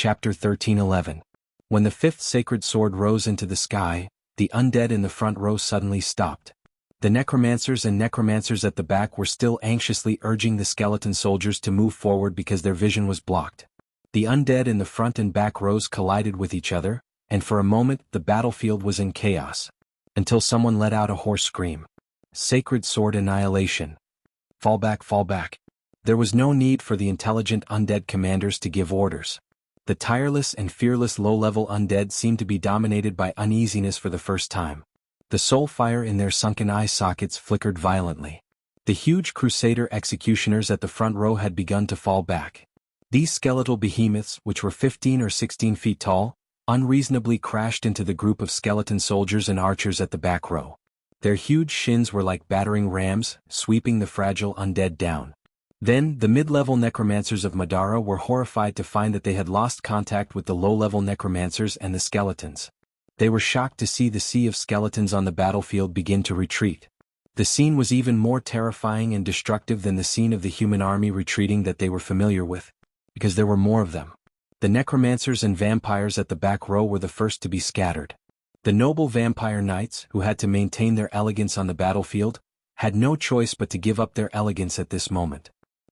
Chapter 13:11. When the fifth sacred sword rose into the sky, the undead in the front row suddenly stopped. The necromancers at the back were still anxiously urging the skeleton soldiers to move forward because their vision was blocked. The undead in the front and back rows collided with each other, and for a moment the battlefield was in chaos. Until someone let out a hoarse scream. Sacred sword annihilation. Fall back, fall back. There was no need for the intelligent undead commanders to give orders. The tireless and fearless low-level undead seemed to be dominated by uneasiness for the first time. The soul fire in their sunken eye sockets flickered violently. The huge crusader executioners at the front row had begun to fall back. These skeletal behemoths, which were 15 or 16 feet tall, unreasonably crashed into the group of skeleton soldiers and archers at the back row. Their huge shins were like battering rams, sweeping the fragile undead down. Then, the mid-level necromancers of Madara were horrified to find that they had lost contact with the low-level necromancers and the skeletons. They were shocked to see the sea of skeletons on the battlefield begin to retreat. The scene was even more terrifying and destructive than the scene of the human army retreating that they were familiar with, because there were more of them. The necromancers and vampires at the back row were the first to be scattered. The noble vampire knights, who had to maintain their elegance on the battlefield, had no choice but to give up their elegance at this moment.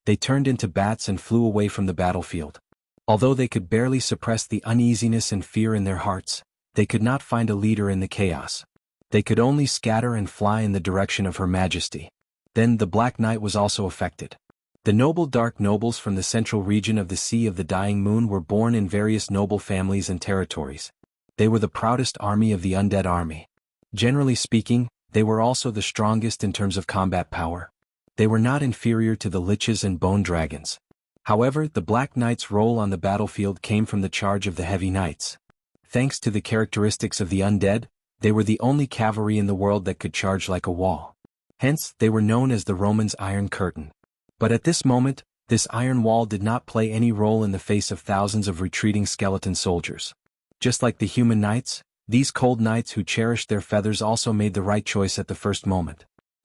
They turned into bats and flew away from the battlefield. Although they could barely suppress the uneasiness and fear in their hearts, they could not find a leader in the chaos. They could only scatter and fly in the direction of Her Majesty. Then the Black Knight was also affected. The noble dark nobles from the central region of the Sea of the Dying Moon were born in various noble families and territories. They were the proudest army of the undead army. Generally speaking, they were also the strongest in terms of combat power. They were not inferior to the liches and bone dragons. However, the Black Knight's role on the battlefield came from the charge of the Heavy Knights. Thanks to the characteristics of the undead, they were the only cavalry in the world that could charge like a wall. Hence, they were known as the Romans' Iron Curtain. But at this moment, this iron wall did not play any role in the face of thousands of retreating skeleton soldiers. Just like the human knights, these cold knights who cherished their feathers also made the right choice at the first moment.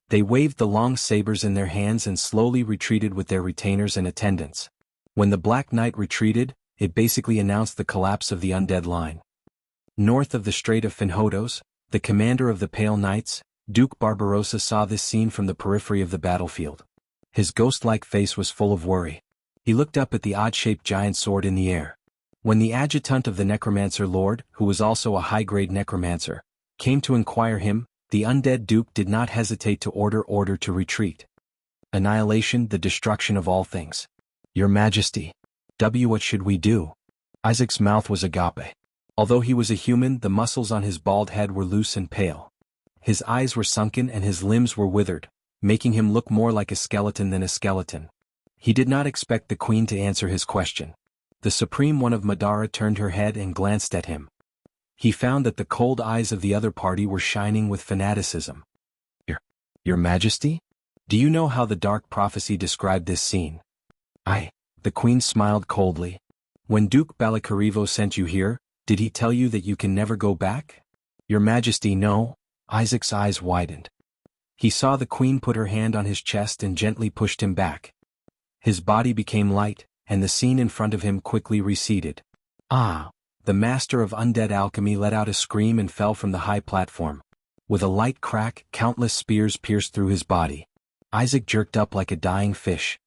They waved the long sabers in their hands and slowly retreated with their retainers and attendants. When the Black Knight retreated, it basically announced the collapse of the undead line. North of the Strait of Finhodos, the commander of the Pale Knights, Duke Barbarossa, saw this scene from the periphery of the battlefield. His ghost-like face was full of worry. He looked up at the odd-shaped giant sword in the air. When the adjutant of the Necromancer Lord, who was also a high-grade necromancer, came to inquire him, the undead duke did not hesitate to order to retreat. Annihilation, the destruction of all things. Your Majesty. What should we do? Isaac's mouth was agape. Although he was a human, the muscles on his bald head were loose and pale. His eyes were sunken and his limbs were withered, making him look more like a skeleton than a skeleton. He did not expect the queen to answer his question. The Supreme One of Madara turned her head and glanced at him. He found that the cold eyes of the other party were shining with fanaticism. Your Majesty? Do you know how the Dark Prophecy described this scene? The queen smiled coldly. When Duke Balakarivo sent you here, did he tell you that you can never go back? Your Majesty, no. Isaac's eyes widened. He saw the queen put her hand on his chest and gently pushed him back. His body became light, and the scene in front of him quickly receded. The master of undead alchemy let out a scream and fell from the high platform. With a light crack, countless spears pierced through his body. Isaac jerked up like a dying fish.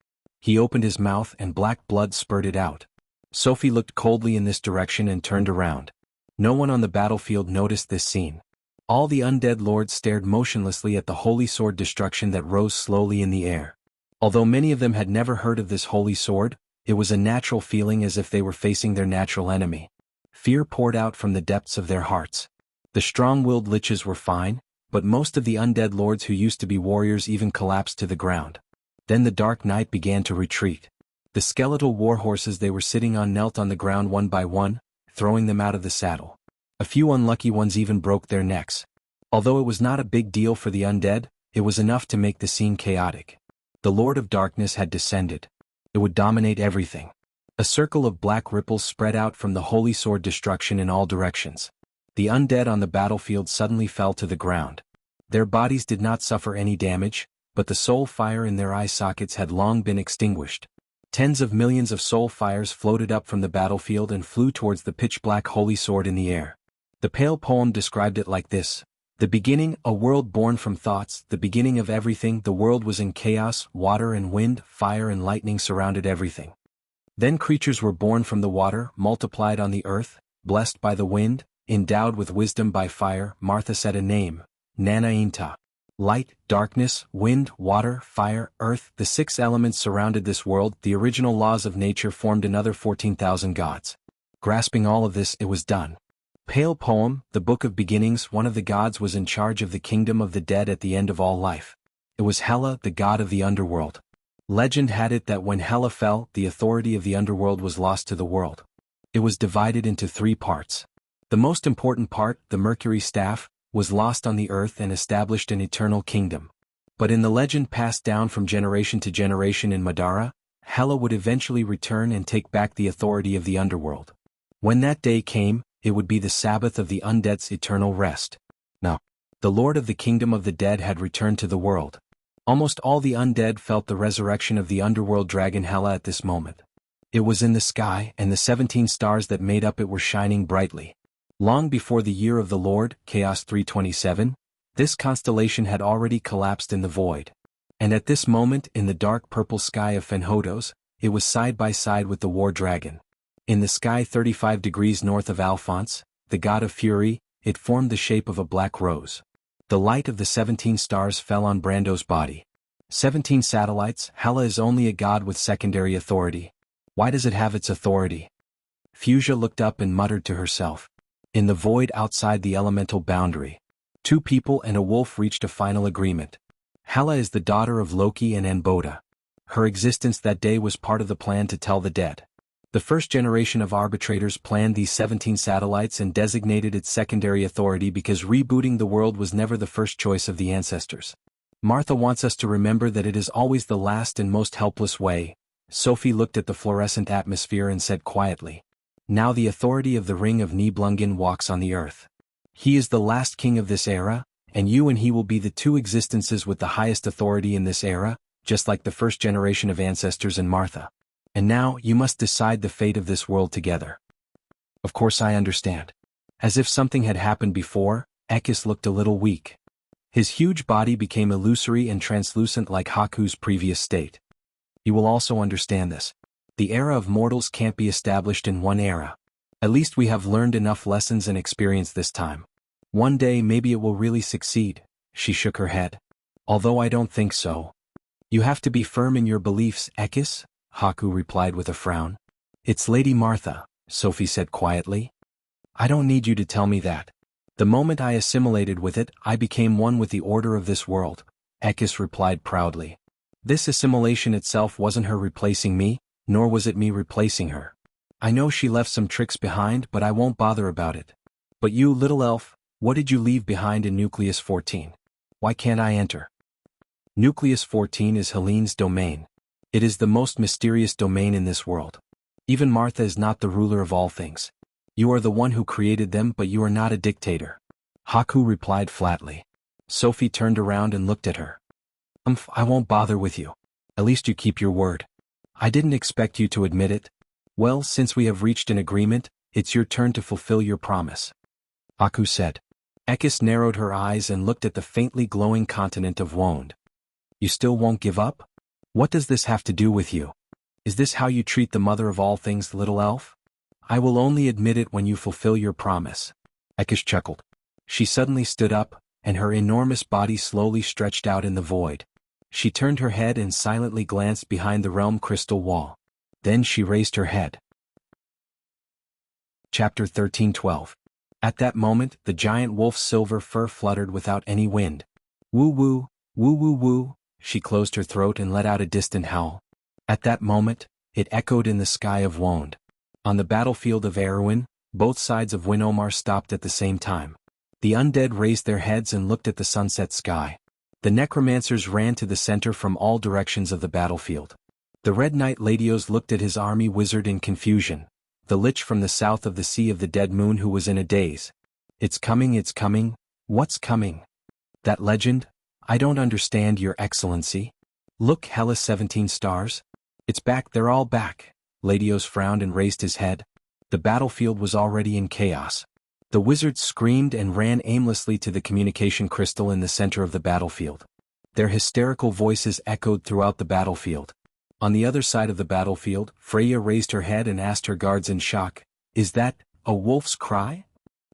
He opened his mouth and black blood spurted out. Sophie looked coldly in this direction and turned around. No one on the battlefield noticed this scene. All the undead lords stared motionlessly at the holy sword destruction that rose slowly in the air. Although many of them had never heard of this holy sword, it was a natural feeling as if they were facing their natural enemy. Fear poured out from the depths of their hearts. The strong-willed liches were fine, but most of the undead lords who used to be warriors even collapsed to the ground. Then the Dark Knight began to retreat. The skeletal war horses they were sitting on knelt on the ground one by one, throwing them out of the saddle. A few unlucky ones even broke their necks. Although it was not a big deal for the undead, it was enough to make the scene chaotic. The Lord of Darkness had descended. It would dominate everything. A circle of black ripples spread out from the holy sword destruction in all directions. The undead on the battlefield suddenly fell to the ground. Their bodies did not suffer any damage, but the soul fire in their eye sockets had long been extinguished. Tens of millions of soul fires floated up from the battlefield and flew towards the pitch-black holy sword in the air. The pale poem described it like this. The beginning, a world born from thoughts, the beginning of everything, the world was in chaos, water and wind, fire and lightning surrounded everything. Then creatures were born from the water, multiplied on the earth, blessed by the wind, endowed with wisdom by fire. Martha said a name, Nanainta. Light, darkness, wind, water, fire, earth, the 6 elements surrounded this world. The original laws of nature formed another 14,000 gods. Grasping all of this, it was done. Pale poem, the Book of Beginnings. One of the gods was in charge of the kingdom of the dead at the end of all life. It was Hela, the god of the underworld. Legend had it that when Hela fell, the authority of the underworld was lost to the world. It was divided into 3 parts. The most important part, the Mercury staff, was lost on the earth and established an eternal kingdom. But in the legend passed down from generation to generation in Madara, Hela would eventually return and take back the authority of the underworld. When that day came, it would be the Sabbath of the undead's eternal rest. Now, the Lord of the kingdom of the dead had returned to the world. Almost all the undead felt the resurrection of the underworld dragon Hela at this moment. It was in the sky, and the 17 stars that made up it were shining brightly. Long before the year of the Lord, Chaos 327, this constellation had already collapsed in the void. And at this moment, in the dark purple sky of Fenhodos, it was side by side with the war dragon. In the sky 35 degrees north of Alphonse, the god of fury, it formed the shape of a black rose. The light of the 17 stars fell on Brando's body. 17 satellites. Hela is only a god with secondary authority. Why does it have its authority? Fuchsia looked up and muttered to herself. In the void outside the elemental boundary, 2 people and a wolf reached a final agreement. Hela is the daughter of Loki and Anboda. Her existence that day was part of the plan to tell the dead. The first generation of arbitrators planned these 17 satellites and designated its secondary authority because rebooting the world was never the first choice of the ancestors. Martha wants us to remember that it is always the last and most helpless way. Sophie looked at the fluorescent atmosphere and said quietly, "Now the authority of the Ring of Nibelungen walks on the earth. He is the last king of this era, and you and he will be the 2 existences with the highest authority in this era, just like the first generation of ancestors and Martha. And now, you must decide the fate of this world together." Of course I understand. As if something had happened before, Ekis looked a little weak. His huge body became illusory and translucent like Haku's previous state. You will also understand this. The era of mortals can't be established in one era. At least we have learned enough lessons and experience this time. One day maybe it will really succeed. She shook her head. Although I don't think so. You have to be firm in your beliefs, Ekis, Haku replied with a frown. It's Lady Martha, Sophie said quietly. I don't need you to tell me that. The moment I assimilated with it, I became one with the order of this world, Ekis replied proudly. This assimilation itself wasn't her replacing me, nor was it me replacing her. I know she left some tricks behind, but I won't bother about it. But you, little elf, what did you leave behind in Nucleus 14? Why can't I enter? Nucleus 14 is Helene's domain. It is the most mysterious domain in this world. Even Martha is not the ruler of all things. You are the one who created them, but you are not a dictator. Haku replied flatly. Sophie turned around and looked at her. I won't bother with you. At least you keep your word. I didn't expect you to admit it. Well, since we have reached an agreement, it's your turn to fulfill your promise. Haku said. Ekis narrowed her eyes and looked at the faintly glowing continent of Wond. You still won't give up? What does this have to do with you? Is this how you treat the mother of all things, little elf? I will only admit it when you fulfill your promise. Ekis chuckled. She suddenly stood up, and her enormous body slowly stretched out in the void. She turned her head and silently glanced behind the realm crystal wall. Then she raised her head. Chapter 13:12. At that moment, the giant wolf's silver fur fluttered without any wind. Woo woo, woo woo woo. She closed her throat and let out a distant howl. At that moment, it echoed in the sky of Wond. On the battlefield of Erwin, both sides of Winomar stopped at the same time. The undead raised their heads and looked at the sunset sky. The necromancers ran to the center from all directions of the battlefield. The Red Knight Ladios looked at his army wizard in confusion. The lich from the south of the Sea of the Dead Moon who was in a daze. It's coming, what's coming? That legend? I don't understand, your excellency. Look, Hela's 17 stars. It's back, they're all back. Ladios frowned and raised his head. The battlefield was already in chaos. The wizards screamed and ran aimlessly to the communication crystal in the center of the battlefield. Their hysterical voices echoed throughout the battlefield. On the other side of the battlefield, Freya raised her head and asked her guards in shock, "Is that a wolf's cry?"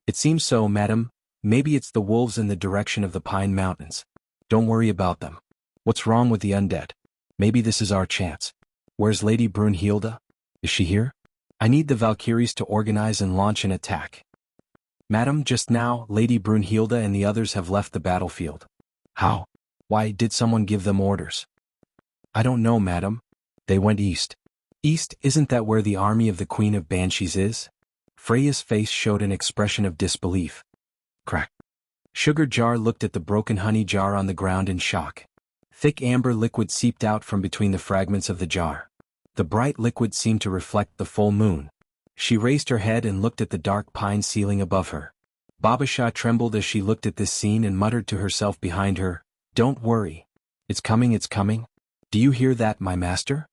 "It seems so, madam. Maybe it's the wolves in the direction of the Pine Mountains. Don't worry about them. What's wrong with the undead? Maybe this is our chance. Where's Lady Brunhilde? Is she here? I need the Valkyries to organize and launch an attack." "Madam, just now, Lady Brunhilde and the others have left the battlefield." "How? Why, did someone give them orders?" "I don't know, madam. They went east." "East, isn't that where the army of the Queen of Banshees is?" Freya's face showed an expression of disbelief. Crack. Sugar Jar looked at the broken honey jar on the ground in shock. Thick amber liquid seeped out from between the fragments of the jar. The bright liquid seemed to reflect the full moon. She raised her head and looked at the dark pine ceiling above her. Babasha trembled as she looked at this scene and muttered to herself behind her, "Don't worry. It's coming, it's coming. Do you hear that, my master?"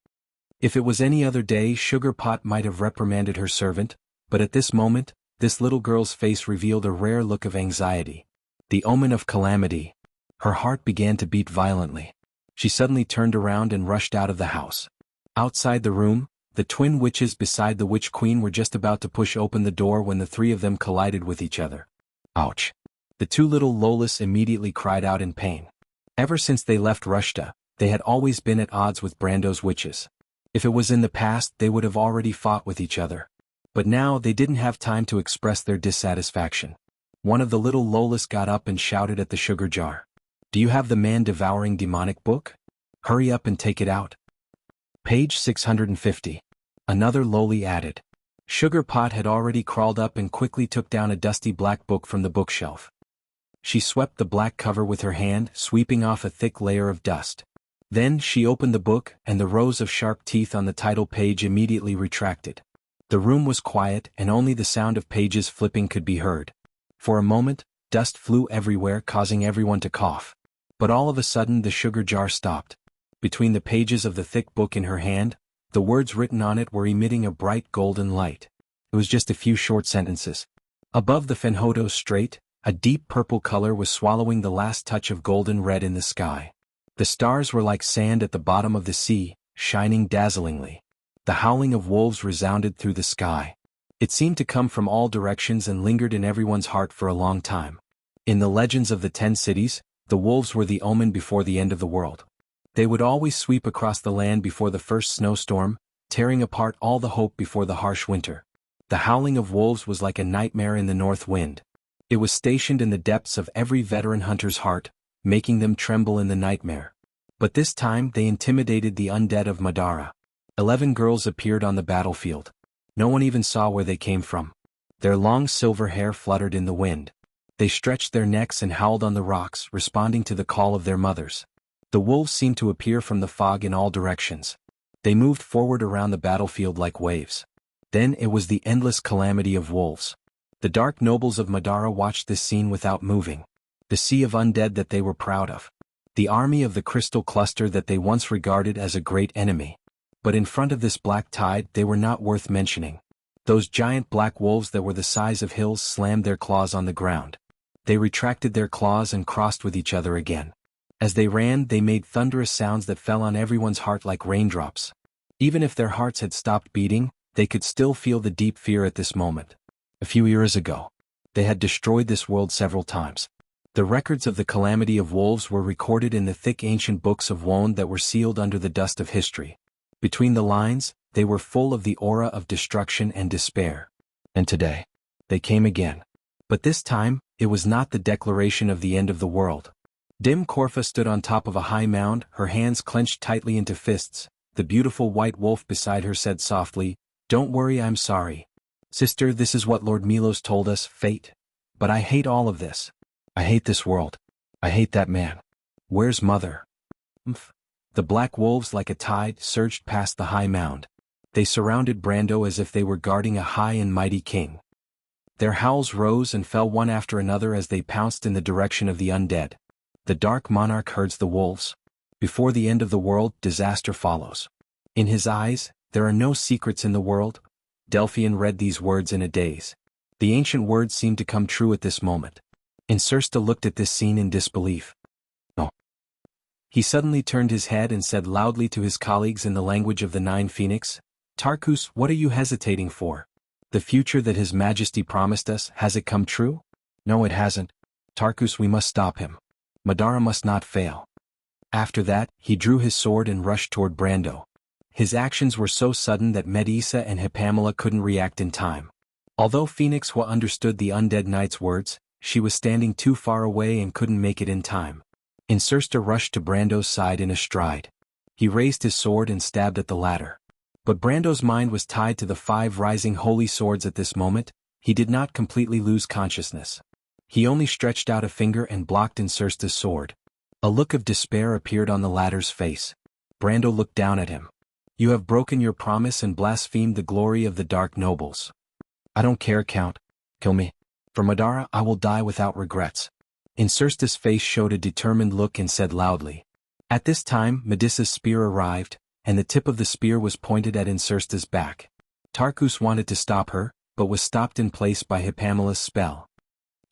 If it was any other day, Sugar Pot might have reprimanded her servant, but at this moment, this little girl's face revealed a rare look of anxiety. The omen of calamity. Her heart began to beat violently. She suddenly turned around and rushed out of the house. Outside the room, the twin witches beside the Witch Queen were just about to push open the door when the three of them collided with each other. Ouch! The two little Lolas immediately cried out in pain. Ever since they left Rushta, they had always been at odds with Brando's witches. If it was in the past, they would have already fought with each other. But now they didn't have time to express their dissatisfaction. One of the little Lolas got up and shouted at the sugar jar. "Do you have the man-devouring demonic book? Hurry up and take it out." Page 650. Another Loli added. Sugar Pot had already crawled up and quickly took down a dusty black book from the bookshelf. She swept the black cover with her hand, sweeping off a thick layer of dust. Then she opened the book, and the rows of sharp teeth on the title page immediately retracted. The room was quiet, and only the sound of pages flipping could be heard. For a moment, dust flew everywhere, causing everyone to cough. But all of a sudden the sugar jar stopped. Between the pages of the thick book in her hand, the words written on it were emitting a bright golden light. It was just a few short sentences. Above the Fenhodo Strait, a deep purple color was swallowing the last touch of golden red in the sky. The stars were like sand at the bottom of the sea, shining dazzlingly. The howling of wolves resounded through the sky. It seemed to come from all directions and lingered in everyone's heart for a long time. In the legends of the 10 cities, the wolves were the omen before the end of the world. They would always sweep across the land before the first snowstorm, tearing apart all the hope before the harsh winter. The howling of wolves was like a nightmare in the north wind. It was stationed in the depths of every veteran hunter's heart, making them tremble in the nightmare. But this time they intimidated the undead of Madara. 11 girls appeared on the battlefield. No one even saw where they came from. Their long silver hair fluttered in the wind. They stretched their necks and howled on the rocks, responding to the call of their mothers. The wolves seemed to appear from the fog in all directions. They moved forward around the battlefield like waves. Then it was the endless calamity of wolves. The dark nobles of Madara watched this scene without moving. The sea of undead that they were proud of. The army of the crystal cluster that they once regarded as a great enemy. But in front of this black tide they were not worth mentioning. Those giant black wolves that were the size of hills slammed their claws on the ground. They retracted their claws and crossed with each other again. As they ran, they made thunderous sounds that fell on everyone's heart like raindrops. Even if their hearts had stopped beating, they could still feel the deep fear at this moment. A few years ago, they had destroyed this world several times. The records of the calamity of wolves were recorded in the thick ancient books of Wone that were sealed under the dust of history. Between the lines, they were full of the aura of destruction and despair. And today, they came again. But this time, it was not the declaration of the end of the world. Dim Corfa stood on top of a high mound, her hands clenched tightly into fists. The beautiful white wolf beside her said softly, "Don't worry, I'm sorry. Sister, this is what Lord Milos told us, fate. But I hate all of this. I hate this world. I hate that man. Where's Mother?" The black wolves like a tide surged past the high mound. They surrounded Brando as if they were guarding a high and mighty king. Their howls rose and fell one after another as they pounced in the direction of the undead. The dark monarch herds the wolves. Before the end of the world, disaster follows. In his eyes, there are no secrets in the world. Delphian read these words in a daze. The ancient words seemed to come true at this moment. Insursta looked at this scene in disbelief. No. He suddenly turned his head and said loudly to his colleagues in the language of the Nine Phoenix, Tarkus, what are you hesitating for? The future that His Majesty promised us, has it come true? No, it hasn't. Tarkus, we must stop him. Madara must not fail. After that, he drew his sword and rushed toward Brando. His actions were so sudden that Medisa and Hippamela couldn't react in time. Although Phoenix Hua understood the undead knight's words, she was standing too far away and couldn't make it in time. Insursta rushed to Brando's side in a stride. He raised his sword and stabbed at the latter. But Brando's mind was tied to the 5 rising holy swords at this moment. He did not completely lose consciousness. He only stretched out a finger and blocked Insursta's sword. A look of despair appeared on the latter's face. Brando looked down at him. You have broken your promise and blasphemed the glory of the Dark Nobles. I don't care, Count. Kill me. For Madara, I will die without regrets. Insursta's face showed a determined look and said loudly. At this time, Medisa's spear arrived, and the tip of the spear was pointed at Insursta's back. Tarkus wanted to stop her, but was stopped in place by Hippamela's spell.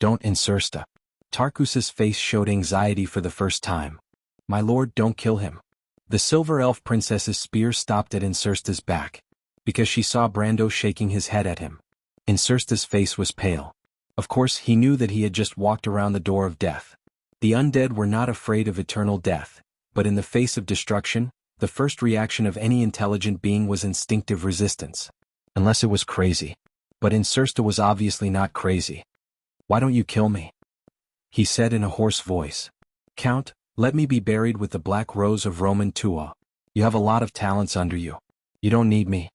Don't, Insursta. Tarkus's face showed anxiety for the first time. My lord, don't kill him. The Silver Elf Princess's spear stopped at Insursta's back, because she saw Brando shaking his head at him. Insursta's face was pale. Of course, he knew that he had just walked around the door of death. The undead were not afraid of eternal death, but in the face of destruction, the first reaction of any intelligent being was instinctive resistance. Unless it was crazy. But Insursta was obviously not crazy. Why don't you kill me? He said in a hoarse voice. Count, let me be buried with the Black Rose of Roman Tua. You have a lot of talents under you. You don't need me.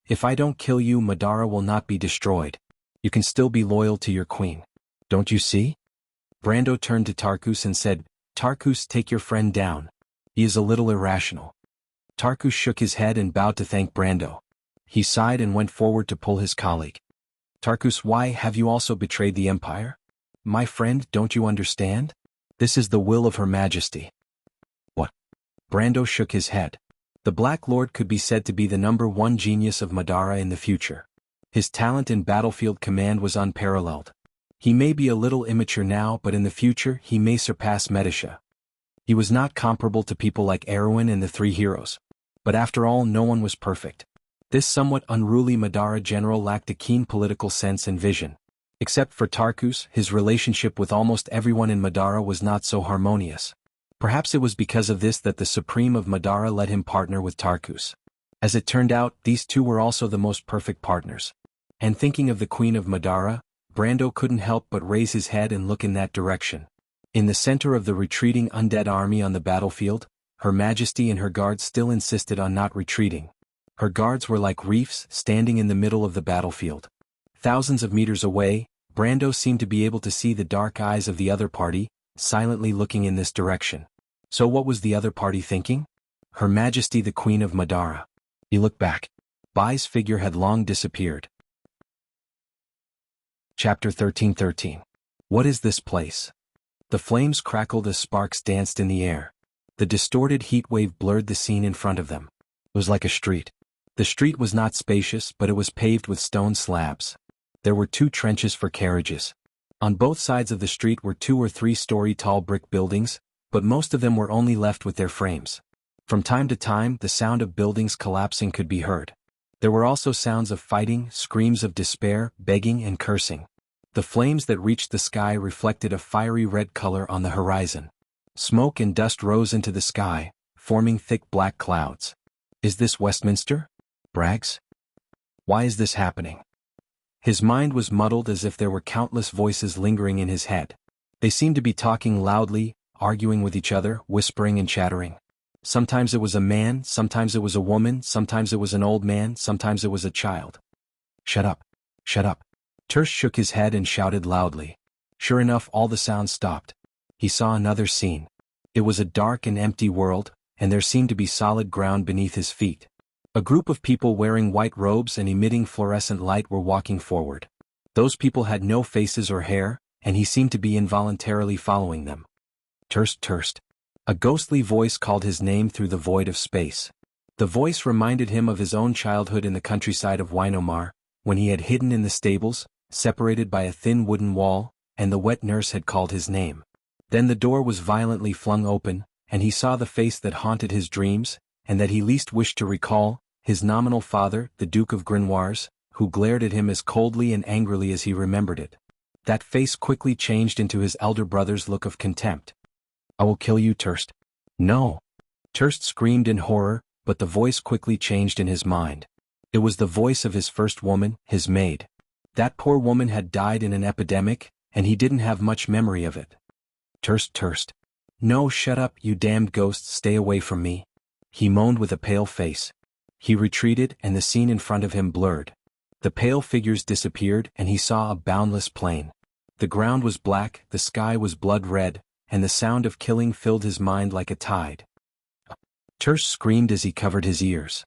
If I don't kill you, Madara will not be destroyed. You can still be loyal to your queen. Don't you see? Brando turned to Tarkus and said, Tarkus, take your friend down. He is a little irrational. Tarkus shook his head and bowed to thank Brando. He sighed and went forward to pull his colleague. Tarkus, why have you also betrayed the Empire? My friend, don't you understand? This is the will of Her Majesty. What? Brando shook his head. The Black Lord could be said to be the #1 genius of Madara in the future. His talent in battlefield command was unparalleled. He may be a little immature now, but in the future he may surpass Medisha. He was not comparable to people like Erwin and the 3 heroes. But after all, no one was perfect. This somewhat unruly Madara general lacked a keen political sense and vision. Except for Tarkus, his relationship with almost everyone in Madara was not so harmonious. Perhaps it was because of this that the Supreme of Madara let him partner with Tarkus. As it turned out, these two were also the most perfect partners. And thinking of the Queen of Madara, Brando couldn't help but raise his head and look in that direction. In the center of the retreating undead army on the battlefield, Her Majesty and her guards still insisted on not retreating. Her guards were like reefs standing in the middle of the battlefield. Thousands of meters away, Brando seemed to be able to see the dark eyes of the other party, silently looking in this direction. So what was the other party thinking? Her Majesty the Queen of Madara. He looked back. Bai's figure had long disappeared. Chapter 13:13. What is this place? The flames crackled as sparks danced in the air. The distorted heat wave blurred the scene in front of them. It was like a street. The street was not spacious, but it was paved with stone slabs. There were 2 trenches for carriages. On both sides of the street were 2 or 3-story tall brick buildings, but most of them were only left with their frames. From time to time, the sound of buildings collapsing could be heard. There were also sounds of fighting, screams of despair, begging and cursing. The flames that reached the sky reflected a fiery red color on the horizon. Smoke and dust rose into the sky, forming thick black clouds. Is this Westminster? Braggs? Why is this happening? His mind was muddled as if there were countless voices lingering in his head. They seemed to be talking loudly, arguing with each other, whispering and chattering. Sometimes it was a man, sometimes it was a woman, sometimes it was an old man, sometimes it was a child. Shut up. Shut up. Tersh shook his head and shouted loudly. Sure enough, all the sounds stopped. He saw another scene. It was a dark and empty world, and there seemed to be solid ground beneath his feet. A group of people wearing white robes and emitting fluorescent light were walking forward. Those people had no faces or hair, and he seemed to be involuntarily following them. Turst, Turst. A ghostly voice called his name through the void of space. The voice reminded him of his own childhood in the countryside of Weinomar, when he had hidden in the stables, separated by a thin wooden wall, and the wet nurse had called his name. Then the door was violently flung open, and he saw the face that haunted his dreams, and that he least wished to recall, his nominal father, the Duke of Grenoires, who glared at him as coldly and angrily as he remembered it. That face quickly changed into his elder brother's look of contempt. "I will kill you, Terst." "No!" Terst screamed in horror, but the voice quickly changed in his mind. It was the voice of his first woman, his maid. That poor woman had died in an epidemic, and he didn't have much memory of it. Terst. "No, shut up, you damned ghosts, stay away from me," he moaned with a pale face. He retreated, and the scene in front of him blurred. The pale figures disappeared, and he saw a boundless plain. The ground was black, the sky was blood red, and the sound of killing filled his mind like a tide. Terst screamed as he covered his ears.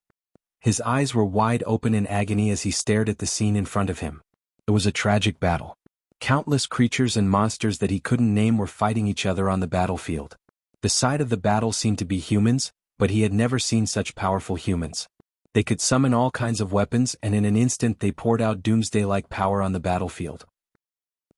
His eyes were wide open in agony as he stared at the scene in front of him. It was a tragic battle. Countless creatures and monsters that he couldn't name were fighting each other on the battlefield. The side of the battle seemed to be humans, but he had never seen such powerful humans. They could summon all kinds of weapons, and in an instant they poured out doomsday-like power on the battlefield.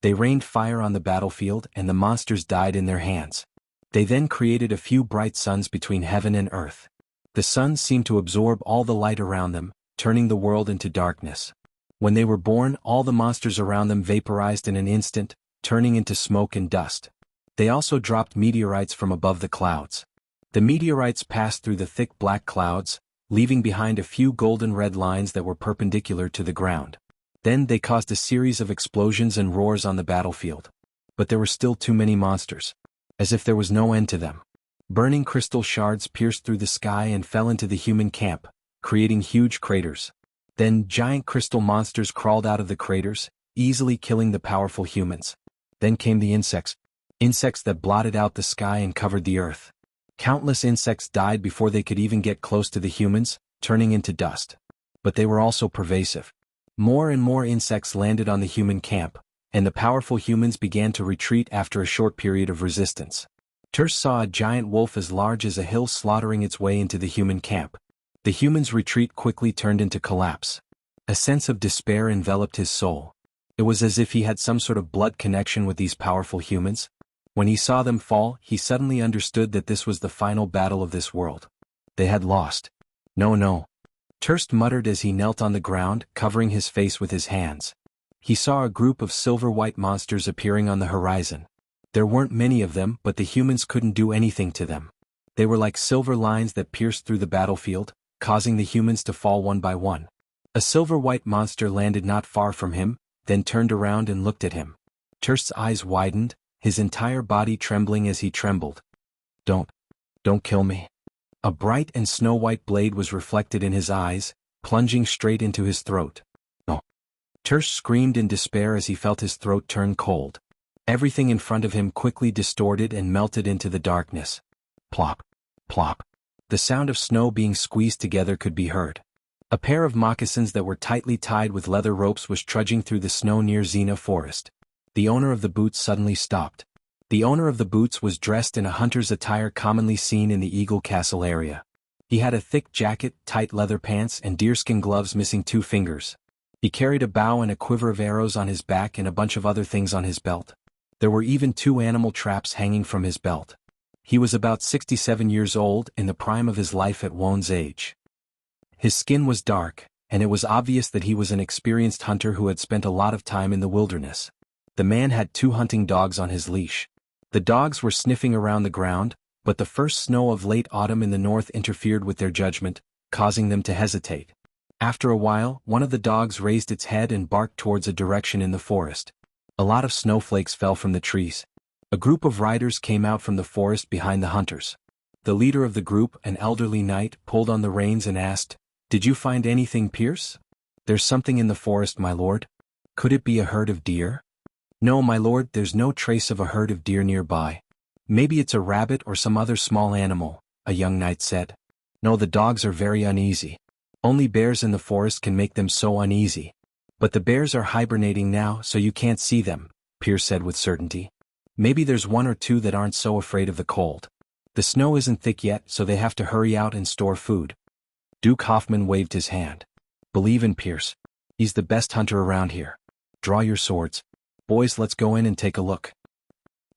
They rained fire on the battlefield, and the monsters died in their hands. They then created a few bright suns between heaven and earth. The suns seemed to absorb all the light around them, turning the world into darkness. When they were born, all the monsters around them vaporized in an instant, turning into smoke and dust. They also dropped meteorites from above the clouds. The meteorites passed through the thick black clouds, leaving behind a few golden red lines that were perpendicular to the ground. Then they caused a series of explosions and roars on the battlefield. But there were still too many monsters. As if there was no end to them. Burning crystal shards pierced through the sky and fell into the human camp, creating huge craters. Then giant crystal monsters crawled out of the craters, easily killing the powerful humans. Then came the insects that blotted out the sky and covered the earth. Countless insects died before they could even get close to the humans, turning into dust. But they were also pervasive. More and more insects landed on the human camp, and the powerful humans began to retreat after a short period of resistance. Terst saw a giant wolf as large as a hill slaughtering its way into the human camp. The humans' retreat quickly turned into collapse. A sense of despair enveloped his soul. It was as if he had some sort of blood connection with these powerful humans. When he saw them fall, he suddenly understood that this was the final battle of this world. They had lost. No. Terst muttered as he knelt on the ground, covering his face with his hands. He saw a group of silver-white monsters appearing on the horizon. There weren't many of them, but the humans couldn't do anything to them. They were like silver lines that pierced through the battlefield, causing the humans to fall one by one. A silver-white monster landed not far from him, then turned around and looked at him. Terst's eyes widened, his entire body trembling as he trembled. Don't kill me." A bright and snow-white blade was reflected in his eyes, plunging straight into his throat. "No." Terst screamed in despair as he felt his throat turn cold. Everything in front of him quickly distorted and melted into the darkness. Plop, plop. The sound of snow being squeezed together could be heard. A pair of moccasins that were tightly tied with leather ropes was trudging through the snow near Xena Forest. The owner of the boots suddenly stopped. The owner of the boots was dressed in a hunter's attire commonly seen in the Eagle Castle area. He had a thick jacket, tight leather pants, and deerskin gloves missing 2 fingers. He carried a bow and a quiver of arrows on his back and a bunch of other things on his belt. There were even 2 animal traps hanging from his belt. He was about 67 years old, in the prime of his life at one's age. His skin was dark, and it was obvious that he was an experienced hunter who had spent a lot of time in the wilderness. The man had 2 hunting dogs on his leash. The dogs were sniffing around the ground, but the first snow of late autumn in the north interfered with their judgment, causing them to hesitate. After a while, one of the dogs raised its head and barked towards a direction in the forest. A lot of snowflakes fell from the trees. A group of riders came out from the forest behind the hunters. The leader of the group, an elderly knight, pulled on the reins and asked, "Did you find anything, Pierce?" "There's something in the forest, my lord." "Could it be a herd of deer?" "No, my lord, there's no trace of a herd of deer nearby." "Maybe it's a rabbit or some other small animal," a young knight said. "No, the dogs are very uneasy. Only bears in the forest can make them so uneasy." "But the bears are hibernating now, so you can't see them," Pierce said with certainty. "Maybe there's 1 or 2 that aren't so afraid of the cold. The snow isn't thick yet, so they have to hurry out and store food." Duke Hoffman waved his hand. Believe in Pierce. He's the best hunter around here. Draw your swords. Boys, let's go in and take a look.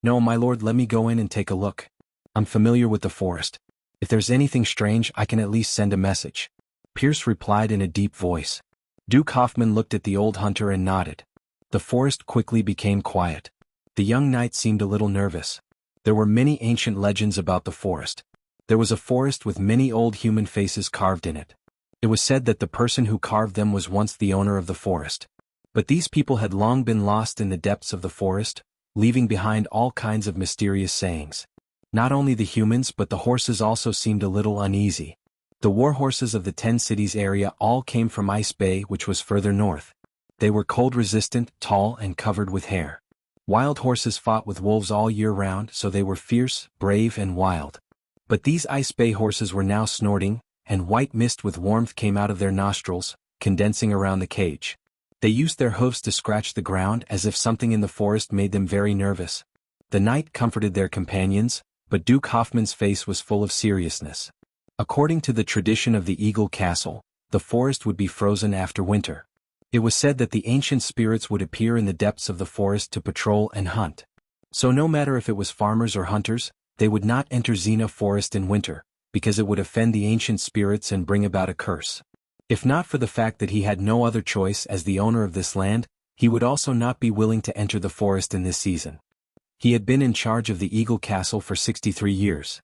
No, my lord, let me go in and take a look. I'm familiar with the forest. If there's anything strange, I can at least send a message. Pierce replied in a deep voice. Duke Hoffman looked at the old hunter and nodded. The forest quickly became quiet. The young knight seemed a little nervous. There were many ancient legends about the forest. There was a forest with many old human faces carved in it. It was said that the person who carved them was once the owner of the forest. But these people had long been lost in the depths of the forest, leaving behind all kinds of mysterious sayings. Not only the humans but the horses also seemed a little uneasy. The war horses of the 10 cities area all came from Ice Bay, which was further north. They were cold-resistant, tall, and covered with hair. Wild horses fought with wolves all year round, so they were fierce, brave, and wild. But these Ice Bay horses were now snorting, and white mist with warmth came out of their nostrils, condensing around the cage. They used their hooves to scratch the ground as if something in the forest made them very nervous. The knight comforted their companions, but Duke Hoffman's face was full of seriousness. According to the tradition of the Eagle Castle, the forest would be frozen after winter. It was said that the ancient spirits would appear in the depths of the forest to patrol and hunt. So no matter if it was farmers or hunters, they would not enter Xena Forest in winter, because it would offend the ancient spirits and bring about a curse. If not for the fact that he had no other choice as the owner of this land, he would also not be willing to enter the forest in this season. He had been in charge of the Eagle Castle for 63 years.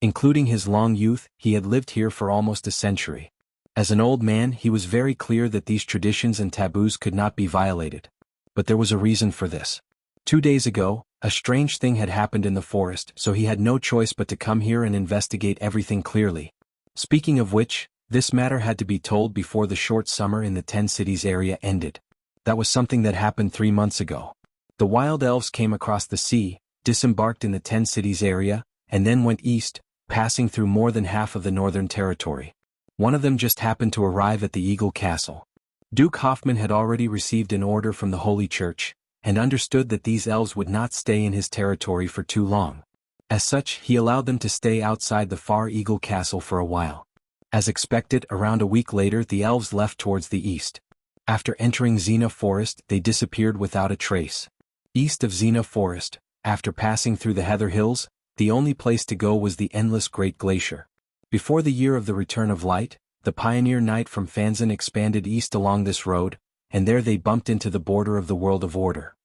Including his long youth, he had lived here for almost a century. As an old man, he was very clear that these traditions and taboos could not be violated. But there was a reason for this. 2 days ago, a strange thing had happened in the forest, so he had no choice but to come here and investigate everything clearly. Speaking of which, this matter had to be told before the short summer in the 10 cities area ended. That was something that happened 3 months ago. The wild elves came across the sea, disembarked in the 10 cities area, and then went east, passing through more than half of the northern territory. One of them just happened to arrive at the Eagle Castle. Duke Hoffman had already received an order from the Holy Church, and understood that these elves would not stay in his territory for too long. As such, he allowed them to stay outside the far Eagle Castle for a while. As expected, around a week later the elves left towards the east. After entering Xena Forest, they disappeared without a trace. East of Xena Forest, after passing through the Heather Hills, the only place to go was the endless Great Glacier. Before the year of the return of light, the pioneer knight from Fanzan expanded east along this road, and there they bumped into the border of the World of Order.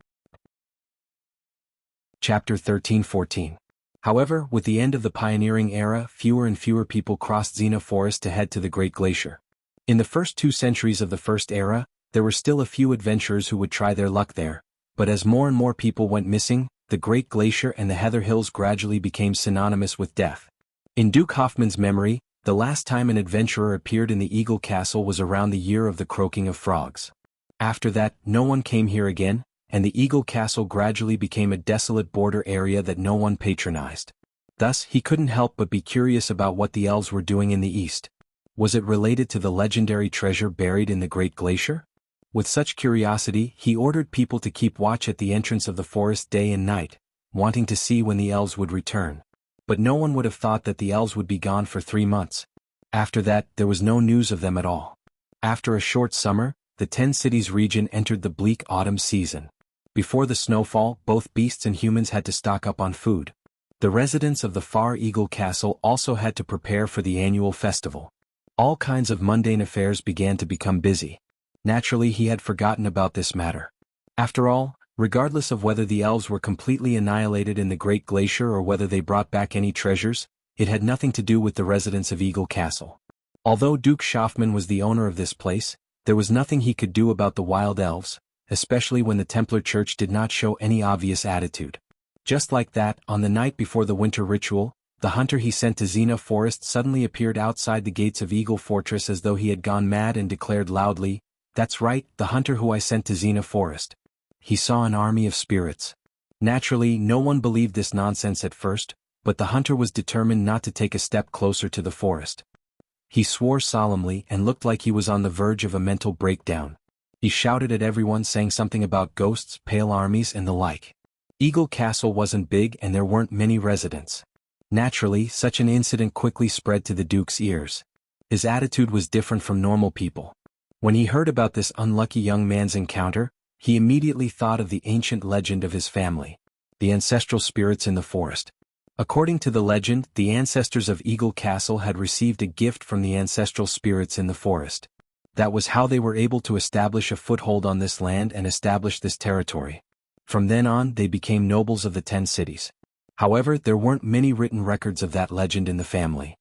Chapter 13-14. However, with the end of the pioneering era, fewer and fewer people crossed Xena Forest to head to the Great Glacier. In the first 2 centuries of the First Era, there were still a few adventurers who would try their luck there, but as more and more people went missing, the Great Glacier and the Heather Hills gradually became synonymous with death. In Duke Hoffman's memory, the last time an adventurer appeared in the Eagle Castle was around the year of the croaking of frogs. After that, no one came here again, and the Eagle Castle gradually became a desolate border area that no one patronized. Thus, he couldn't help but be curious about what the elves were doing in the east. Was it related to the legendary treasure buried in the Great Glacier? With such curiosity, he ordered people to keep watch at the entrance of the forest day and night, wanting to see when the elves would return. But no one would have thought that the elves would be gone for 3 months. After that, there was no news of them at all. After a short summer, the 10 cities region entered the bleak autumn season. Before the snowfall, both beasts and humans had to stock up on food. The residents of the Far Eagle Castle also had to prepare for the annual festival. All kinds of mundane affairs began to become busy. Naturally, he had forgotten about this matter. After all, regardless of whether the elves were completely annihilated in the Great Glacier or whether they brought back any treasures, it had nothing to do with the residents of Eagle Castle. Although Duke Hoffman was the owner of this place, there was nothing he could do about the wild elves, especially when the Templar Church did not show any obvious attitude. Just like that, on the night before the winter ritual, the hunter he sent to Xena Forest suddenly appeared outside the gates of Eagle Fortress as though he had gone mad and declared loudly, "That's right, the hunter who I sent to Xena Forest. He saw an army of spirits." Naturally, no one believed this nonsense at first, but the hunter was determined not to take a step closer to the forest. He swore solemnly and looked like he was on the verge of a mental breakdown. He shouted at everyone saying something about ghosts, pale armies and the like. Eagle Castle wasn't big and there weren't many residents. Naturally, such an incident quickly spread to the Duke's ears. His attitude was different from normal people. When he heard about this unlucky young man's encounter, he immediately thought of the ancient legend of his family, the ancestral spirits in the forest. According to the legend, the ancestors of Eagle Castle had received a gift from the ancestral spirits in the forest. That was how they were able to establish a foothold on this land and establish this territory. From then on, they became nobles of the 10 cities. However, there weren't many written records of that legend in the family.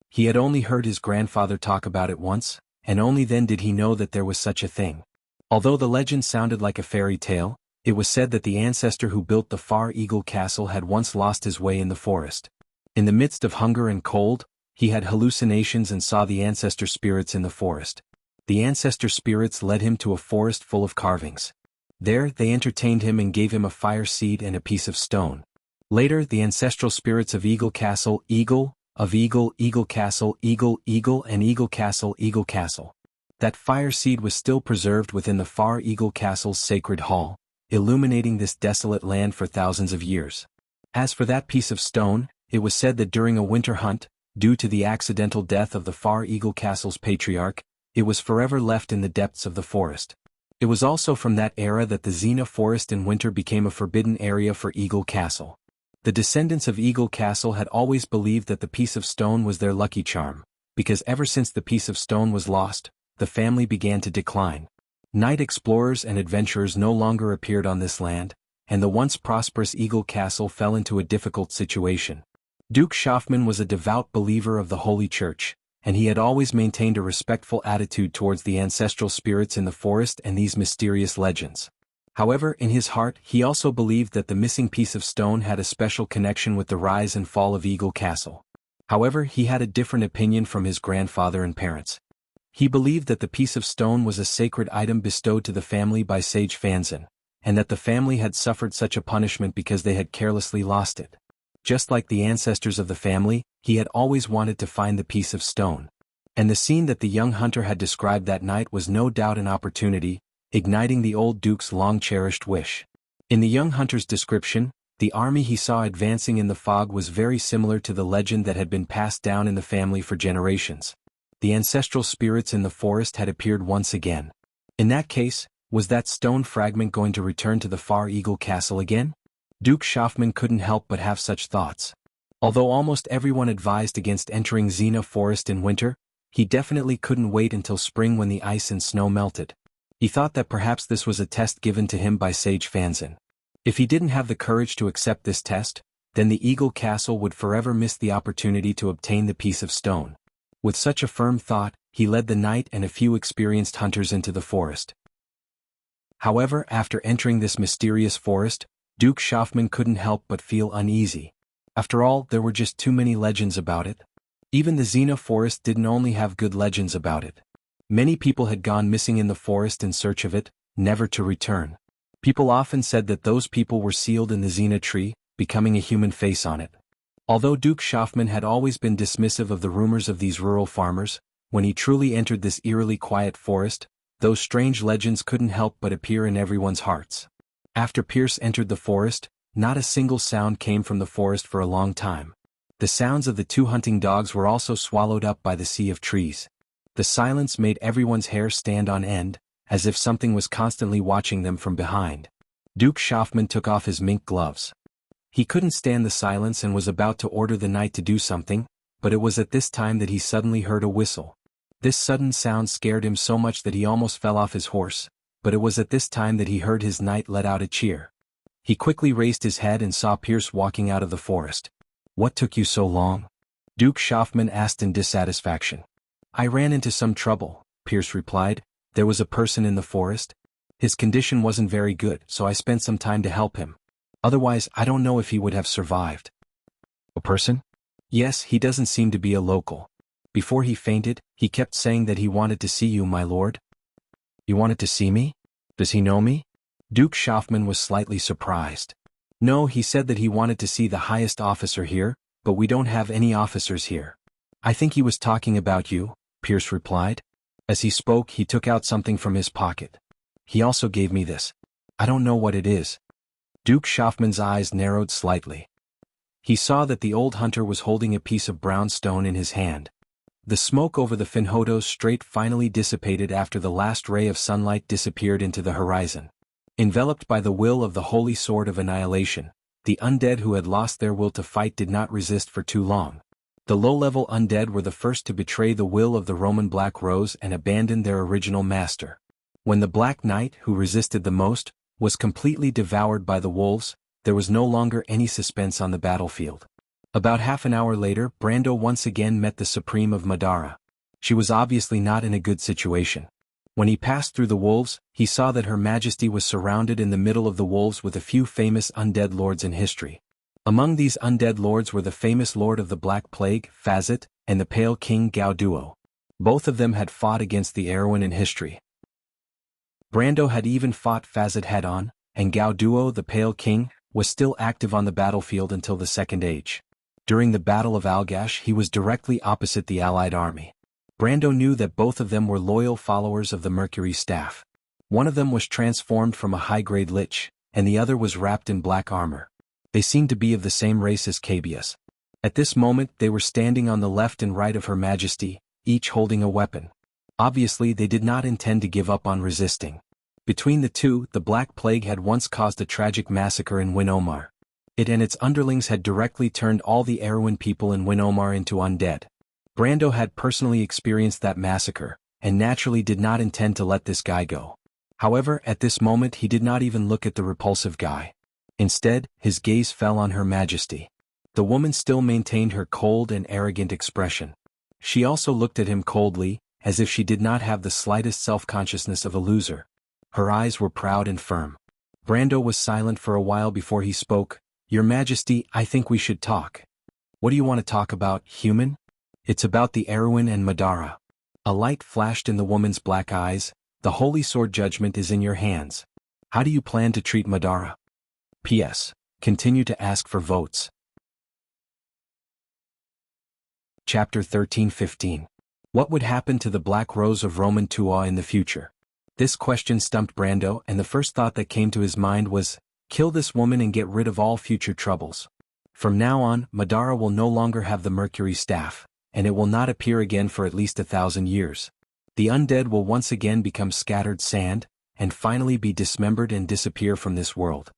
He had only heard his grandfather talk about it once, and only then did he know that there was such a thing. Although the legend sounded like a fairy tale, it was said that the ancestor who built the Far Eagle Castle had once lost his way in the forest. In the midst of hunger and cold, he had hallucinations and saw the ancestor spirits in the forest. The ancestor spirits led him to a forest full of carvings. There, they entertained him and gave him a fire seed and a piece of stone. Later, the ancestral spirits of Eagle Castle, Eagle Castle, Eagle, and Eagle Castle. That fire seed was still preserved within the Far Eagle Castle's sacred hall, illuminating this desolate land for thousands of years. As for that piece of stone, it was said that during a winter hunt, due to the accidental death of the Far Eagle Castle's patriarch, it was forever left in the depths of the forest. It was also from that era that the Xena Forest in winter became a forbidden area for Eagle Castle. The descendants of Eagle Castle had always believed that the piece of stone was their lucky charm, because ever since the piece of stone was lost, the family began to decline. Night explorers and adventurers no longer appeared on this land, and the once prosperous Eagle Castle fell into a difficult situation. Duke Schaffman was a devout believer of the Holy Church, and he had always maintained a respectful attitude towards the ancestral spirits in the forest and these mysterious legends. However, in his heart, he also believed that the missing piece of stone had a special connection with the rise and fall of Eagle Castle. However, he had a different opinion from his grandfather and parents. He believed that the piece of stone was a sacred item bestowed to the family by Sage Fanzan, and that the family had suffered such a punishment because they had carelessly lost it. Just like the ancestors of the family, he had always wanted to find the piece of stone. And the scene that the young hunter had described that night was no doubt an opportunity, igniting the old duke's long-cherished wish. In the young hunter's description, the army he saw advancing in the fog was very similar to the legend that had been passed down in the family for generations. The ancestral spirits in the forest had appeared once again. In that case, was that stone fragment going to return to the Far Eagle Castle again? Duke Schaffman couldn't help but have such thoughts. Although almost everyone advised against entering Xena Forest in winter, he definitely couldn't wait until spring when the ice and snow melted. He thought that perhaps this was a test given to him by Sage Fanzan. If he didn't have the courage to accept this test, then the Eagle Castle would forever miss the opportunity to obtain the piece of stone. With such a firm thought, he led the knight and a few experienced hunters into the forest. However, after entering this mysterious forest, Duke Schaffman couldn't help but feel uneasy. After all, there were just too many legends about it. Even the Xena Forest didn't only have good legends about it. Many people had gone missing in the forest in search of it, never to return. People often said that those people were sealed in the Xena tree, becoming a human face on it. Although Duke Schaffman had always been dismissive of the rumors of these rural farmers, when he truly entered this eerily quiet forest, those strange legends couldn't help but appear in everyone's hearts. After Pierce entered the forest, not a single sound came from the forest for a long time. The sounds of the 2 hunting dogs were also swallowed up by the sea of trees. The silence made everyone's hair stand on end, as if something was constantly watching them from behind. Duke Schaffman took off his mink gloves. He couldn't stand the silence and was about to order the knight to do something, but it was at this time that he suddenly heard a whistle. This sudden sound scared him so much that he almost fell off his horse, but it was at this time that he heard his knight let out a cheer. He quickly raised his head and saw Pierce walking out of the forest. "What took you so long?" Duke Schaffman asked in dissatisfaction. "I ran into some trouble," Pierce replied. "There was a person in the forest. His condition wasn't very good, so I spent some time to help him. Otherwise, I don't know if he would have survived." "A person?" "Yes, he doesn't seem to be a local. Before he fainted, he kept saying that he wanted to see you, my lord." "You wanted to see me? Does he know me?" Duke Schaffman was slightly surprised. "No, he said that he wanted to see the highest officer here, but we don't have any officers here." "I think he was talking about you," Pierce replied. As he spoke, he took out something from his pocket. "He also gave me this. I don't know what it is." Duke Schaffman's eyes narrowed slightly. He saw that the old hunter was holding a piece of brown stone in his hand. The smoke over the Finhodo's Strait finally dissipated after the last ray of sunlight disappeared into the horizon. Enveloped by the will of the Holy Sword of Annihilation, the undead who had lost their will to fight did not resist for too long. The low-level undead were the first to betray the will of the Roman Black Rose and abandon their original master. When the Black Knight, who resisted the most, was completely devoured by the wolves, there was no longer any suspense on the battlefield. About half an hour later, Brando once again met the Supreme of Madara. She was obviously not in a good situation. When he passed through the wolves, he saw that Her Majesty was surrounded in the middle of the wolves with a few famous undead lords in history. Among these undead lords were the famous Lord of the Black Plague, Fazit, and the Pale King Gao Duo. Both of them had fought against the Erewhon in history. Brando had even fought Fazit head-on, and Gao Duo, the Pale King, was still active on the battlefield until the Second Age. During the Battle of Algash, he was directly opposite the Allied army. Brando knew that both of them were loyal followers of the Mercury Staff. One of them was transformed from a high-grade lich, and the other was wrapped in black armor. They seemed to be of the same race as Cabius. At this moment they were standing on the left and right of Her Majesty, each holding a weapon. Obviously they did not intend to give up on resisting. Between the two, the Black Plague had once caused a tragic massacre in Win Omar. It and its underlings had directly turned all the Erewhon people in Win Omar into undead. Brando had personally experienced that massacre, and naturally did not intend to let this guy go. However, at this moment he did not even look at the repulsive guy. Instead, his gaze fell on Her Majesty. The woman still maintained her cold and arrogant expression. She also looked at him coldly, as if she did not have the slightest self-consciousness of a loser. Her eyes were proud and firm. Brando was silent for a while before he spoke. "Your Majesty, I think we should talk." "What do you want to talk about, human?" "It's about the Erewhon and Madara." A light flashed in the woman's black eyes. "The Holy Sword judgment is in your hands. How do you plan to treat Madara? P.S. Continue to ask for votes." Chapter 13-15. What would happen to the Black Rose of Roman Tuaw in the future? This question stumped Brando, and the first thought that came to his mind was, kill this woman and get rid of all future troubles. From now on, Madara will no longer have the Mercury Staff, and it will not appear again for at least 1,000 years. The undead will once again become scattered sand, and finally be dismembered and disappear from this world.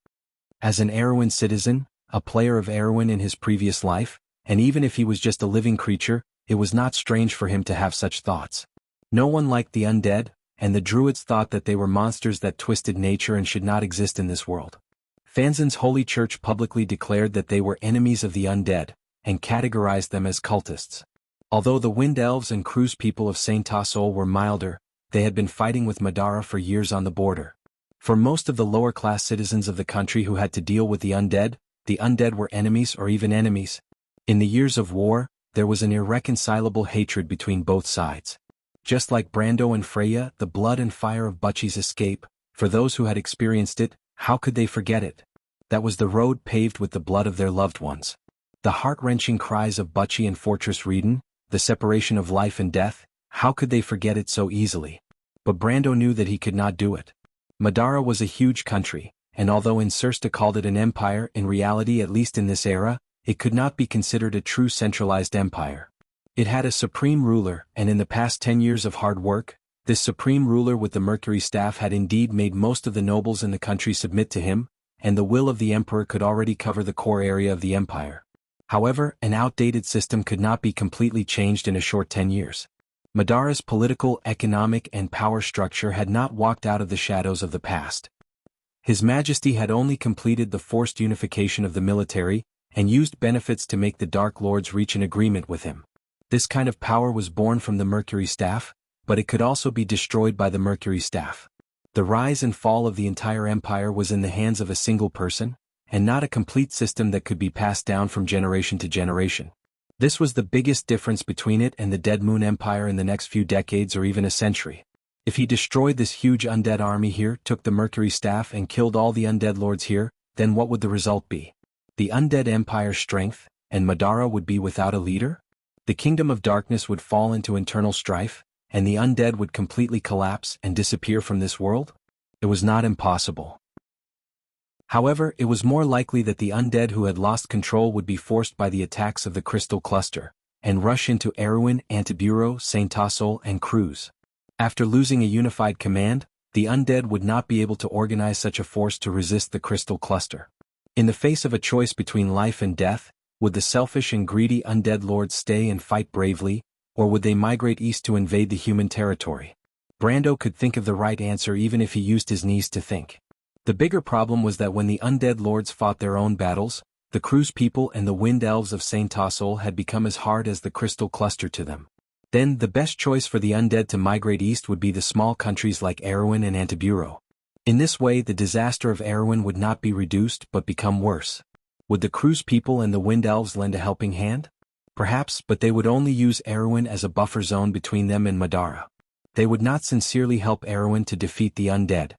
As an Erewhon citizen, a player of Erewhon in his previous life, and even if he was just a living creature, it was not strange for him to have such thoughts. No one liked the undead, and the Druids thought that they were monsters that twisted nature and should not exist in this world. Fanzin's Holy Church publicly declared that they were enemies of the undead, and categorized them as cultists. Although the Wind Elves and Cruz people of Saint Tassol were milder, they had been fighting with Madara for years on the border. For most of the lower-class citizens of the country who had to deal with the undead were enemies or even enemies. In the years of war, there was an irreconcilable hatred between both sides. Just like Brando and Freya, the blood and fire of Butchie's escape, for those who had experienced it, how could they forget it? That was the road paved with the blood of their loved ones. The heart-wrenching cries of Butchie and Fortress Reeden, the separation of life and death, how could they forget it so easily? But Brando knew that he could not do it. Madara was a huge country, and although Insursta called it an empire, in reality, at least in this era, it could not be considered a true centralized empire. It had a supreme ruler, and in the past 10 years of hard work, this supreme ruler with the Mercury Staff had indeed made most of the nobles in the country submit to him, and the will of the emperor could already cover the core area of the empire. However, an outdated system could not be completely changed in a short 10 years. Madara's political, economic, and power structure had not walked out of the shadows of the past. His Majesty had only completed the forced unification of the military, and used benefits to make the Dark Lords reach an agreement with him. This kind of power was born from the Mercury Staff, but it could also be destroyed by the Mercury Staff. The rise and fall of the entire empire was in the hands of a single person, and not a complete system that could be passed down from generation to generation. This was the biggest difference between it and the Dead Moon Empire in the next few decades or even a century. If he destroyed this huge undead army here, took the Mercury Staff and killed all the undead lords here, then what would the result be? The undead empire's strength, and Madara would be without a leader? The Kingdom of Darkness would fall into internal strife, and the undead would completely collapse and disappear from this world? It was not impossible. However, it was more likely that the undead who had lost control would be forced by the attacks of the Crystal Cluster, and rush into Erewhon, Antiburo, Saint Tassol, and Cruz. After losing a unified command, the undead would not be able to organize such a force to resist the crystal cluster. In the face of a choice between life and death, would the selfish and greedy undead lords stay and fight bravely, or would they migrate east to invade the human territory? Brando could think of the right answer even if he used his knees to think. The bigger problem was that when the undead lords fought their own battles, the Cruz people and the wind elves of Saint Tassol had become as hard as the crystal cluster to them. Then the best choice for the undead to migrate east would be the small countries like Erewhon and Antiburo. In this way the disaster of Erewhon would not be reduced but become worse. Would the Cruz people and the wind elves lend a helping hand? Perhaps, but they would only use Erewhon as a buffer zone between them and Madara. They would not sincerely help Erewhon to defeat the undead.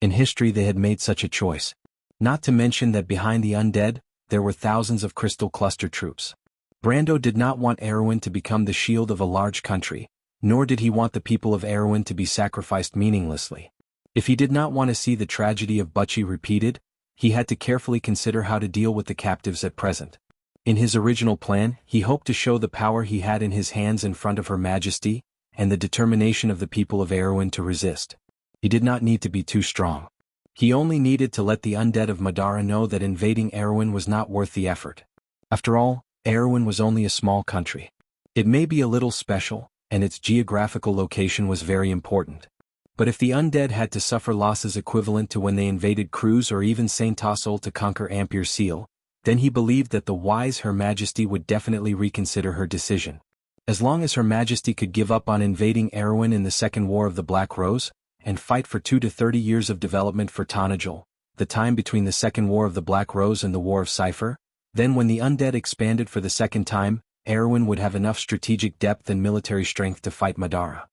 In history they had made such a choice. Not to mention that behind the undead, there were thousands of crystal cluster troops. Brando did not want Erewhon to become the shield of a large country, nor did he want the people of Erewhon to be sacrificed meaninglessly. If he did not want to see the tragedy of Butchie repeated, he had to carefully consider how to deal with the captives at present. In his original plan, he hoped to show the power he had in his hands in front of Her Majesty, and the determination of the people of Erewhon to resist. He did not need to be too strong. He only needed to let the undead of Madara know that invading Erewhon was not worth the effort. After all, Erewhon was only a small country. It may be a little special, and its geographical location was very important. But if the undead had to suffer losses equivalent to when they invaded Cruz or even Saint Tassol to conquer Ampere Seal, then he believed that the wise Her Majesty would definitely reconsider her decision. As long as Her Majesty could give up on invading Erewhon in the Second War of the Black Rose, and fight for 2 to 30 years of development for Tanajul, the time between the Second War of the Black Rose and the War of Cipher, then when the undead expanded for the second time, Erewhon would have enough strategic depth and military strength to fight Madara.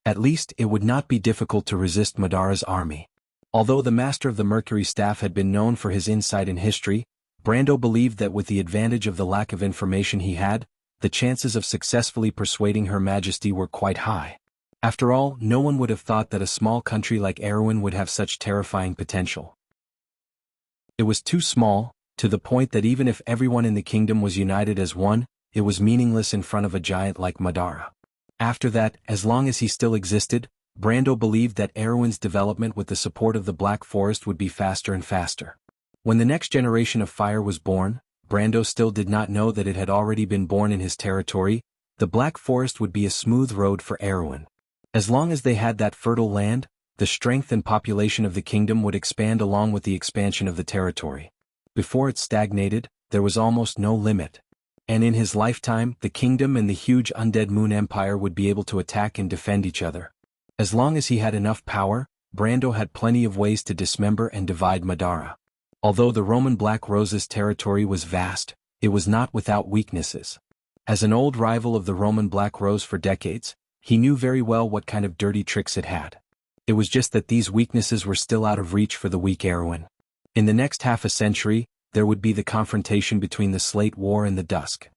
At least it would not be difficult to resist Madara's army. Although the Master of the Mercury Staff had been known for his insight in history, Brando believed that with the advantage of the lack of information he had, the chances of successfully persuading Her Majesty were quite high. After all, no one would have thought that a small country like Erewhon would have such terrifying potential. It was too small, to the point that even if everyone in the kingdom was united as one, it was meaningless in front of a giant like Madara. After that, as long as he still existed, Brando believed that Erewhon's development with the support of the Black Forest would be faster and faster. When the next generation of fire was born, Brando still did not know that it had already been born in his territory. The Black Forest would be a smooth road for Erewhon. As long as they had that fertile land, the strength and population of the kingdom would expand along with the expansion of the territory. Before it stagnated, there was almost no limit. And in his lifetime, the kingdom and the huge undead Moon Empire would be able to attack and defend each other. As long as he had enough power, Brando had plenty of ways to dismember and divide Madara. Although the Roman Black Rose's territory was vast, it was not without weaknesses. As an old rival of the Roman Black Rose for decades, he knew very well what kind of dirty tricks it had. It was just that these weaknesses were still out of reach for the weak Erewhon. In the next half a century, there would be the confrontation between the Slate War and the Dusk.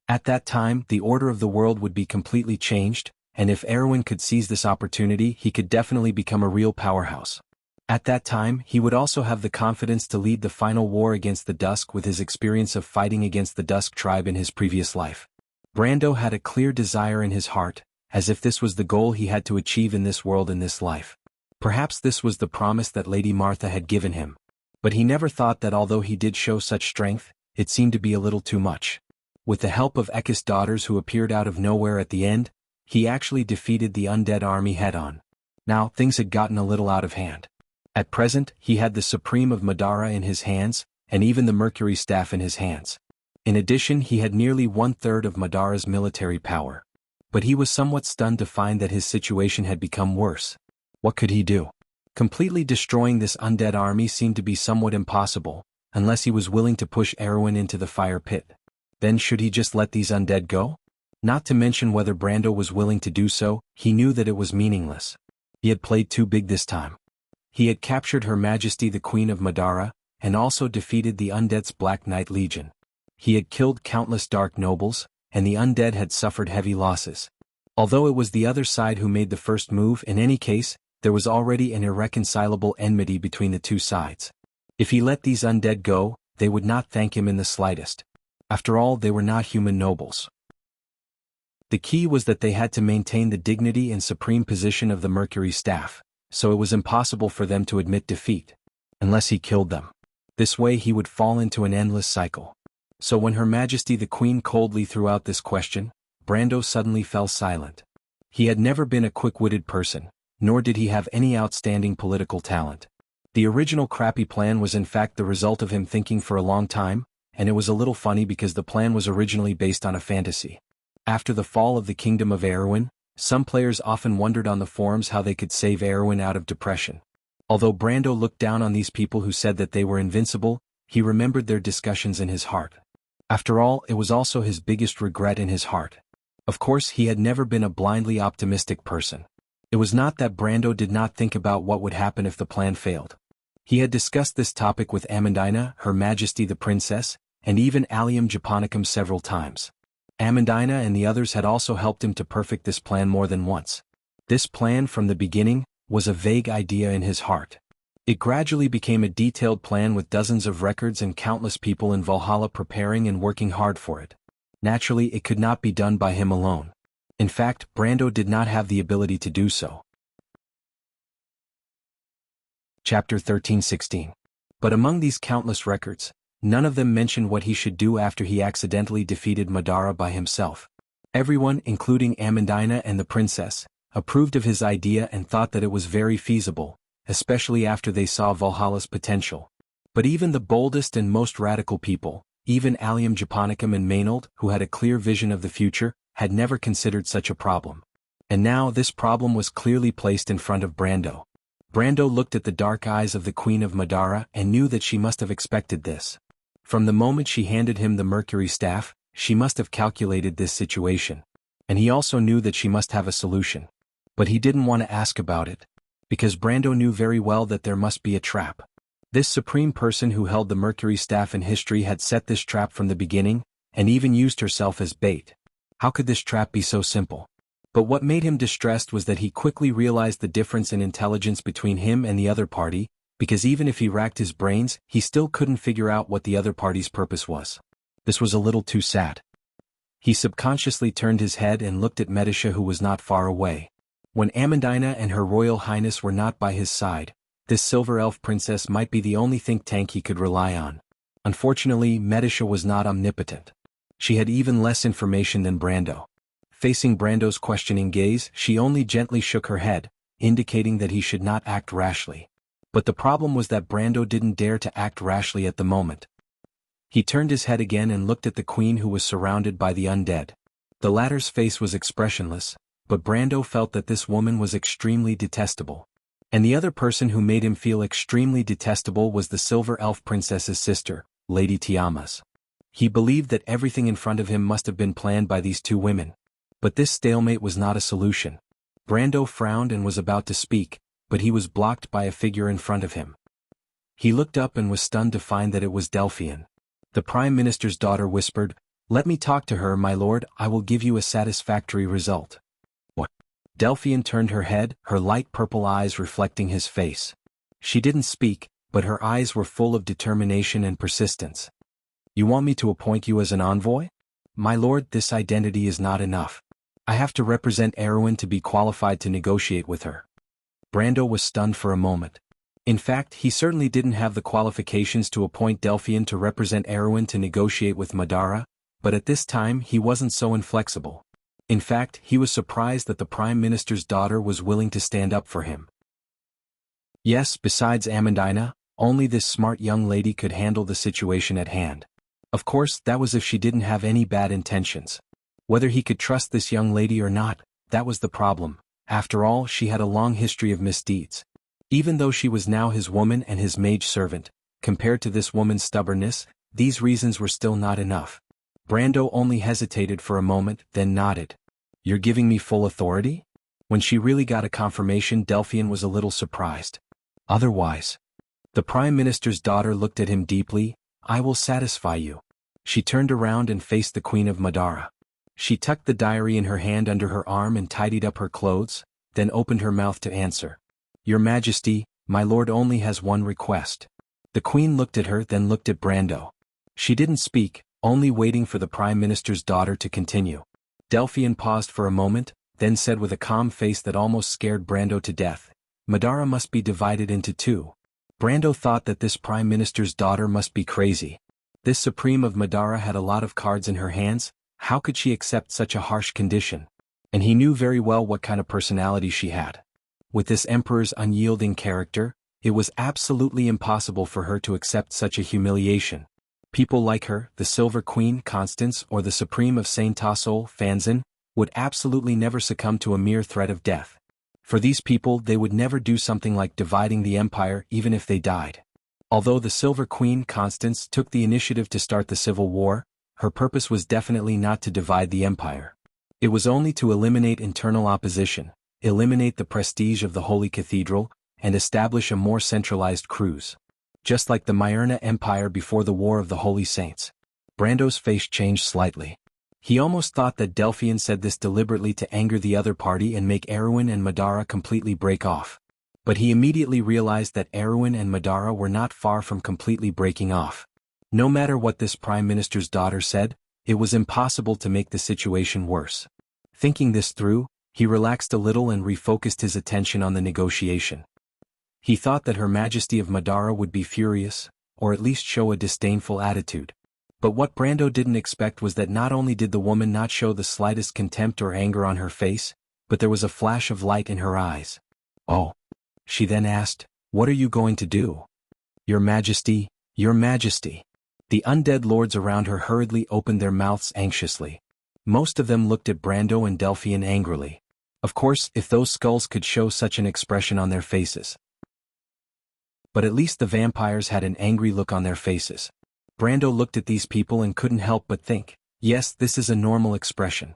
At that time, the order of the world would be completely changed, and if Erewhon could seize this opportunity, he could definitely become a real powerhouse. At that time, he would also have the confidence to lead the final war against the Dusk with his experience of fighting against the Dusk tribe in his previous life. Brando had a clear desire in his heart, as if this was the goal he had to achieve in this world in this life. Perhaps this was the promise that Lady Martha had given him. But he never thought that although he did show such strength, it seemed to be a little too much. With the help of Ekis' daughters who appeared out of nowhere at the end, he actually defeated the undead army head-on. Now, things had gotten a little out of hand. At present, he had the Supreme of Madara in his hands, and even the Mercury Staff in his hands. In addition, he had nearly 1/3 of Madara's military power. But he was somewhat stunned to find that his situation had become worse. What could he do? Completely destroying this undead army seemed to be somewhat impossible, unless he was willing to push Erewhon into the fire pit. Then should he just let these undead go? Not to mention whether Brando was willing to do so, he knew that it was meaningless. He had played too big this time. He had captured Her Majesty the Queen of Madara, and also defeated the undead's Black Knight Legion. He had killed countless dark nobles, and the undead had suffered heavy losses. Although it was the other side who made the first move, in any case, there was already an irreconcilable enmity between the two sides. If he let these undead go, they would not thank him in the slightest. After all, they were not human nobles. The key was that they had to maintain the dignity and supreme position of the Mercury staff, so it was impossible for them to admit defeat, unless he killed them. This way he would fall into an endless cycle. So when Her Majesty the Queen coldly threw out this question, Brando suddenly fell silent. He had never been a quick-witted person, nor did he have any outstanding political talent. The original crappy plan was in fact the result of him thinking for a long time, and it was a little funny because the plan was originally based on a fantasy. After the fall of the Kingdom of Erewhon, some players often wondered on the forums how they could save Erewhon out of depression. Although Brando looked down on these people who said that they were invincible, he remembered their discussions in his heart. After all, it was also his biggest regret in his heart. Of course, he had never been a blindly optimistic person. It was not that Brando did not think about what would happen if the plan failed. He had discussed this topic with Amandina, Her Majesty the Princess, and even Allium Japonicum several times. Amandina and the others had also helped him to perfect this plan more than once. This plan, from the beginning, was a vague idea in his heart. It gradually became a detailed plan with dozens of records and countless people in Valhalla preparing and working hard for it. Naturally, it could not be done by him alone. In fact, Brando did not have the ability to do so. Chapter 13:16. But among these countless records, none of them mentioned what he should do after he accidentally defeated Madara by himself. Everyone, including Amandina and the princess, approved of his idea and thought that it was very feasible, especially after they saw Valhalla's potential. But even the boldest and most radical people, even Allium Japonicum and Maynard, who had a clear vision of the future, had never considered such a problem. And now this problem was clearly placed in front of Brando. Brando looked at the dark eyes of the Queen of Madara and knew that she must have expected this. From the moment she handed him the Mercury staff, she must have calculated this situation. And he also knew that she must have a solution. But he didn't want to ask about it, because Brando knew very well that there must be a trap. This supreme person who held the Mercury staff in history had set this trap from the beginning, and even used herself as bait. How could this trap be so simple? But what made him distressed was that he quickly realized the difference in intelligence between him and the other party, because even if he racked his brains, he still couldn't figure out what the other party's purpose was. This was a little too sad. He subconsciously turned his head and looked at Medisha, who was not far away. When Amandina and Her Royal Highness were not by his side, this silver elf princess might be the only think tank he could rely on. Unfortunately, Medisha was not omnipotent. She had even less information than Brando. Facing Brando's questioning gaze, she only gently shook her head, indicating that he should not act rashly. But the problem was that Brando didn't dare to act rashly at the moment. He turned his head again and looked at the queen, who was surrounded by the undead. The latter's face was expressionless, but Brando felt that this woman was extremely detestable. And the other person who made him feel extremely detestable was the Silver Elf Princess's sister, Lady Tiamas. He believed that everything in front of him must have been planned by these two women. But this stalemate was not a solution. Brando frowned and was about to speak, but he was blocked by a figure in front of him. He looked up and was stunned to find that it was Delphian. The Prime Minister's daughter whispered, "Let me talk to her, my lord. I will give you a satisfactory result." What? Delphian turned her head, her light purple eyes reflecting his face. She didn't speak, but her eyes were full of determination and persistence. "You want me to appoint you as an envoy? My lord, this identity is not enough. I have to represent Erewhon to be qualified to negotiate with her." Brando was stunned for a moment. In fact, he certainly didn't have the qualifications to appoint Delphian to represent Erewhon to negotiate with Madara, but at this time he wasn't so inflexible. In fact, he was surprised that the Prime Minister's daughter was willing to stand up for him. Yes, besides Amandina, only this smart young lady could handle the situation at hand. Of course, that was if she didn't have any bad intentions. Whether he could trust this young lady or not, that was the problem. After all, she had a long history of misdeeds. Even though she was now his woman and his mage servant, compared to this woman's stubbornness, these reasons were still not enough. Brando only hesitated for a moment, then nodded. "You're giving me full authority?" When she really got a confirmation, Delphian was a little surprised. "Otherwise." The Prime Minister's daughter looked at him deeply. "I will satisfy you." She turned around and faced the Queen of Madara. She tucked the diary in her hand under her arm and tidied up her clothes, then opened her mouth to answer. "Your Majesty, my lord only has one request." The Queen looked at her, then looked at Brando. She didn't speak, only waiting for the Prime Minister's daughter to continue. Delphian paused for a moment, then said with a calm face that almost scared Brando to death, "Madara must be divided into two." Brando thought that this Prime Minister's daughter must be crazy. This Supreme of Madara had a lot of cards in her hands. How could she accept such a harsh condition? And he knew very well what kind of personality she had. With this Emperor's unyielding character, it was absolutely impossible for her to accept such a humiliation. People like her, the Silver Queen Constance or the Supreme of Saint Tassol Fanzin, would absolutely never succumb to a mere threat of death. For these people they would never do something like dividing the empire even if they died. Although the Silver Queen Constance took the initiative to start the civil war, her purpose was definitely not to divide the empire. It was only to eliminate internal opposition, eliminate the prestige of the Holy Cathedral, and establish a more centralized cruise. Just like the Myrna Empire before the War of the Holy Saints. Brando's face changed slightly. He almost thought that Delphian said this deliberately to anger the other party and make Erwin and Madara completely break off. But he immediately realized that Erwin and Madara were not far from completely breaking off. No matter what this Prime Minister's daughter said, it was impossible to make the situation worse. Thinking this through, he relaxed a little and refocused his attention on the negotiation. He thought that Her Majesty of Madara would be furious, or at least show a disdainful attitude. But what Brando didn't expect was that not only did the woman not show the slightest contempt or anger on her face, but there was a flash of light in her eyes. "Oh." She then asked, "What are you going to do?" "Your Majesty, Your Majesty." The undead lords around her hurriedly opened their mouths anxiously. Most of them looked at Brando and Delphian angrily. Of course, if those skulls could show such an expression on their faces. But at least the vampires had an angry look on their faces. Brando looked at these people and couldn't help but think, yes, this is a normal expression.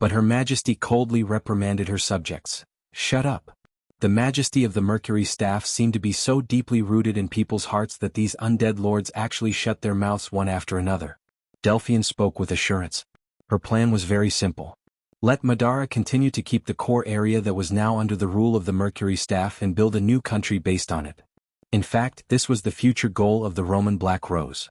But Her Majesty coldly reprimanded her subjects. "Shut up." The majesty of the Mercury staff seemed to be so deeply rooted in people's hearts that these undead lords actually shut their mouths one after another. Delphian spoke with assurance. Her plan was very simple. Let Madara continue to keep the core area that was now under the rule of the Mercury staff and build a new country based on it. In fact, this was the future goal of the Roman Black Rose.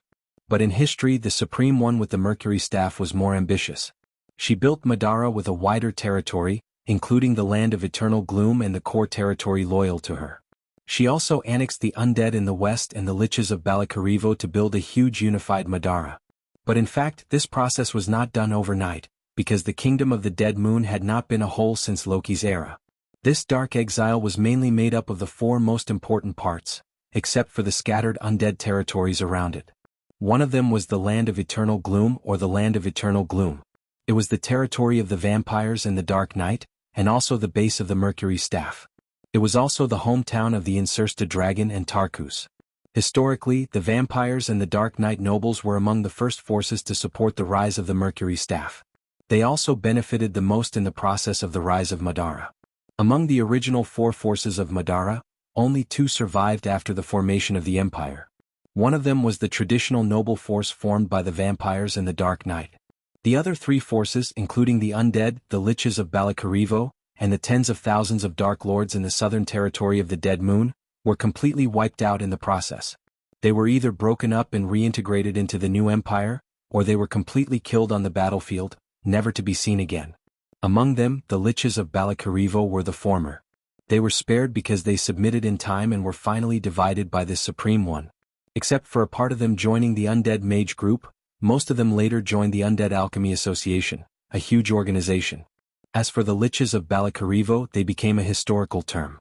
But in history, the Supreme One with the Mercury staff was more ambitious. She built Madara with a wider territory, including the land of eternal gloom and the core territory loyal to her. She also annexed the undead in the west and the liches of Balakarivo to build a huge unified Madara. But in fact, this process was not done overnight, because the kingdom of the Dead Moon had not been a whole since Loki's era. This dark exile was mainly made up of the four most important parts, except for the scattered undead territories around it. One of them was the Land of Eternal Gloom or the Land of Eternal Gloom. It was the territory of the vampires and the Dark Knight, and also the base of the Mercury Staff. It was also the hometown of the Insursta Dragon and Tarkus. Historically, the vampires and the Dark Knight nobles were among the first forces to support the rise of the Mercury Staff. They also benefited the most in the process of the rise of Madara. Among the original four forces of Madara, only two survived after the formation of the Empire. One of them was the traditional noble force formed by the vampires and the Dark Knight. The other three forces, including the undead, the liches of Balakarivo, and the tens of thousands of Dark Lords in the southern territory of the Dead Moon, were completely wiped out in the process. They were either broken up and reintegrated into the new empire, or they were completely killed on the battlefield, never to be seen again. Among them, the liches of Balakarivo were the former. They were spared because they submitted in time and were finally divided by this Supreme One. Except for a part of them joining the Undead Mage Group, most of them later joined the Undead Alchemy Association, a huge organization. As for the liches of Balakarivo, they became a historical term.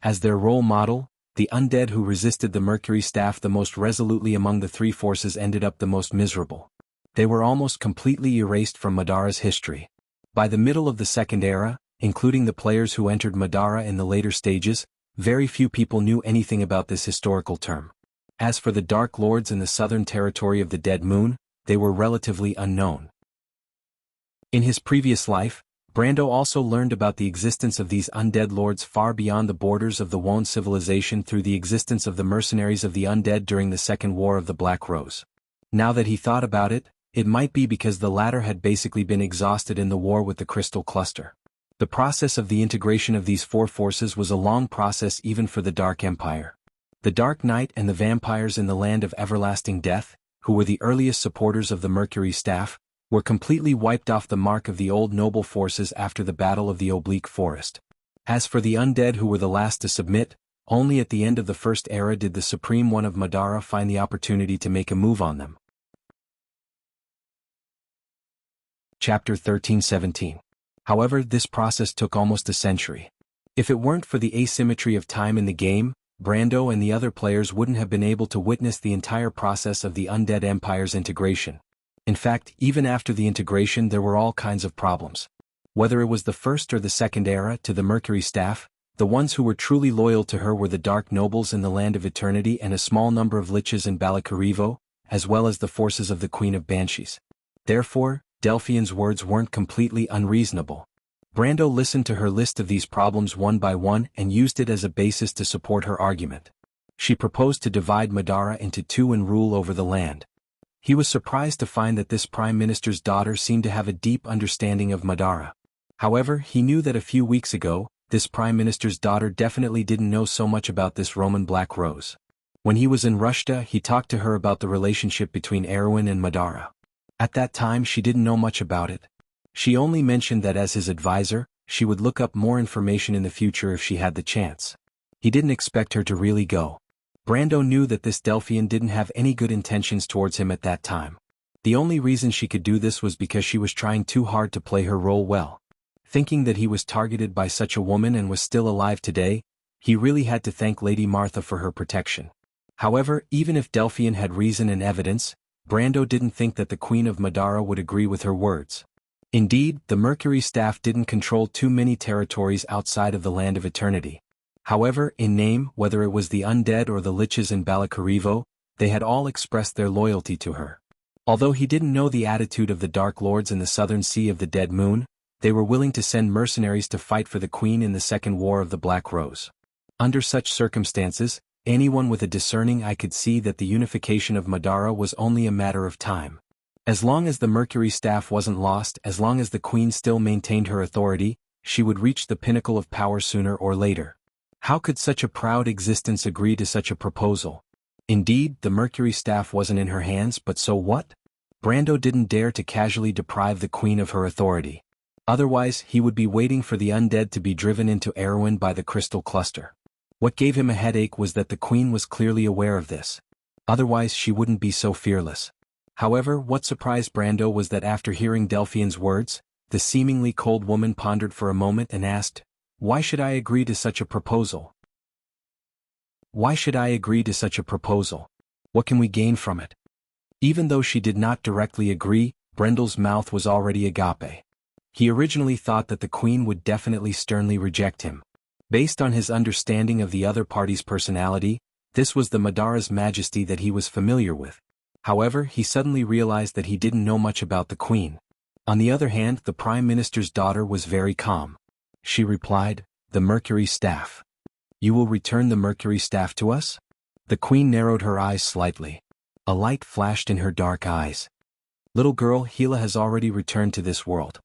As their role model, the undead who resisted the Mercury Staff the most resolutely among the three forces ended up the most miserable. They were almost completely erased from Madara's history. By the middle of the Second Era, including the players who entered Madara in the later stages, very few people knew anything about this historical term. As for the Dark Lords in the southern territory of the Dead Moon, they were relatively unknown. In his previous life, Brando also learned about the existence of these undead lords far beyond the borders of the Wone civilization through the existence of the mercenaries of the undead during the Second War of the Black Rose. Now that he thought about it, it might be because the latter had basically been exhausted in the war with the Crystal Cluster. The process of the integration of these four forces was a long process even for the Dark Empire. The Dark Knight and the vampires in the Land of Everlasting Death, who were the earliest supporters of the Mercury Staff, were completely wiped off the mark of the old noble forces after the Battle of the Oblique Forest. As for the undead who were the last to submit, only at the end of the First Era did the Supreme One of Madara find the opportunity to make a move on them. Chapter 13-17. However, this process took almost a century. If it weren't for the asymmetry of time in the game, Brando and the other players wouldn't have been able to witness the entire process of the Undead Empire's integration. In fact, even after the integration there were all kinds of problems. Whether it was the First or the Second Era to the Mercury Staff, the ones who were truly loyal to her were the Dark Nobles in the Land of Eternity and a small number of liches in Balakarivo, as well as the forces of the Queen of Banshees. Therefore, Delphian's words weren't completely unreasonable. Brando listened to her list of these problems one by one and used it as a basis to support her argument. She proposed to divide Madara into two and rule over the land. He was surprised to find that this Prime Minister's daughter seemed to have a deep understanding of Madara. However, he knew that a few weeks ago, this Prime Minister's daughter definitely didn't know so much about this Roman Black Rose. When he was in Rushta, he talked to her about the relationship between Erwin and Madara. At that time she didn't know much about it. She only mentioned that as his advisor, she would look up more information in the future if she had the chance. He didn't expect her to really go. Brando knew that this Delphian didn't have any good intentions towards him at that time. The only reason she could do this was because she was trying too hard to play her role well. Thinking that he was targeted by such a woman and was still alive today, he really had to thank Lady Martha for her protection. However, even if Delphian had reason and evidence, Brando didn't think that the Queen of Madara would agree with her words. Indeed, the Mercury Staff didn't control too many territories outside of the Land of Eternity. However, in name, whether it was the undead or the liches in Balakarivo, they had all expressed their loyalty to her. Although he didn't know the attitude of the Dark Lords in the Southern Sea of the Dead Moon, they were willing to send mercenaries to fight for the Queen in the Second War of the Black Rose. Under such circumstances, anyone with a discerning eye could see that the unification of Madara was only a matter of time. As long as the Mercury Staff wasn't lost, as long as the Queen still maintained her authority, she would reach the pinnacle of power sooner or later. How could such a proud existence agree to such a proposal? Indeed, the Mercury Staff wasn't in her hands, but so what? Brando didn't dare to casually deprive the Queen of her authority. Otherwise, he would be waiting for the undead to be driven into Erwin by the Crystal Cluster. What gave him a headache was that the Queen was clearly aware of this. Otherwise she wouldn't be so fearless. However, what surprised Brando was that after hearing Delphian's words, the seemingly cold woman pondered for a moment and asked, "Why should I agree to such a proposal? Why should I agree to such a proposal? What can we gain from it?" Even though she did not directly agree, Brendel's mouth was already agape. He originally thought that the Queen would definitely sternly reject him. Based on his understanding of the other party's personality, this was the Madara's majesty that he was familiar with. However, he suddenly realized that he didn't know much about the Queen. On the other hand, the Prime Minister's daughter was very calm. She replied, "The Mercury Staff. You will return the Mercury Staff to us?" The Queen narrowed her eyes slightly. A light flashed in her dark eyes. "Little girl, Hela has already returned to this world.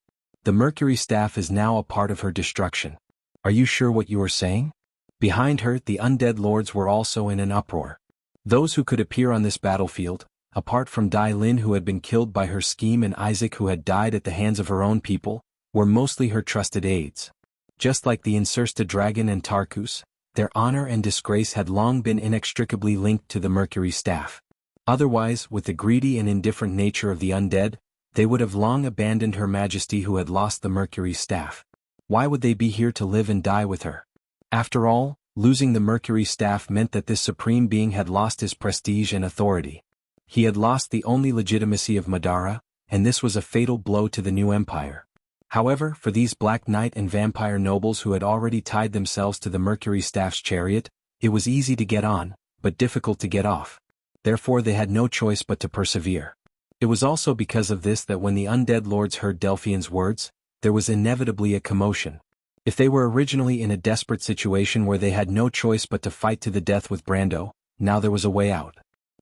The Mercury Staff is now a part of her destruction. Are you sure what you are saying?" Behind her, the undead lords were also in an uproar. Those who could appear on this battlefield, apart from Dai Lin who had been killed by her scheme and Isaac who had died at the hands of her own people, were mostly her trusted aides. Just like the Insursta Dragon and Tarkus, their honor and disgrace had long been inextricably linked to the Mercury Staff. Otherwise, with the greedy and indifferent nature of the undead, they would have long abandoned Her Majesty who had lost the Mercury Staff. Why would they be here to live and die with her? After all, losing the Mercury Staff meant that this supreme being had lost his prestige and authority. He had lost the only legitimacy of Madara, and this was a fatal blow to the new empire. However, for these Black Knight and vampire nobles who had already tied themselves to the Mercury Staff's chariot, it was easy to get on, but difficult to get off. Therefore they had no choice but to persevere. It was also because of this that when the undead lords heard Delphian's words, there was inevitably a commotion. If they were originally in a desperate situation where they had no choice but to fight to the death with Brando, now there was a way out.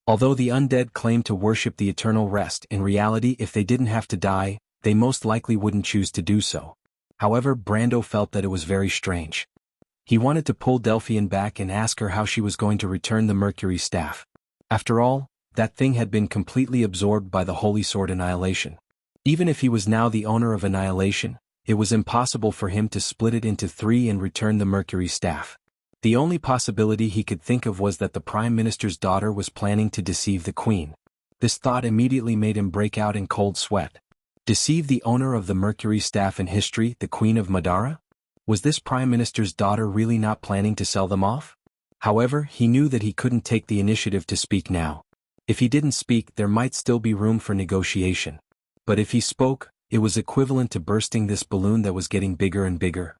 Although the undead claimed to worship the eternal rest, in reality if they didn't have to die, they most likely wouldn't choose to do so. However, Brando felt that it was very strange. He wanted to pull Delphian back and ask her how she was going to return the Mercury Staff. After all, that thing had been completely absorbed by the Holy Sword Annihilation. Even if he was now the owner of Annihilation, it was impossible for him to split it into three and return the Mercury staff. The only possibility he could think of was that the Prime Minister's daughter was planning to deceive the Queen. This thought immediately made him break out in cold sweat. Deceive the owner of the Mercury staff in history, the Queen of Madara? Was this Prime Minister's daughter really not planning to sell them off? However, he knew that he couldn't take the initiative to speak now. If he didn't speak, there might still be room for negotiation. But if he spoke, it was equivalent to bursting this balloon that was getting bigger and bigger.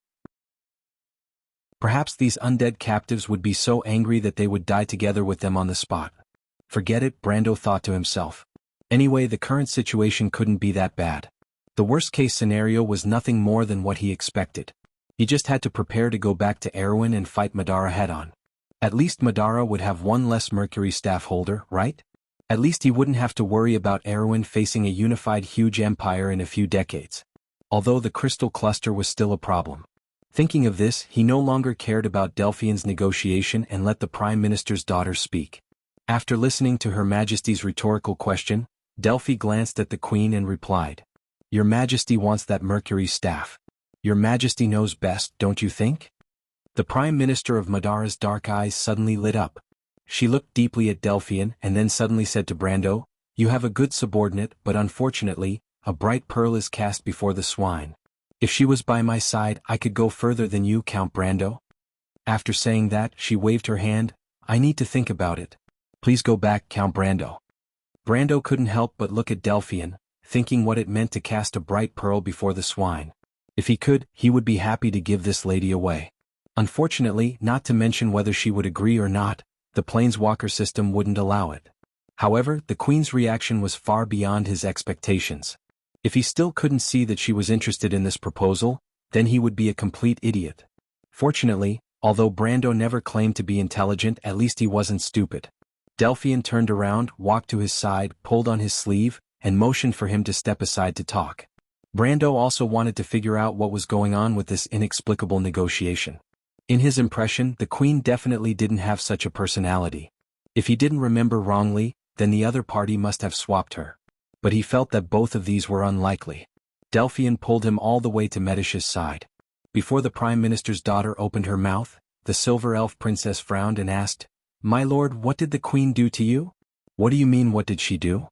Perhaps these undead captives would be so angry that they would die together with them on the spot. Forget it, Brando thought to himself. Anyway, the current situation couldn't be that bad. The worst-case scenario was nothing more than what he expected. He just had to prepare to go back to Erwin and fight Madara head-on. At least Madara would have one less Mercury staff holder, right? At least he wouldn't have to worry about Erwin facing a unified huge empire in a few decades. Although the crystal cluster was still a problem. Thinking of this, he no longer cared about Delphine's negotiation and let the Prime Minister's daughter speak. After listening to Her Majesty's rhetorical question, Delphi glanced at the Queen and replied, "Your Majesty wants that Mercury staff. Your Majesty knows best, don't you think?" The Prime Minister of Madara's dark eyes suddenly lit up. She looked deeply at Delphian and then suddenly said to Brando, "You have a good subordinate, but unfortunately, a bright pearl is cast before the swine. If she was by my side, I could go further than you, Count Brando." After saying that, she waved her hand. "I need to think about it. Please go back, Count Brando." Brando couldn't help but look at Delphian, thinking what it meant to cast a bright pearl before the swine. If he could, he would be happy to give this lady away. Unfortunately, not to mention whether she would agree or not, the Planeswalker system wouldn't allow it. However, the Queen's reaction was far beyond his expectations. If he still couldn't see that she was interested in this proposal, then he would be a complete idiot. Fortunately, although Brando never claimed to be intelligent, at least he wasn't stupid. Delphian turned around, walked to his side, pulled on his sleeve, and motioned for him to step aside to talk. Brando also wanted to figure out what was going on with this inexplicable negotiation. In his impression, the Queen definitely didn't have such a personality. If he didn't remember wrongly, then the other party must have swapped her. But he felt that both of these were unlikely. Delphian pulled him all the way to Medicia's side. Before the Prime Minister's daughter opened her mouth, the Silver Elf Princess frowned and asked, "My lord, what did the Queen do to you?" "What do you mean, what did she do?"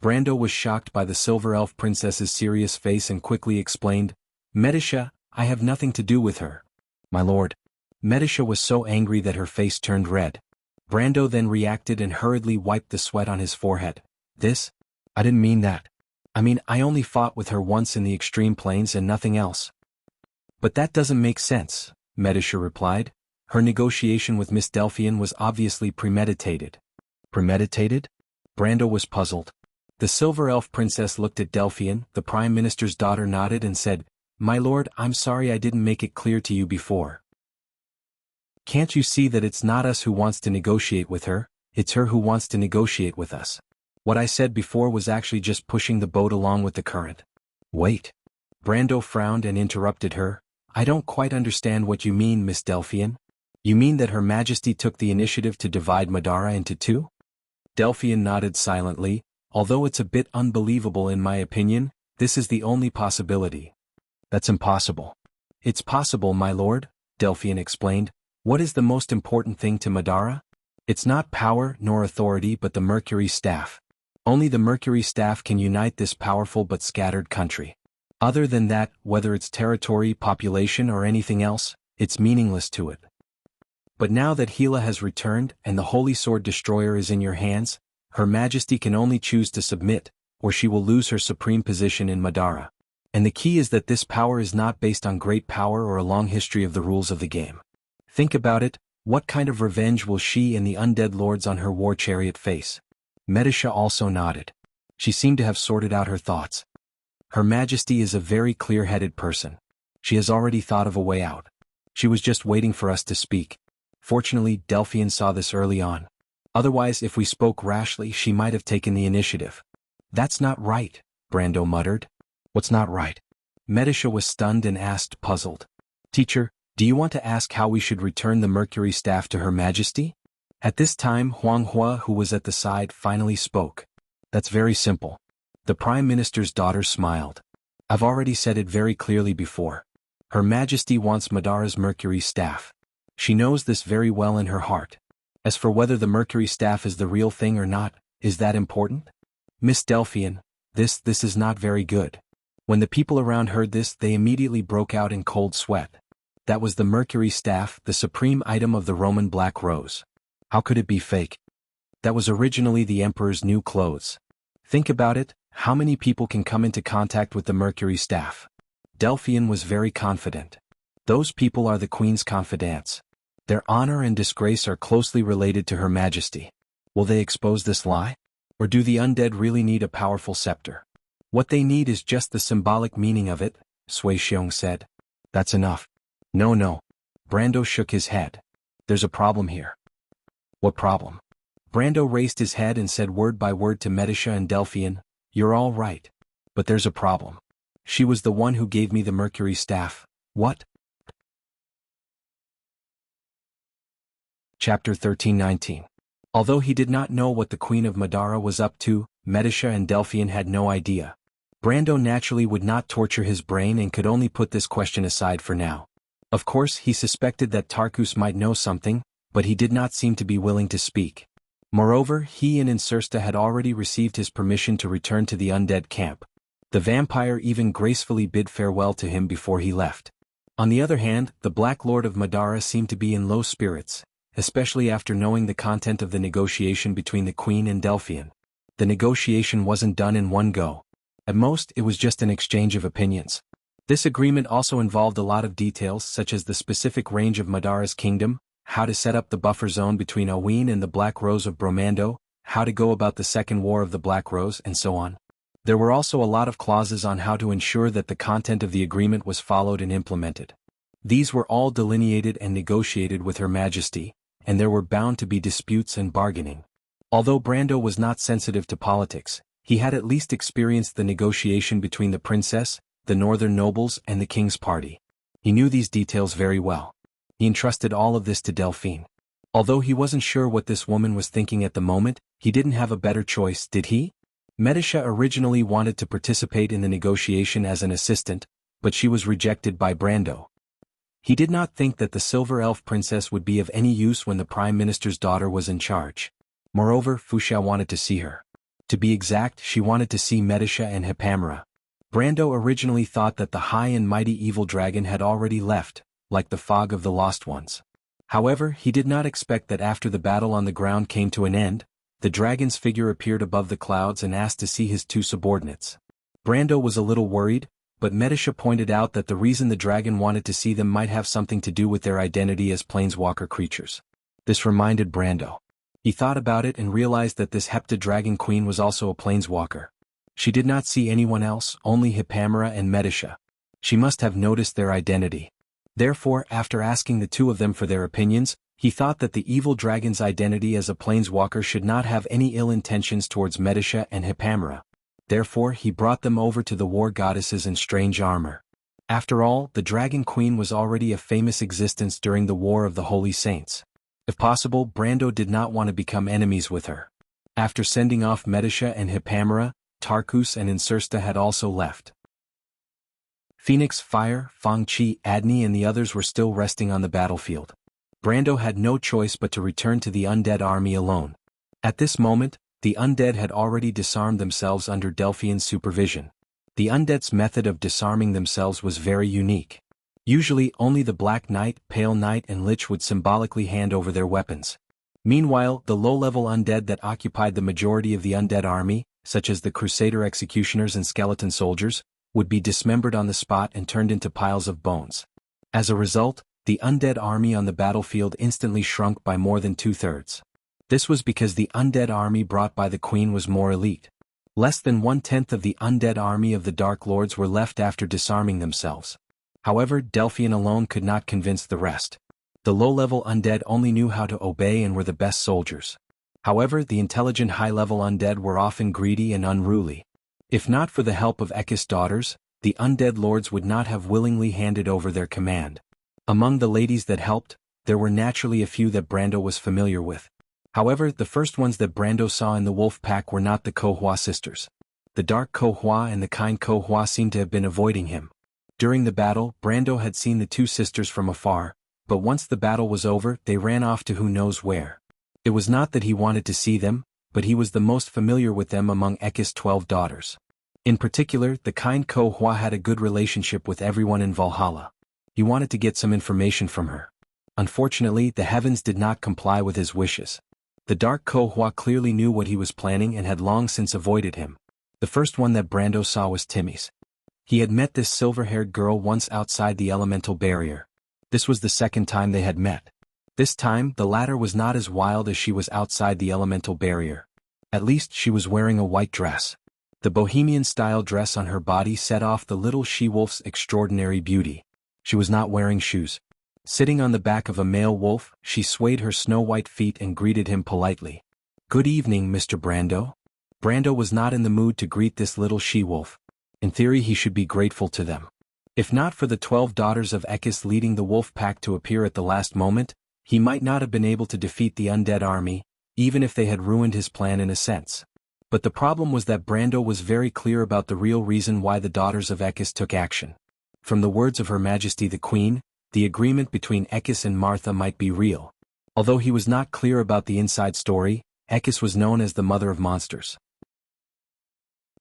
Brando was shocked by the Silver Elf Princess's serious face and quickly explained, "Medicia, I have nothing to do with her." "My lord." Medicia was so angry that her face turned red. Brando then reacted and hurriedly wiped the sweat on his forehead. I didn't mean that. I only fought with her once in the extreme planes and nothing else." "But that doesn't make sense," Medicia replied. Her negotiation with Miss Delphian was obviously premeditated. Premeditated? Brando was puzzled. The Silver Elf Princess looked at Delphian, the Prime Minister's daughter nodded and said, "My lord, I'm sorry I didn't make it clear to you before. Can't you see that it's not us who wants to negotiate with her, it's her who wants to negotiate with us? What I said before was actually just pushing the boat along with the current." "Wait." Brando frowned and interrupted her. "I don't quite understand what you mean, Miss Delphian. You mean that Her Majesty took the initiative to divide Madara into two?" Delphian nodded silently. "Although it's a bit unbelievable in my opinion, this is the only possibility." "That's impossible." "It's possible, my lord," Delphian explained. "What is the most important thing to Madara? It's not power nor authority but the Mercury staff. Only the Mercury staff can unite this powerful but scattered country. Other than that, whether it's territory, population or anything else, it's meaningless to it. But now that Gila has returned and the Holy Sword Destroyer is in your hands, Her Majesty can only choose to submit, or she will lose her supreme position in Madara. And the key is that this power is not based on great power or a long history of the rules of the game. Think about it, what kind of revenge will she and the undead lords on her war chariot face?" Medicia also nodded. She seemed to have sorted out her thoughts. Her Majesty is a very clear-headed person. She has already thought of a way out. She was just waiting for us to speak. Fortunately, Delphian saw this early on. Otherwise, if we spoke rashly, she might have taken the initiative. "That's not right," Brando muttered. "What's not right?" Medicia was stunned and asked, puzzled. "Teacher, do you want to ask how we should return the Mercury staff to Her Majesty?" At this time, Huanghua, who was at the side, finally spoke. "That's very simple. The Prime Minister's daughter smiled. I've already said it very clearly before. Her Majesty wants Madara's Mercury staff. She knows this very well in her heart. As for whether the Mercury staff is the real thing or not, is that important? Miss Delphian, this is not very good. When the people around heard this, they immediately broke out in cold sweat. That was the Mercury staff, the supreme item of the Roman Black Rose. How could it be fake? That was originally the Emperor's new clothes. Think about it, how many people can come into contact with the Mercury staff? Delphian was very confident. Those people are the Queen's confidants. Their honor and disgrace are closely related to Her Majesty. Will they expose this lie? Or do the undead really need a powerful scepter? What they need is just the symbolic meaning of it, Sui Xiong said. That's enough. No. Brando shook his head. There's a problem here. What problem? Brando raised his head and said word by word to Medicia and Delphian, you're all right. But there's a problem. She was the one who gave me the Mercury staff. What? Chapter 13-19. Although he did not know what the Queen of Madara was up to, Medicia and Delphian had no idea. Brando naturally would not torture his brain and could only put this question aside for now. Of course, he suspected that Tarkus might know something, but he did not seem to be willing to speak. Moreover, he and Incersta had already received his permission to return to the undead camp. The vampire even gracefully bid farewell to him before he left. On the other hand, the Black Lord of Madara seemed to be in low spirits, especially after knowing the content of the negotiation between the Queen and Delphian. The negotiation wasn't done in one go. At most, it was just an exchange of opinions. This agreement also involved a lot of details such as the specific range of Madara's kingdom, how to set up the buffer zone between Oween and the Black Rose of Bromando, how to go about the Second War of the Black Rose, and so on. There were also a lot of clauses on how to ensure that the content of the agreement was followed and implemented. These were all delineated and negotiated with Her Majesty, and there were bound to be disputes and bargaining. Although Brando was not sensitive to politics, he had at least experienced the negotiation between the princess, the northern nobles, and the king's party. He knew these details very well. He entrusted all of this to Delphine. Although he wasn't sure what this woman was thinking at the moment, he didn't have a better choice, did he? Medicia originally wanted to participate in the negotiation as an assistant, but she was rejected by Brando. He did not think that the Silver Elf Princess would be of any use when the Prime Minister's daughter was in charge. Moreover, Fuxia wanted to see her. To be exact, she wanted to see Medicia and Hipamera. Brando originally thought that the high and mighty evil dragon had already left, like the fog of the lost ones. However, he did not expect that after the battle on the ground came to an end, the dragon's figure appeared above the clouds and asked to see his two subordinates. Brando was a little worried, but Medicia pointed out that the reason the dragon wanted to see them might have something to do with their identity as planeswalker creatures. This reminded Brando. He thought about it and realized that this Hepta Dragon Queen was also a planeswalker. She did not see anyone else, only Hipamera and Medicia. She must have noticed their identity. Therefore, after asking the two of them for their opinions, he thought that the evil dragon's identity as a planeswalker should not have any ill intentions towards Medicia and Hipamera. Therefore, he brought them over to the war goddesses in strange armor. After all, the Dragon Queen was already a famous existence during the War of the Holy Saints. If possible, Brando did not want to become enemies with her. After sending off Medicia and Hipamera, Tarkus and Incersta had also left. Phoenix, Fire, Fang Chi, Adney and the others were still resting on the battlefield. Brando had no choice but to return to the undead army alone. At this moment, the undead had already disarmed themselves under Delphian's supervision. The undead's method of disarming themselves was very unique. Usually, only the Black Knight, Pale Knight and Lich would symbolically hand over their weapons. Meanwhile, the low-level undead that occupied the majority of the undead army, such as the Crusader executioners and skeleton soldiers, would be dismembered on the spot and turned into piles of bones. As a result, the undead army on the battlefield instantly shrunk by more than 2/3. This was because the undead army brought by the Queen was more elite. Less than 1/10 of the undead army of the Dark Lords were left after disarming themselves. However, Delphian alone could not convince the rest. The low-level undead only knew how to obey and were the best soldiers. However, the intelligent high-level undead were often greedy and unruly. If not for the help of Ekis' daughters, the undead lords would not have willingly handed over their command. Among the ladies that helped, there were naturally a few that Brando was familiar with. However, the first ones that Brando saw in the wolf pack were not the Kohua sisters. The dark Kohua and the kind Kohua seemed to have been avoiding him. During the battle, Brando had seen the two sisters from afar, but once the battle was over, they ran off to who knows where. It was not that he wanted to see them, but he was the most familiar with them among Ekis' 12 daughters. In particular, the kind Kohua had a good relationship with everyone in Valhalla. He wanted to get some information from her. Unfortunately, the heavens did not comply with his wishes. The dark Kohua clearly knew what he was planning and had long since avoided him. The first one that Brando saw was Timmy's. He had met this silver-haired girl once outside the elemental barrier. This was the second time they had met. This time, the latter was not as wild as she was outside the elemental barrier. At least she was wearing a white dress. The bohemian-style dress on her body set off the little she-wolf's extraordinary beauty. She was not wearing shoes. Sitting on the back of a male wolf, she swayed her snow-white feet and greeted him politely. "Good evening, Mr. Brando." Brando was not in the mood to greet this little she-wolf. In theory, he should be grateful to them. If not for the 12 daughters of Ekis leading the wolf pack to appear at the last moment, he might not have been able to defeat the undead army, even if they had ruined his plan in a sense. But the problem was that Brando was very clear about the real reason why the daughters of Ekis took action. From the words of Her Majesty the Queen, the agreement between Ekis and Martha might be real. Although he was not clear about the inside story, Ekis was known as the mother of monsters.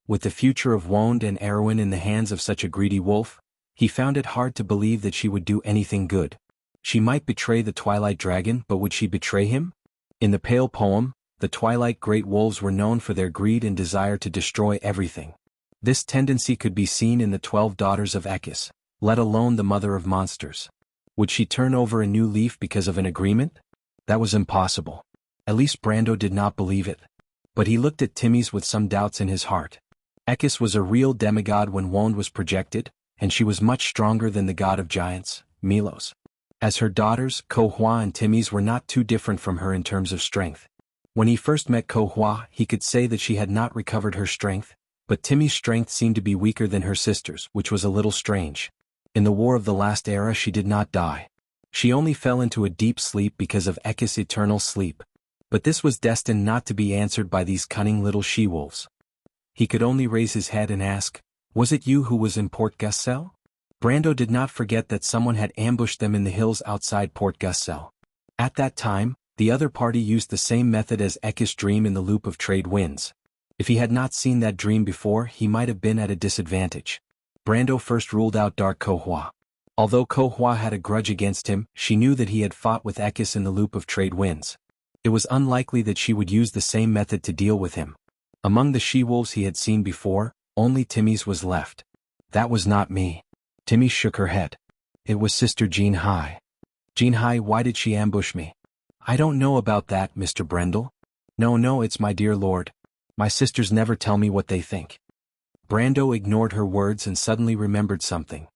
With the future of Wond and Erwin in the hands of such a greedy wolf, he found it hard to believe that she would do anything good. She might betray the Twilight Dragon, but would she betray him? In the Pale poem, the Twilight Great Wolves were known for their greed and desire to destroy everything. This tendency could be seen in the 12 daughters of Ekis, let alone the mother of monsters. Would she turn over a new leaf because of an agreement? That was impossible. At least Brando did not believe it. But he looked at Timmy's with some doubts in his heart. Ekis was a real demigod when Wond was projected, and she was much stronger than the god of giants, Milos. As her daughters, Kohua and Timmy's were not too different from her in terms of strength. When he first met Kohua, he could say that she had not recovered her strength, but Timmy's strength seemed to be weaker than her sister's, which was a little strange. In the War of the Last Era she did not die. She only fell into a deep sleep because of Ekis' eternal sleep. But this was destined not to be answered by these cunning little she-wolves. He could only raise his head and ask, "Was it you who was in Port Gussel?" Brando did not forget that someone had ambushed them in the hills outside Port Gussel. At that time, the other party used the same method as Ekis' dream in the Loop of Trade Winds. If he had not seen that dream before, he might have been at a disadvantage. Brando first ruled out Dark Kohua. Although Kohua had a grudge against him, she knew that he had fought with Ekis in the Loop of Trade Winds. It was unlikely that she would use the same method to deal with him. Among the she-wolves he had seen before, only Timmy's was left. "That was not me." Timmy shook her head. "It was Sister Jean Hai." "Jean Hai, why did she ambush me?" "I don't know about that, Mr. Brendel." No, it's my dear lord. My sisters never tell me what they think." Brando ignored her words and suddenly remembered something.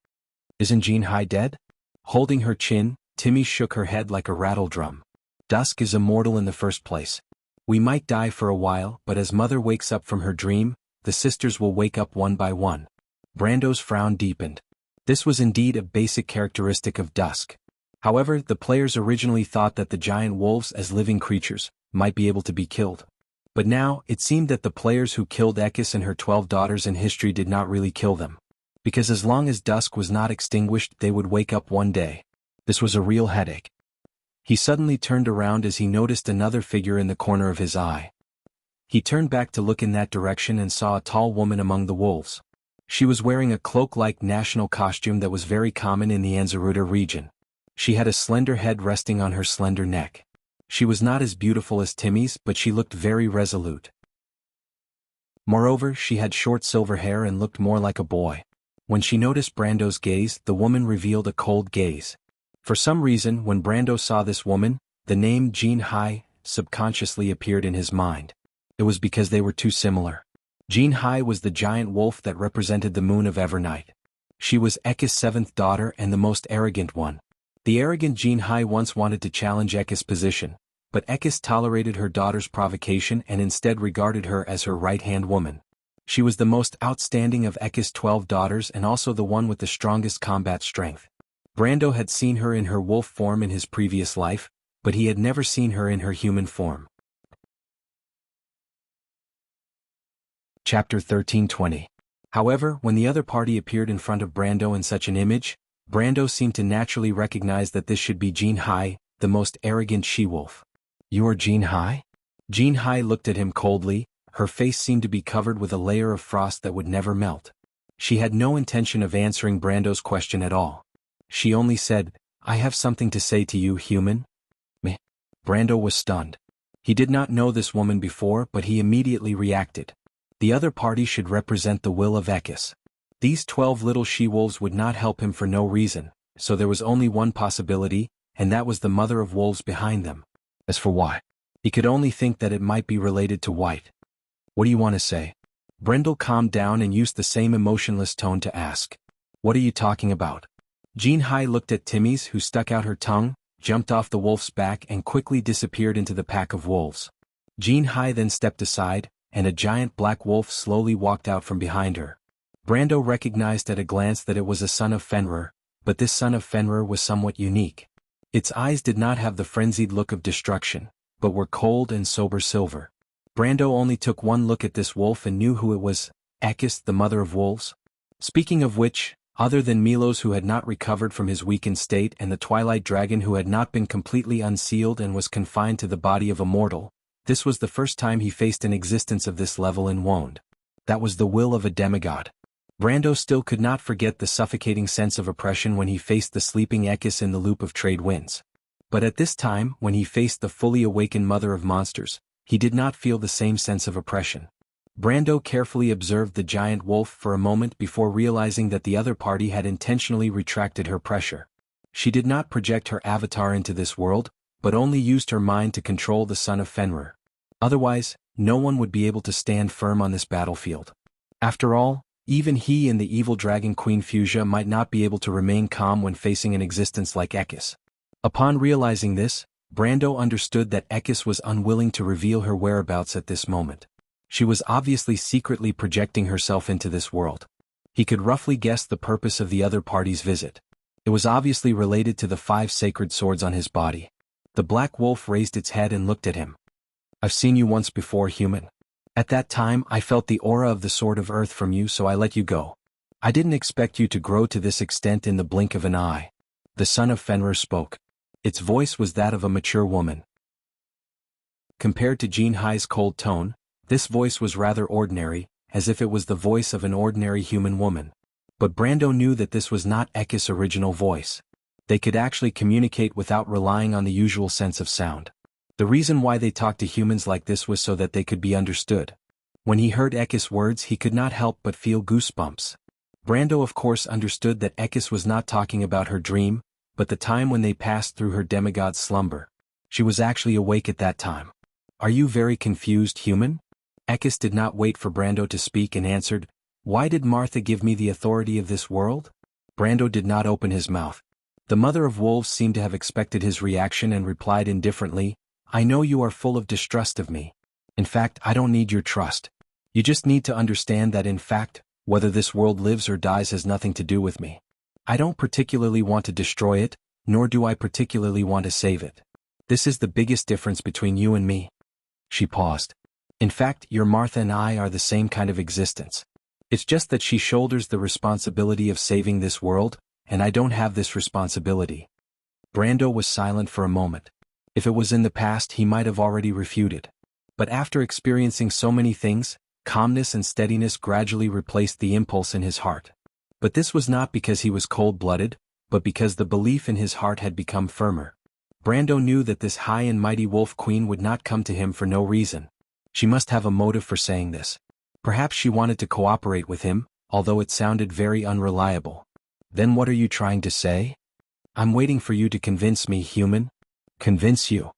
"Isn't Jean Hai dead?" Holding her chin, Timmy shook her head like a rattle drum. "Dusk is immortal in the first place. We might die for a while, but as Mother wakes up from her dream, the sisters will wake up one by one." Brando's frown deepened. This was indeed a basic characteristic of Dusk. However, the players originally thought that the giant wolves as living creatures might be able to be killed. But now, it seemed that the players who killed Ekis and her 12 daughters in history did not really kill them. Because as long as Dusk was not extinguished, they would wake up one day. This was a real headache. He suddenly turned around as he noticed another figure in the corner of his eye. He turned back to look in that direction and saw a tall woman among the wolves. She was wearing a cloak-like national costume that was very common in the Anzaruta region. She had a slender head resting on her slender neck. She was not as beautiful as Timmy's, but she looked very resolute. Moreover, she had short silver hair and looked more like a boy. When she noticed Brando's gaze, the woman revealed a cold gaze. For some reason, when Brando saw this woman, the name Jean Hai subconsciously appeared in his mind. It was because they were too similar. Jean Hai was the giant wolf that represented the moon of Evernight. She was Ekis' 7th daughter and the most arrogant one. The arrogant Jean Hai once wanted to challenge Ekis' position, but Ekis tolerated her daughter's provocation and instead regarded her as her right-hand woman. She was the most outstanding of Ekis' 12 daughters and also the one with the strongest combat strength. Brando had seen her in her wolf form in his previous life, but he had never seen her in her human form. Chapter 13:20. However, when the other party appeared in front of Brando in such an image, Brando seemed to naturally recognize that this should be Jean Hai, the most arrogant she-wolf. "You are Jean Hai?" Jean Hai looked at him coldly. Her face seemed to be covered with a layer of frost that would never melt. She had no intention of answering Brando's question at all. She only said, "I have something to say to you, human." Meh. Brando was stunned. He did not know this woman before, but he immediately reacted. The other party should represent the will of Ekis. These 12 little she-wolves would not help him for no reason, so there was only one possibility, and that was the mother of wolves behind them. As for why, he could only think that it might be related to White. "What do you want to say?" Brendel calmed down and used the same emotionless tone to ask. "What are you talking about?" Jean Hai looked at Timmy's, who stuck out her tongue, jumped off the wolf's back and quickly disappeared into the pack of wolves. Jean Hai then stepped aside, and a giant black wolf slowly walked out from behind her. Brando recognized at a glance that it was a son of Fenrir, but this son of Fenrir was somewhat unique. Its eyes did not have the frenzied look of destruction, but were cold and sober silver. Brando only took one look at this wolf and knew who it was, Ekis, the mother of wolves. Speaking of which, other than Milos, who had not recovered from his weakened state, and the Twilight Dragon, who had not been completely unsealed and was confined to the body of a mortal, this was the first time he faced an existence of this level in Wond. That was the will of a demigod. Brando still could not forget the suffocating sense of oppression when he faced the sleeping Ekis in the loop of trade winds. But at this time, when he faced the fully awakened mother of monsters, he did not feel the same sense of oppression. Brando carefully observed the giant wolf for a moment before realizing that the other party had intentionally retracted her pressure. She did not project her avatar into this world, but only used her mind to control the son of Fenrir. Otherwise, no one would be able to stand firm on this battlefield. After all, even he and the evil dragon Queen Fuchsia might not be able to remain calm when facing an existence like Ekis. Upon realizing this, Brando understood that Ekis was unwilling to reveal her whereabouts at this moment. She was obviously secretly projecting herself into this world. He could roughly guess the purpose of the other party's visit. It was obviously related to the 5 sacred swords on his body. The black wolf raised its head and looked at him. "I've seen you once before, human. At that time I felt the aura of the Sword of Earth from you, so I let you go. I didn't expect you to grow to this extent in the blink of an eye." The son of Fenrir spoke. Its voice was that of a mature woman. Compared to Jean Hai's cold tone, this voice was rather ordinary, as if it was the voice of an ordinary human woman. But Brando knew that this was not Ekis' original voice. They could actually communicate without relying on the usual sense of sound. The reason why they talked to humans like this was so that they could be understood. When he heard Ekis' words, he could not help but feel goosebumps. Brando of course understood that Ekis was not talking about her dream, but the time when they passed through her demigod slumber. She was actually awake at that time. "Are you very confused, human?" Ekis did not wait for Brando to speak and answered, "Why did Martha give me the authority of this world?" Brando did not open his mouth. The mother of wolves seemed to have expected his reaction and replied indifferently, "I know you are full of distrust of me. In fact, I don't need your trust. You just need to understand that in fact, whether this world lives or dies has nothing to do with me. I don't particularly want to destroy it, nor do I particularly want to save it. This is the biggest difference between you and me." She paused. "In fact, your Martha and I are the same kind of existence. It's just that she shoulders the responsibility of saving this world, and I don't have this responsibility." Brando was silent for a moment. If it was in the past, he might have already refuted. But after experiencing so many things, calmness and steadiness gradually replaced the impulse in his heart. But this was not because he was cold-blooded, but because the belief in his heart had become firmer. Brando knew that this high and mighty wolf queen would not come to him for no reason. She must have a motive for saying this. Perhaps she wanted to cooperate with him, although it sounded very unreliable. "Then what are you trying to say?" "I'm waiting for you to convince me, human." "Convince you?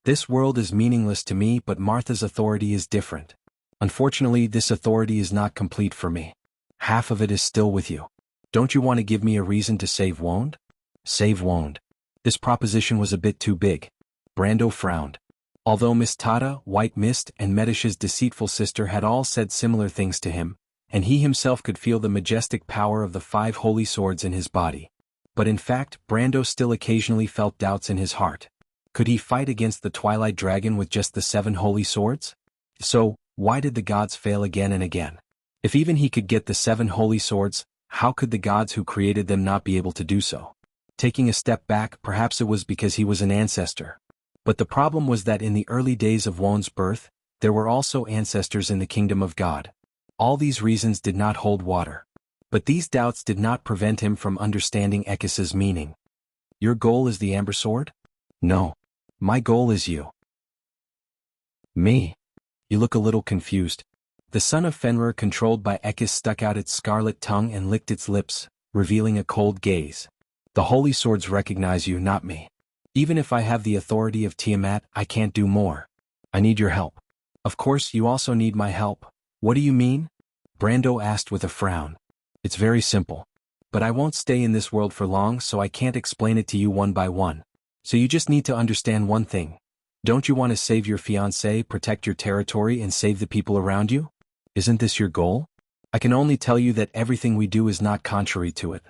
This world is meaningless to me, but Martha's authority is different. Unfortunately, this authority is not complete for me. Half of it is still with you. Don't you want to give me a reason to save Wond?" Save Wond. This proposition was a bit too big. Brando frowned. Although Miss Tata, White Mist, and Medish's deceitful sister had all said similar things to him, and he himself could feel the majestic power of the 5 holy swords in his body. But in fact, Brando still occasionally felt doubts in his heart. Could he fight against the Twilight Dragon with just the 7 holy swords? So, Why did the gods fail again and again? If even he could get the 7 holy swords, how could the gods who created them not be able to do so? Taking a step back, perhaps it was because he was an ancestor. But the problem was that in the early days of Won's birth, there were also ancestors in the kingdom of God. All these reasons did not hold water. But these doubts did not prevent him from understanding Ekis's meaning. Your goal is the Amber Sword? No. My goal is you. Me? You look a little confused. The son of Fenrir, controlled by Ekis, stuck out its scarlet tongue and licked its lips, revealing a cold gaze. The holy swords recognize you, not me. Even if I have the authority of Tiamat, I can't do more. I need your help. Of course, you also need my help. What do you mean? Brando asked with a frown. It's very simple. But I won't stay in this world for long, so I can't explain it to you one by one. So you just need to understand one thing. Don't you want to save your fiancé, protect your territory, and save the people around you? Isn't this your goal? I can only tell you that everything we do is not contrary to it.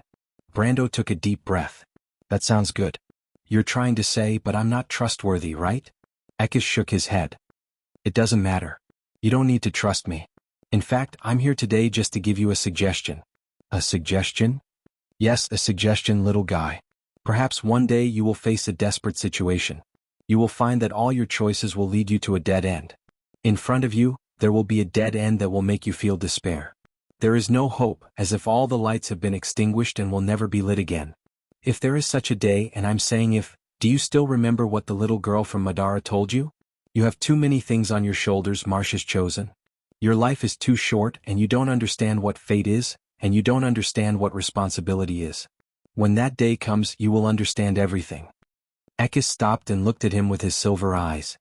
Brando took a deep breath. That sounds good. You're trying to say, but I'm not trustworthy, right? Ekis shook his head. It doesn't matter. You don't need to trust me. In fact, I'm here today just to give you a suggestion. A suggestion? Yes, a suggestion, little guy. Perhaps one day you will face a desperate situation. You will find that all your choices will lead you to a dead end. In front of you, there will be a dead end that will make you feel despair. There is no hope, as if all the lights have been extinguished and will never be lit again. If there is such a day, and I'm saying if, do you still remember what the little girl from Madara told you? You have too many things on your shoulders, Marcia's chosen. Your life is too short, and you don't understand what fate is, and you don't understand what responsibility is. When that day comes, you will understand everything. Ekis stopped and looked at him with his silver eyes.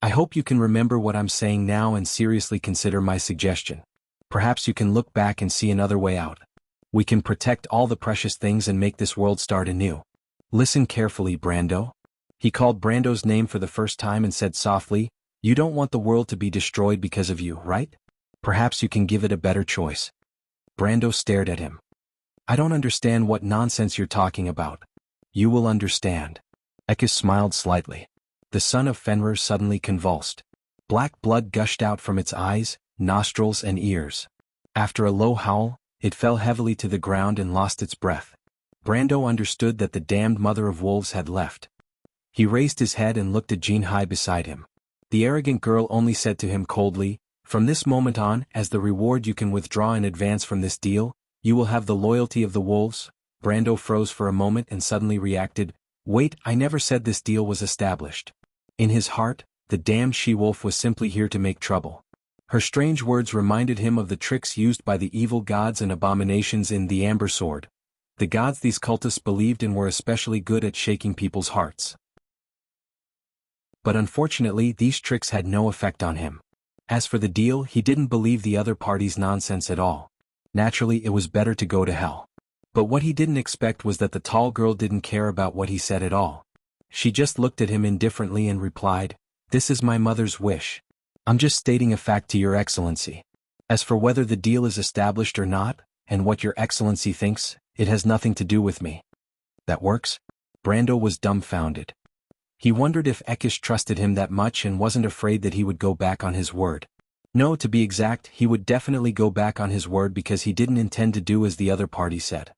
I hope you can remember what I'm saying now and seriously consider my suggestion. Perhaps you can look back and see another way out. We can protect all the precious things and make this world start anew. Listen carefully, Brando. He called Brando's name for the first time and said softly, You don't want the world to be destroyed because of you, right? Perhaps you can give it a better choice. Brando stared at him. I don't understand what nonsense you're talking about. You will understand. Ekis smiled slightly. The son of Fenrir suddenly convulsed. Black blood gushed out from its eyes, nostrils and ears. After a low howl, it fell heavily to the ground and lost its breath. Brando understood that the damned mother of wolves had left. He raised his head and looked at Jinhai beside him. The arrogant girl only said to him coldly, From this moment on, as the reward you can withdraw in advance from this deal, you will have the loyalty of the wolves. Brando froze for a moment and suddenly reacted, Wait, I never said this deal was established. In his heart, the damned she-wolf was simply here to make trouble. Her strange words reminded him of the tricks used by the evil gods and abominations in the Amber Sword. The gods these cultists believed in were especially good at shaking people's hearts. But unfortunately, these tricks had no effect on him. As for the deal, he didn't believe the other party's nonsense at all. Naturally, it was better to go to hell. But what he didn't expect was that the tall girl didn't care about what he said at all. She just looked at him indifferently and replied, This is my mother's wish. I'm just stating a fact to your excellency. As for whether the deal is established or not, and what your excellency thinks, it has nothing to do with me. That works? Brando was dumbfounded. He wondered if Ekis trusted him that much and wasn't afraid that he would go back on his word. No, to be exact, he would definitely go back on his word because he didn't intend to do as the other party said.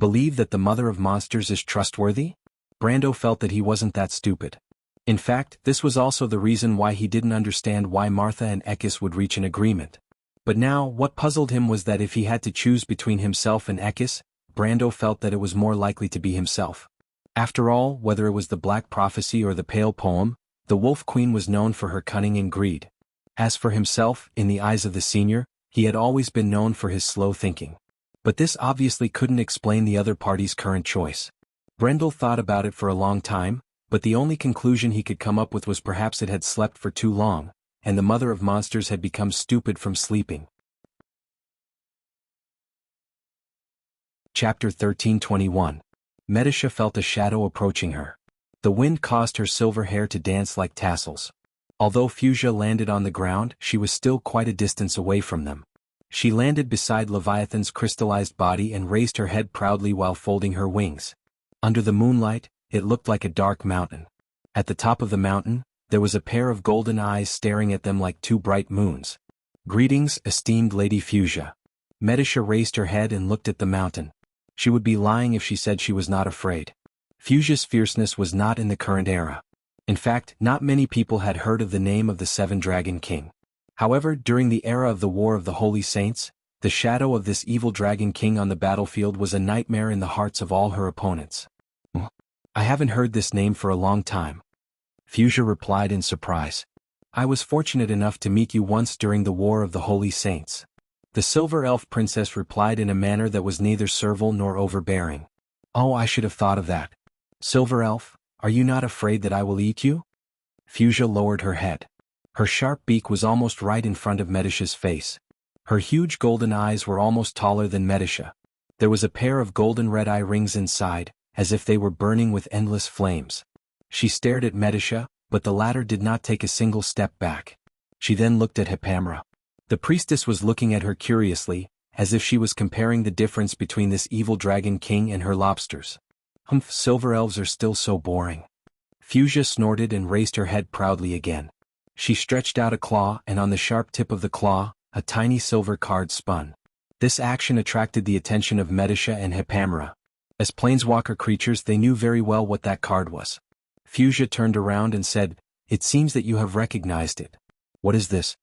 Believe that the mother of monsters is trustworthy? Brando felt that he wasn't that stupid. In fact, this was also the reason why he didn't understand why Martha and Ekis would reach an agreement. But now, what puzzled him was that if he had to choose between himself and Ekis, Brando felt that it was more likely to be himself. After all, whether it was the Black Prophecy or the Pale Poem, the Wolf Queen was known for her cunning and greed. As for himself, in the eyes of the senior, he had always been known for his slow thinking. But this obviously couldn't explain the other party's current choice. Brendel thought about it for a long time, but the only conclusion he could come up with was perhaps it had slept for too long, and the mother of monsters had become stupid from sleeping. Chapter 13:21. Medisha felt a shadow approaching her. The wind caused her silver hair to dance like tassels. Although Fuchsia landed on the ground, she was still quite a distance away from them. She landed beside Leviathan's crystallized body and raised her head proudly while folding her wings. Under the moonlight, it looked like a dark mountain. At the top of the mountain, there was a pair of golden eyes staring at them like two bright moons. Greetings, esteemed Lady Fuchsia. Medisha raised her head and looked at the mountain. She would be lying if she said she was not afraid. Fuchsia's fierceness was not in the current era. In fact, not many people had heard of the name of the Seven Dragon King. However, during the era of the War of the Holy Saints, the shadow of this evil Dragon King on the battlefield was a nightmare in the hearts of all her opponents. I haven't heard this name for a long time. Fuchsia replied in surprise. I was fortunate enough to meet you once during the War of the Holy Saints. The Silver Elf Princess replied in a manner that was neither servile nor overbearing. Oh, I should have thought of that. Silver Elf, are you not afraid that I will eat you? Fuchsia lowered her head. Her sharp beak was almost right in front of Medisha's face. Her huge golden eyes were almost taller than Medisha. There was a pair of golden red eye rings inside, as if they were burning with endless flames. She stared at Medisha, but the latter did not take a single step back. She then looked at Hipamra. The priestess was looking at her curiously, as if she was comparing the difference between this evil Dragon King and her lobsters. Humph, silver elves are still so boring. Fuchsia snorted and raised her head proudly again. She stretched out a claw, and on the sharp tip of the claw, a tiny silver card spun. This action attracted the attention of Medisha and Hipamra. As planeswalker creatures, they knew very well what that card was. Fuchsia turned around and said, "It seems that you have recognized it. What is this?"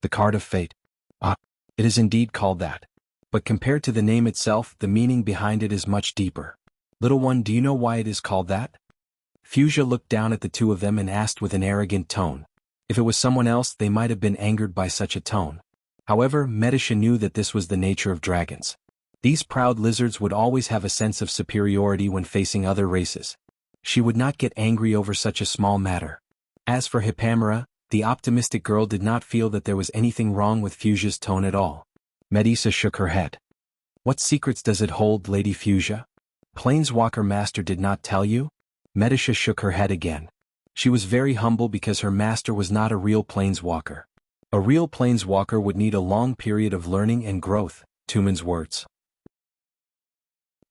"The Card of Fate." "Ah, it is indeed called that. But compared to the name itself, the meaning behind it is much deeper. Little one, do you know why it is called that?" Fuchsia looked down at the two of them and asked with an arrogant tone. If it was someone else, they might have been angered by such a tone. However, Medisha knew that this was the nature of dragons. These proud lizards would always have a sense of superiority when facing other races. She would not get angry over such a small matter. As for Hipamra, the optimistic girl did not feel that there was anything wrong with Fuchsia's tone at all. Medisha shook her head. "What secrets does it hold, Lady Fuchsia? Planeswalker Master did not tell you?" Medisha shook her head again. She was very humble because her master was not a real planeswalker. A real planeswalker would need a long period of learning and growth, Tumen's words.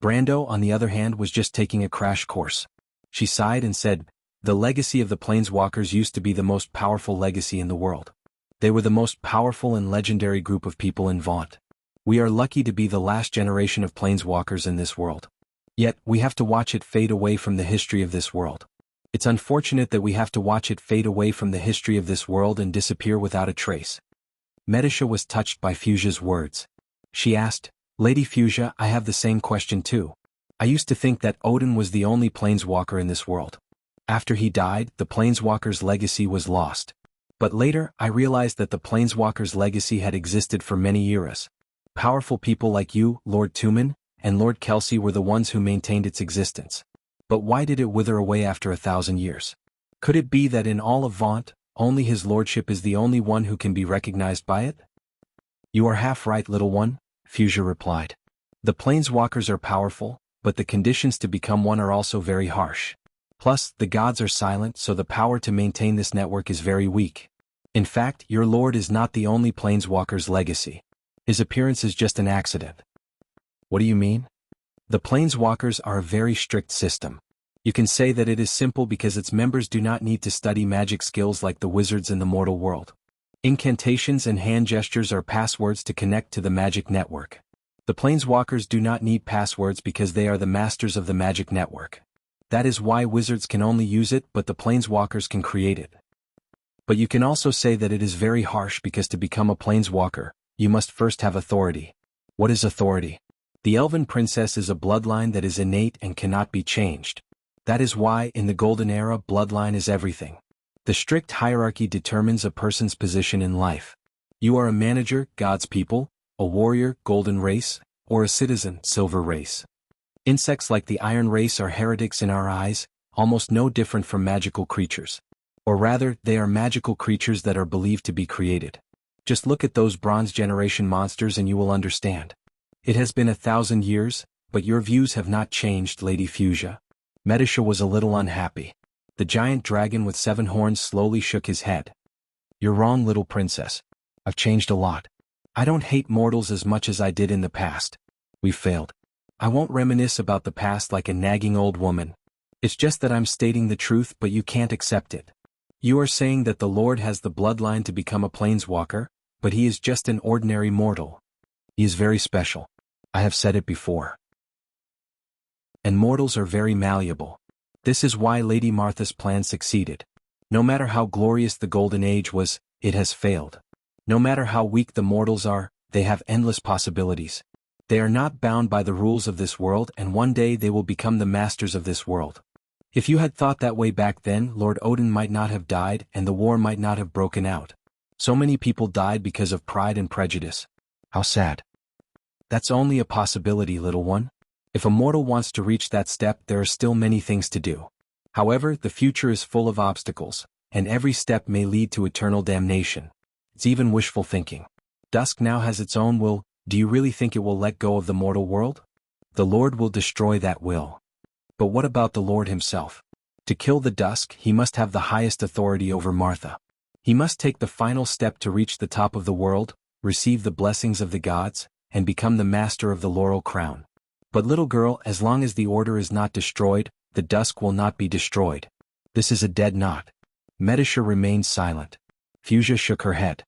Brando, on the other hand, was just taking a crash course. She sighed and said, "The legacy of the planeswalkers used to be the most powerful legacy in the world. They were the most powerful and legendary group of people in Vaunt. We are lucky to be the last generation of planeswalkers in this world. Yet, we have to watch it fade away from the history of this world. It's unfortunate that we have to watch it fade away from the history of this world and disappear without a trace." Medisha was touched by Fuchsia's words. She asked, "Lady Fuchsia, I have the same question too. I used to think that Odin was the only planeswalker in this world. After he died, the planeswalker's legacy was lost. But later, I realized that the planeswalker's legacy had existed for many eras. Powerful people like you, Lord Tumen, and Lord Kelsey were the ones who maintained its existence. But why did it wither away after 1,000 years? Could it be that in all of Vaunt, only his lordship is the only one who can be recognized by it?" "You are half right, little one," Fuchsia replied. "The planeswalkers are powerful, but the conditions to become one are also very harsh. Plus, the gods are silent, so the power to maintain this network is very weak. In fact, your lord is not the only planeswalker's legacy. His appearance is just an accident." "What do you mean?" "The planeswalkers are a very strict system. You can say that it is simple because its members do not need to study magic skills like the wizards in the mortal world. Incantations and hand gestures are passwords to connect to the magic network. The planeswalkers do not need passwords because they are the masters of the magic network. That is why wizards can only use it, but the planeswalkers can create it. But you can also say that it is very harsh because to become a planeswalker, you must first have authority." "What is authority?" "The Elven Princess is a bloodline that is innate and cannot be changed. That is why, in the Golden Era, bloodline is everything. The strict hierarchy determines a person's position in life. You are a manager, God's people, a warrior, Golden Race, or a citizen, Silver Race. Insects like the Iron Race are heretics in our eyes, almost no different from magical creatures. Or rather, they are magical creatures that are believed to be created. Just look at those Bronze Generation monsters and you will understand. It has been 1,000 years, but your views have not changed, Lady Fuchsia." Medisha was a little unhappy. The giant dragon with 7 horns slowly shook his head. "You're wrong, little princess. I've changed a lot. I don't hate mortals as much as I did in the past. We've failed. I won't reminisce about the past like a nagging old woman. It's just that I'm stating the truth, but you can't accept it. You are saying that the Lord has the bloodline to become a planeswalker, but he is just an ordinary mortal. He is very special. I have said it before. And mortals are very malleable. This is why Lady Martha's plan succeeded. No matter how glorious the Golden Age was, it has failed. No matter how weak the mortals are, they have endless possibilities. They are not bound by the rules of this world, and one day they will become the masters of this world. If you had thought that way back then, Lord Odin might not have died and the war might not have broken out. So many people died because of pride and prejudice. How sad. That's only a possibility, little one. If a mortal wants to reach that step, there are still many things to do. However, the future is full of obstacles, and every step may lead to eternal damnation. It's even wishful thinking. Dusk now has its own will. Do you really think it will let go of the mortal world? The Lord will destroy that will. But what about the Lord himself? To kill the Dusk, he must have the highest authority over Martha. He must take the final step to reach the top of the world, receive the blessings of the gods, and become the master of the laurel crown. But little girl, as long as the order is not destroyed, the Dusk will not be destroyed. This is a dead knot. Medisha remained silent. Fuchsia shook her head.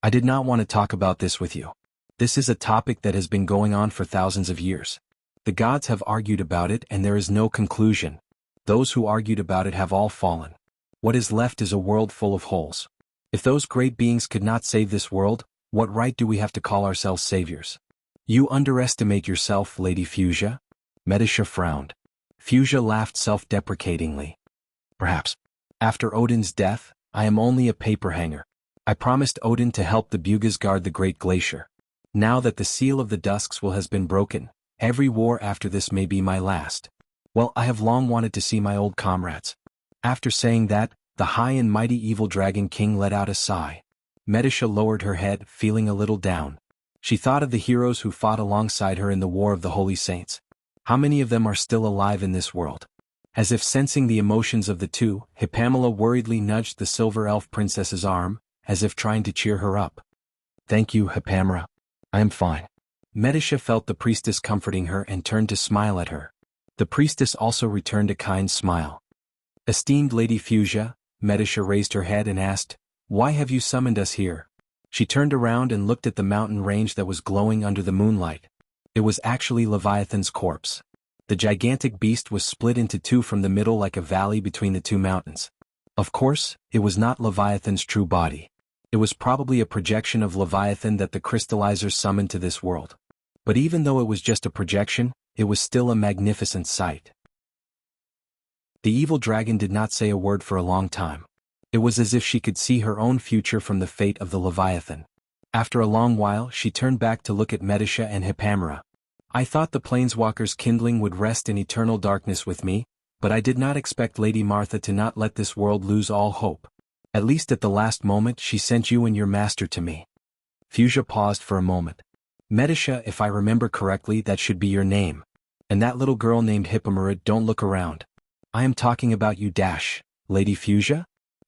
I did not want to talk about this with you. This is a topic that has been going on for thousands of years. The gods have argued about it and there is no conclusion. Those who argued about it have all fallen. What is left is a world full of holes. If those great beings could not save this world, what right do we have to call ourselves saviors? You underestimate yourself, Lady Fuchsia. Medisha frowned. Fuchsia laughed self-deprecatingly. Perhaps. After Odin's death, I am only a paper hanger. I promised Odin to help the Bugas guard the great glacier. Now that the seal of the Dusks will has been broken, every war after this may be my last. Well, I have long wanted to see my old comrades. After saying that, the high and mighty evil dragon king let out a sigh. Medisha lowered her head, feeling a little down. She thought of the heroes who fought alongside her in the War of the Holy Saints. How many of them are still alive in this world? As if sensing the emotions of the two, Hippamela worriedly nudged the silver elf princess's arm, as if trying to cheer her up. Thank you, Hippamela. I am fine. Medisha felt the priestess comforting her and turned to smile at her. The priestess also returned a kind smile. Esteemed Lady Fuchsia, Medisha raised her head and asked, why have you summoned us here? She turned around and looked at the mountain range that was glowing under the moonlight. It was actually Leviathan's corpse. The gigantic beast was split into two from the middle like a valley between the two mountains. Of course, it was not Leviathan's true body. It was probably a projection of Leviathan that the crystallizers summoned to this world. But even though it was just a projection, it was still a magnificent sight. The evil dragon did not say a word for a long time. It was as if she could see her own future from the fate of the Leviathan. After a long while, she turned back to look at Medisha and Hippamela. I thought the Planeswalker's kindling would rest in eternal darkness with me, but I did not expect Lady Martha to not let this world lose all hope. At least at the last moment she sent you and your master to me. Fuchsia paused for a moment. Medisha, if I remember correctly, that should be your name. And that little girl named Hippamela, don't look around. I am talking about you, Lady Fuchsia?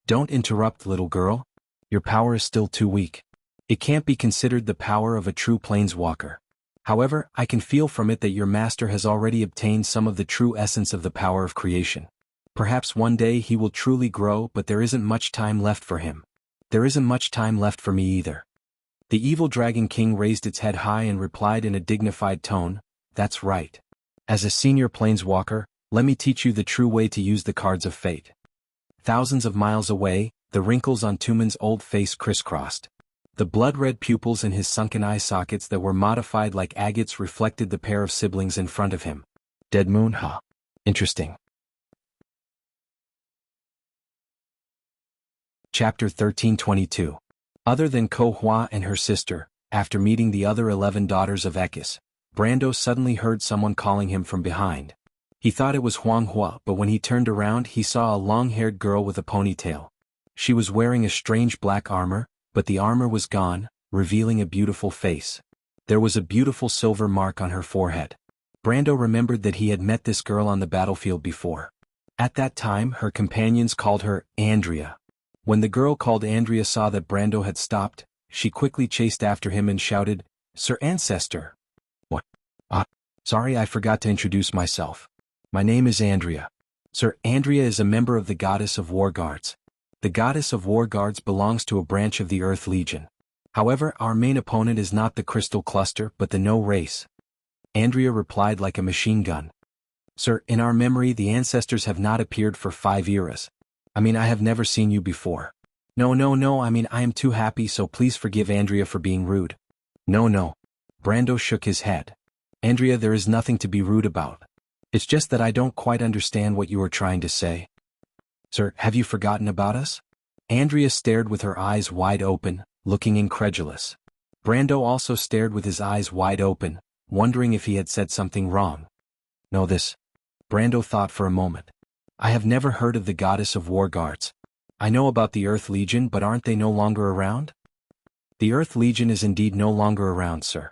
Don't interrupt, little girl. Your power is still too weak. It can't be considered the power of a true planeswalker. However, I can feel from it that your master has already obtained some of the true essence of the power of creation. Perhaps one day he will truly grow, but there isn't much time left for him. There isn't much time left for me either. The evil dragon king raised its head high and replied in a dignified tone, that's right. As a senior planeswalker, let me teach you the true way to use the cards of fate. Thousands of miles away, the wrinkles on Tumen's old face crisscrossed. The blood-red pupils in his sunken eye sockets that were modified like agates reflected the pair of siblings in front of him. Dead moon, huh? Interesting. Chapter 1322. Other than Ko Hua and her sister, after meeting the other 11 daughters of Ekis, Brando suddenly heard someone calling him from behind. He thought it was Huang Hua, but when he turned around he saw a long-haired girl with a ponytail. She was wearing a strange black armor, but the armor was gone, revealing a beautiful face. There was a beautiful silver mark on her forehead. Brando remembered that he had met this girl on the battlefield before. At that time her companions called her Andrea. When the girl called Andrea saw that Brando had stopped, she quickly chased after him and shouted, Sir Ancestor! What? Sorry, I forgot to introduce myself. My name is Andrea. Sir Andrea is a member of the Goddess of War Guards. The Goddess of War Guards belongs to a branch of the Earth Legion. However, our main opponent is not the crystal cluster but the no race. Andrea replied like a machine gun. Sir, in our memory the ancestors have not appeared for 5 eras. I have never seen you before. No, I am too happy, so please forgive Andrea for being rude. No. Brando shook his head. Andrea, there is nothing to be rude about. It's just that I don't quite understand what you are trying to say. Sir, have you forgotten about us? Andrea stared with her eyes wide open, looking incredulous. Brando also stared with his eyes wide open, wondering if he had said something wrong. No, this. Brando thought for a moment. I have never heard of the goddess of war guards. I know about the Earth Legion, but aren't they no longer around? The Earth Legion is indeed no longer around, sir.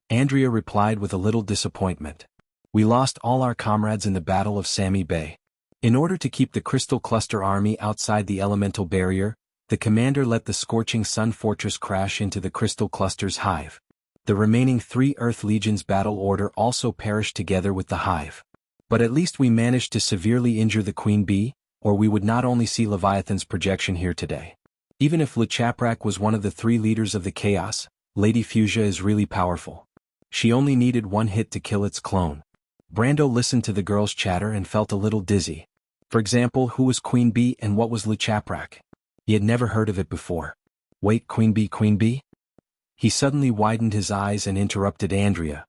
Andrea replied with a little disappointment. We lost all our comrades in the Battle of Sami Bay. In order to keep the Crystal Cluster army outside the elemental barrier, the commander let the Scorching Sun Fortress crash into the Crystal Cluster's hive. The remaining 3 Earth Legion's battle order also perished together with the hive. But at least we managed to severely injure the Queen Bee, or we would not only see Leviathan's projection here today. Even if LeChaprak was one of the 3 leaders of the Chaos, Lady Fuchsia is really powerful. She only needed 1 hit to kill its clone. Brando listened to the girls' chatter and felt a little dizzy. For example, who was Queen Bee and what was LeChaprak? He had never heard of it before. Wait, Queen Bee? He suddenly widened his eyes and interrupted Andrea.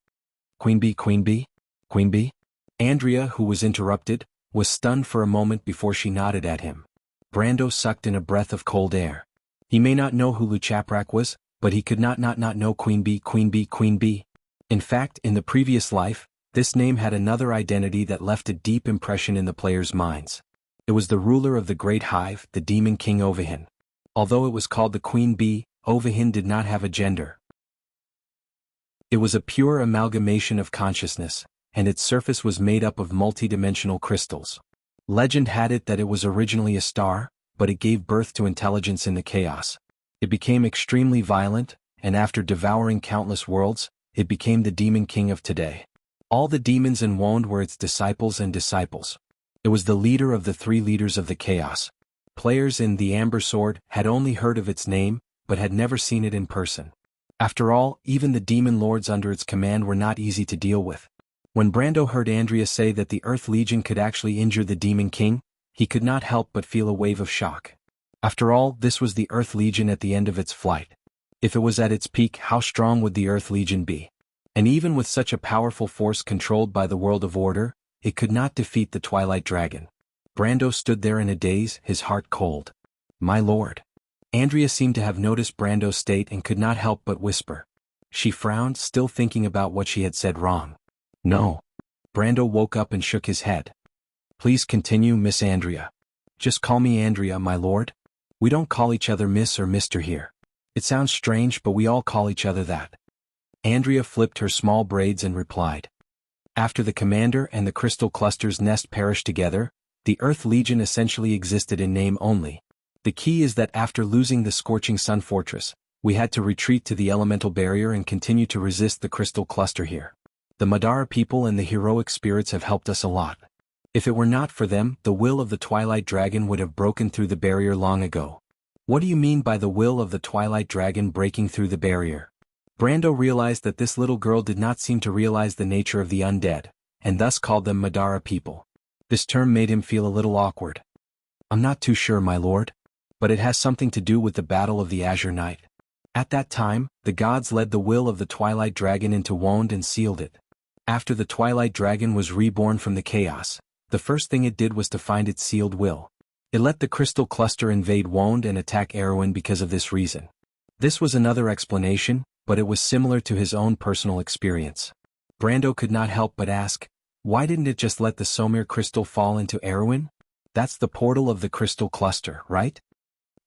Queen Bee? Andrea, who was interrupted, was stunned for a moment before she nodded at him. Brando sucked in a breath of cold air. He may not know who LeChaprak was, but he could not know Queen Bee. In fact, in the previous life, this name had another identity that left a deep impression in the players' minds. It was the ruler of the Great Hive, the Demon King Ovahin. Although it was called the Queen Bee, Ovahin did not have a gender. It was a pure amalgamation of consciousness, and its surface was made up of multidimensional crystals. Legend had it that it was originally a star, but it gave birth to intelligence in the chaos. It became extremely violent, and after devouring countless worlds, it became the Demon King of today. All the demons in Wond were its disciples. It was the leader of the 3 leaders of the chaos. Players in The Amber Sword had only heard of its name, but had never seen it in person. After all, even the demon lords under its command were not easy to deal with. When Brando heard Andrea say that the Earth Legion could actually injure the Demon King, he could not help but feel a wave of shock. After all, this was the Earth Legion at the end of its flight. If it was at its peak, how strong would the Earth Legion be? And even with such a powerful force controlled by the World of Order, it could not defeat the Twilight Dragon. Brando stood there in a daze, his heart cold. My lord. Andrea seemed to have noticed Brando's state and could not help but whisper. She frowned, still thinking about what she had said wrong. No. Brando woke up and shook his head. Please continue, Miss Andrea. Just call me Andrea, my lord. We don't call each other Miss or Mr. here. It sounds strange, but we all call each other that. Andrea flipped her small braids and replied. After the commander and the Crystal Cluster's nest perished together, the Earth Legion essentially existed in name only. The key is that after losing the Scorching Sun Fortress, we had to retreat to the elemental barrier and continue to resist the Crystal Cluster here. The Madara people and the heroic spirits have helped us a lot. If it were not for them, the will of the Twilight Dragon would have broken through the barrier long ago. What do you mean by the will of the Twilight Dragon breaking through the barrier? Brando realized that this little girl did not seem to realize the nature of the undead, and thus called them Madara people. This term made him feel a little awkward. I'm not too sure, my lord. But it has something to do with the Battle of the Azure Night. At that time, the gods led the will of the Twilight Dragon into Wond and sealed it. After the Twilight Dragon was reborn from the chaos, the first thing it did was to find its sealed will. It let the Crystal Cluster invade Wond and attack Erwin because of this reason. This was another explanation, but it was similar to his own personal experience. Brando could not help but ask, why didn't it just let the Somir crystal fall into Erwin? That's the portal of the Crystal Cluster, right?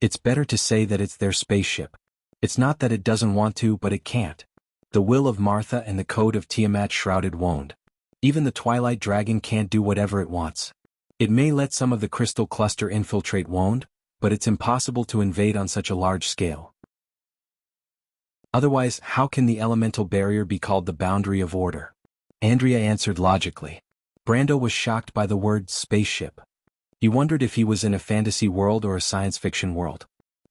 It's better to say that it's their spaceship. It's not that it doesn't want to, but it can't. The will of Martha and the code of Tiamat shrouded Wond. Even the Twilight Dragon can't do whatever it wants. It may let some of the Crystal Cluster infiltrate Wond, but it's impossible to invade on such a large scale. Otherwise, how can the elemental barrier be called the boundary of order? Andrea answered logically. Brando was shocked by the word spaceship. He wondered if he was in a fantasy world or a science fiction world.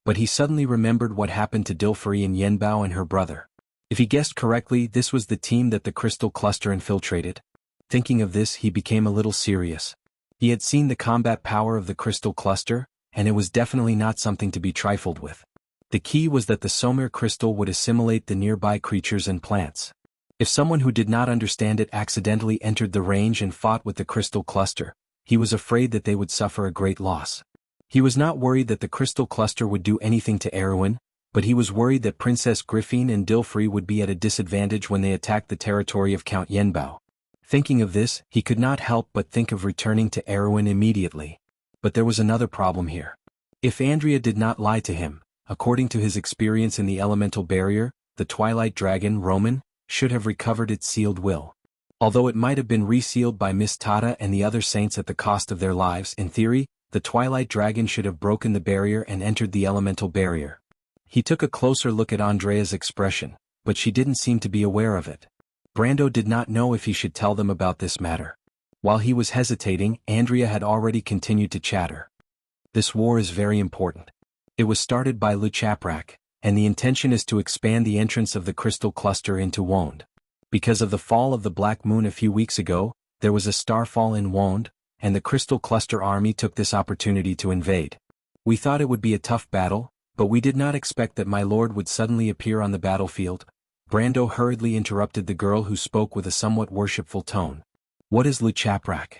But he suddenly remembered what happened to Dilfari and Yenbao and her brother. If he guessed correctly, this was the team that the crystal cluster infiltrated. Thinking of this, he became a little serious. He had seen the combat power of the crystal cluster, and it was definitely not something to be trifled with. The key was that the Somir crystal would assimilate the nearby creatures and plants. If someone who did not understand it accidentally entered the range and fought with the crystal cluster, he was afraid that they would suffer a great loss. He was not worried that the crystal cluster would do anything to Erwin, but he was worried that Princess Griffine and Dilfari would be at a disadvantage when they attacked the territory of Count Yenbao. Thinking of this, he could not help but think of returning to Erwin immediately. But there was another problem here. If Andrea did not lie to him, according to his experience in the elemental barrier, the Twilight Dragon, Roman, should have recovered its sealed will. Although it might have been resealed by Miss Tata and the other saints at the cost of their lives, in theory, the Twilight Dragon should have broken the barrier and entered the elemental barrier. He took a closer look at Andrea's expression, but she didn't seem to be aware of it. Brando did not know if he should tell them about this matter. While he was hesitating, Andrea had already continued to chatter. This war is very important. It was started by Luchaprak, and the intention is to expand the entrance of the crystal cluster into Wonde. Because of the fall of the Black Moon a few weeks ago, there was a starfall in Wonde, and the crystal cluster army took this opportunity to invade. We thought it would be a tough battle, but we did not expect that my lord would suddenly appear on the battlefield. Brando hurriedly interrupted the girl who spoke with a somewhat worshipful tone. What is Luchaprak?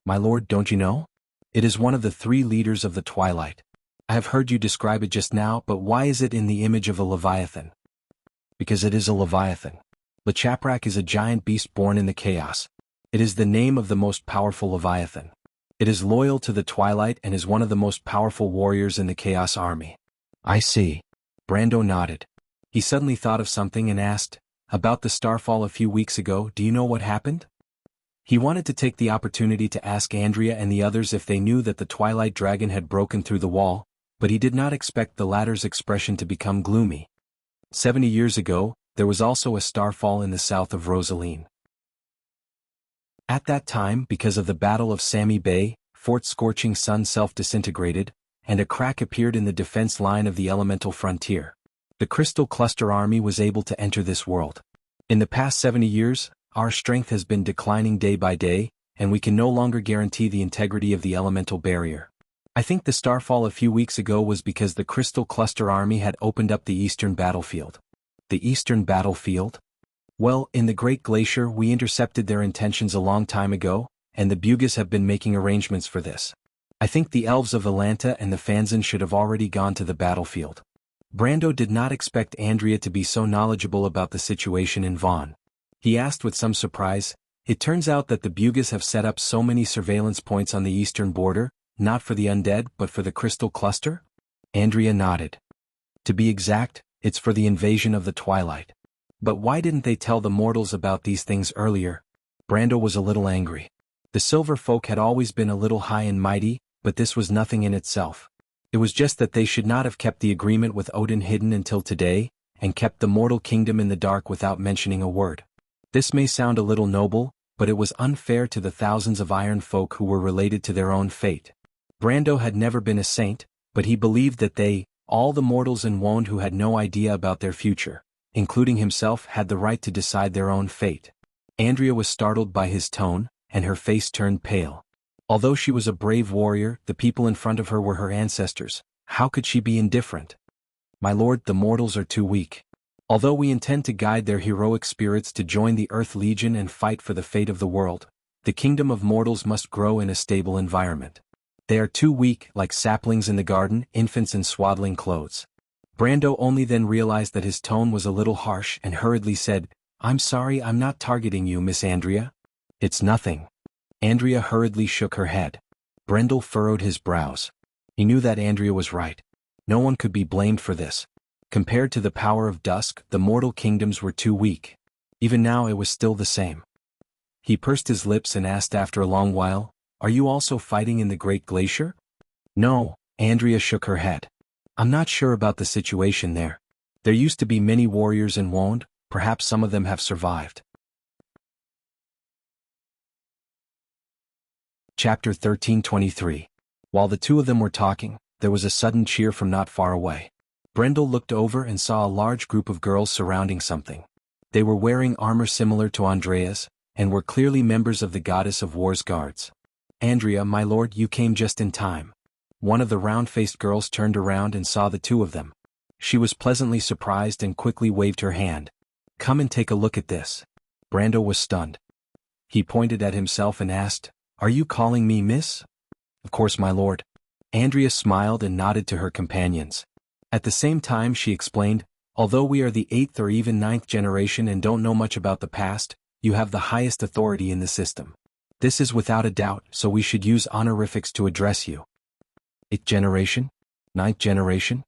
My lord, don't you know? It is one of the 3 leaders of the Twilight. I have heard you describe it just now, but why is it in the image of a leviathan? Because it is a leviathan. Luchaprak is a giant beast born in the chaos. It is the name of the most powerful leviathan. It is loyal to the Twilight and is one of the most powerful warriors in the Chaos Army. I see. Brando nodded. He suddenly thought of something and asked, about the starfall a few weeks ago, do you know what happened? He wanted to take the opportunity to ask Andrea and the others if they knew that the Twilight Dragon had broken through the wall, but he did not expect the latter's expression to become gloomy. 70 years ago, there was also a starfall in the south of Rosaline. At that time, because of the Battle of Sami Bay, Fort Scorching Sun self-disintegrated, and a crack appeared in the defense line of the elemental frontier. The Crystal Cluster Army was able to enter this world. In the past 70 years, our strength has been declining day by day, and we can no longer guarantee the integrity of the elemental barrier. I think the starfall a few weeks ago was because the Crystal Cluster Army had opened up the eastern battlefield. The eastern battlefield? Well, in the Great Glacier we intercepted their intentions a long time ago, and the Bugis have been making arrangements for this. I think the elves of Atlanta and the Fanzin should have already gone to the battlefield. Brando did not expect Andrea to be so knowledgeable about the situation in Vaughn. He asked with some surprise, it turns out that the Bugis have set up so many surveillance points on the eastern border, not for the undead but for the Crystal Cluster? Andrea nodded. To be exact, it's for the invasion of the Twilight. But why didn't they tell the mortals about these things earlier? Brando was a little angry. The Silver Folk had always been a little high and mighty, but this was nothing in itself. It was just that they should not have kept the agreement with Odin hidden until today, and kept the mortal kingdom in the dark without mentioning a word. This may sound a little noble, but it was unfair to the thousands of Iron Folk who were related to their own fate. Brando had never been a saint, but he believed that they, all the mortals in Wonde who had no idea about their future, including himself, had the right to decide their own fate. Andrea was startled by his tone, and her face turned pale. Although she was a brave warrior, the people in front of her were her ancestors. How could she be indifferent? My lord, the mortals are too weak. Although we intend to guide their heroic spirits to join the Earth Legion and fight for the fate of the world, the kingdom of mortals must grow in a stable environment. They are too weak, like saplings in the garden, infants in swaddling clothes. Brando only then realized that his tone was a little harsh and hurriedly said, I'm sorry, I'm not targeting you, Miss Andrea. It's nothing. Andrea hurriedly shook her head. Brendel furrowed his brows. He knew that Andrea was right. No one could be blamed for this. Compared to the power of dusk, the mortal kingdoms were too weak. Even now it was still the same. He pursed his lips and asked after a long while, Are you also fighting in the Great Glacier? No, Andrea shook her head. I'm not sure about the situation there. There used to be many warriors in Wonde, perhaps some of them have survived. Chapter 1323. While the two of them were talking, there was a sudden cheer from not far away. Brendel looked over and saw a large group of girls surrounding something. They were wearing armor similar to Andrea's, and were clearly members of the goddess of war's guards. "Andrea, my lord, you came just in time." One of the round-faced girls turned around and saw the two of them. She was pleasantly surprised and quickly waved her hand. "Come and take a look at this." Brando was stunned. He pointed at himself and asked, "Are you calling me miss?" "Of course, my lord." Andrea smiled and nodded to her companions. At the same time she explained, "Although we are the 8th or even 9th generation and don't know much about the past, you have the highest authority in the system. This is without a doubt, so we should use honorifics to address you." 8th generation? 9th generation?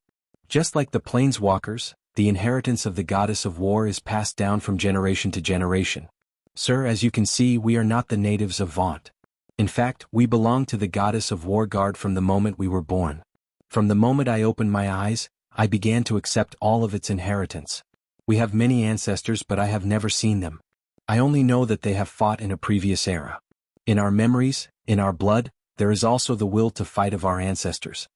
Just like the planeswalkers, the inheritance of the goddess of war is passed down from generation to generation. Sir, as you can see, we are not the natives of Vaunt. In fact, we belong to the goddess of war guard from the moment we were born. From the moment I opened my eyes, I began to accept all of its inheritance. We have many ancestors, but I have never seen them. I only know that they have fought in a previous era. In our memories, in our blood, there is also the will to fight of our ancestors.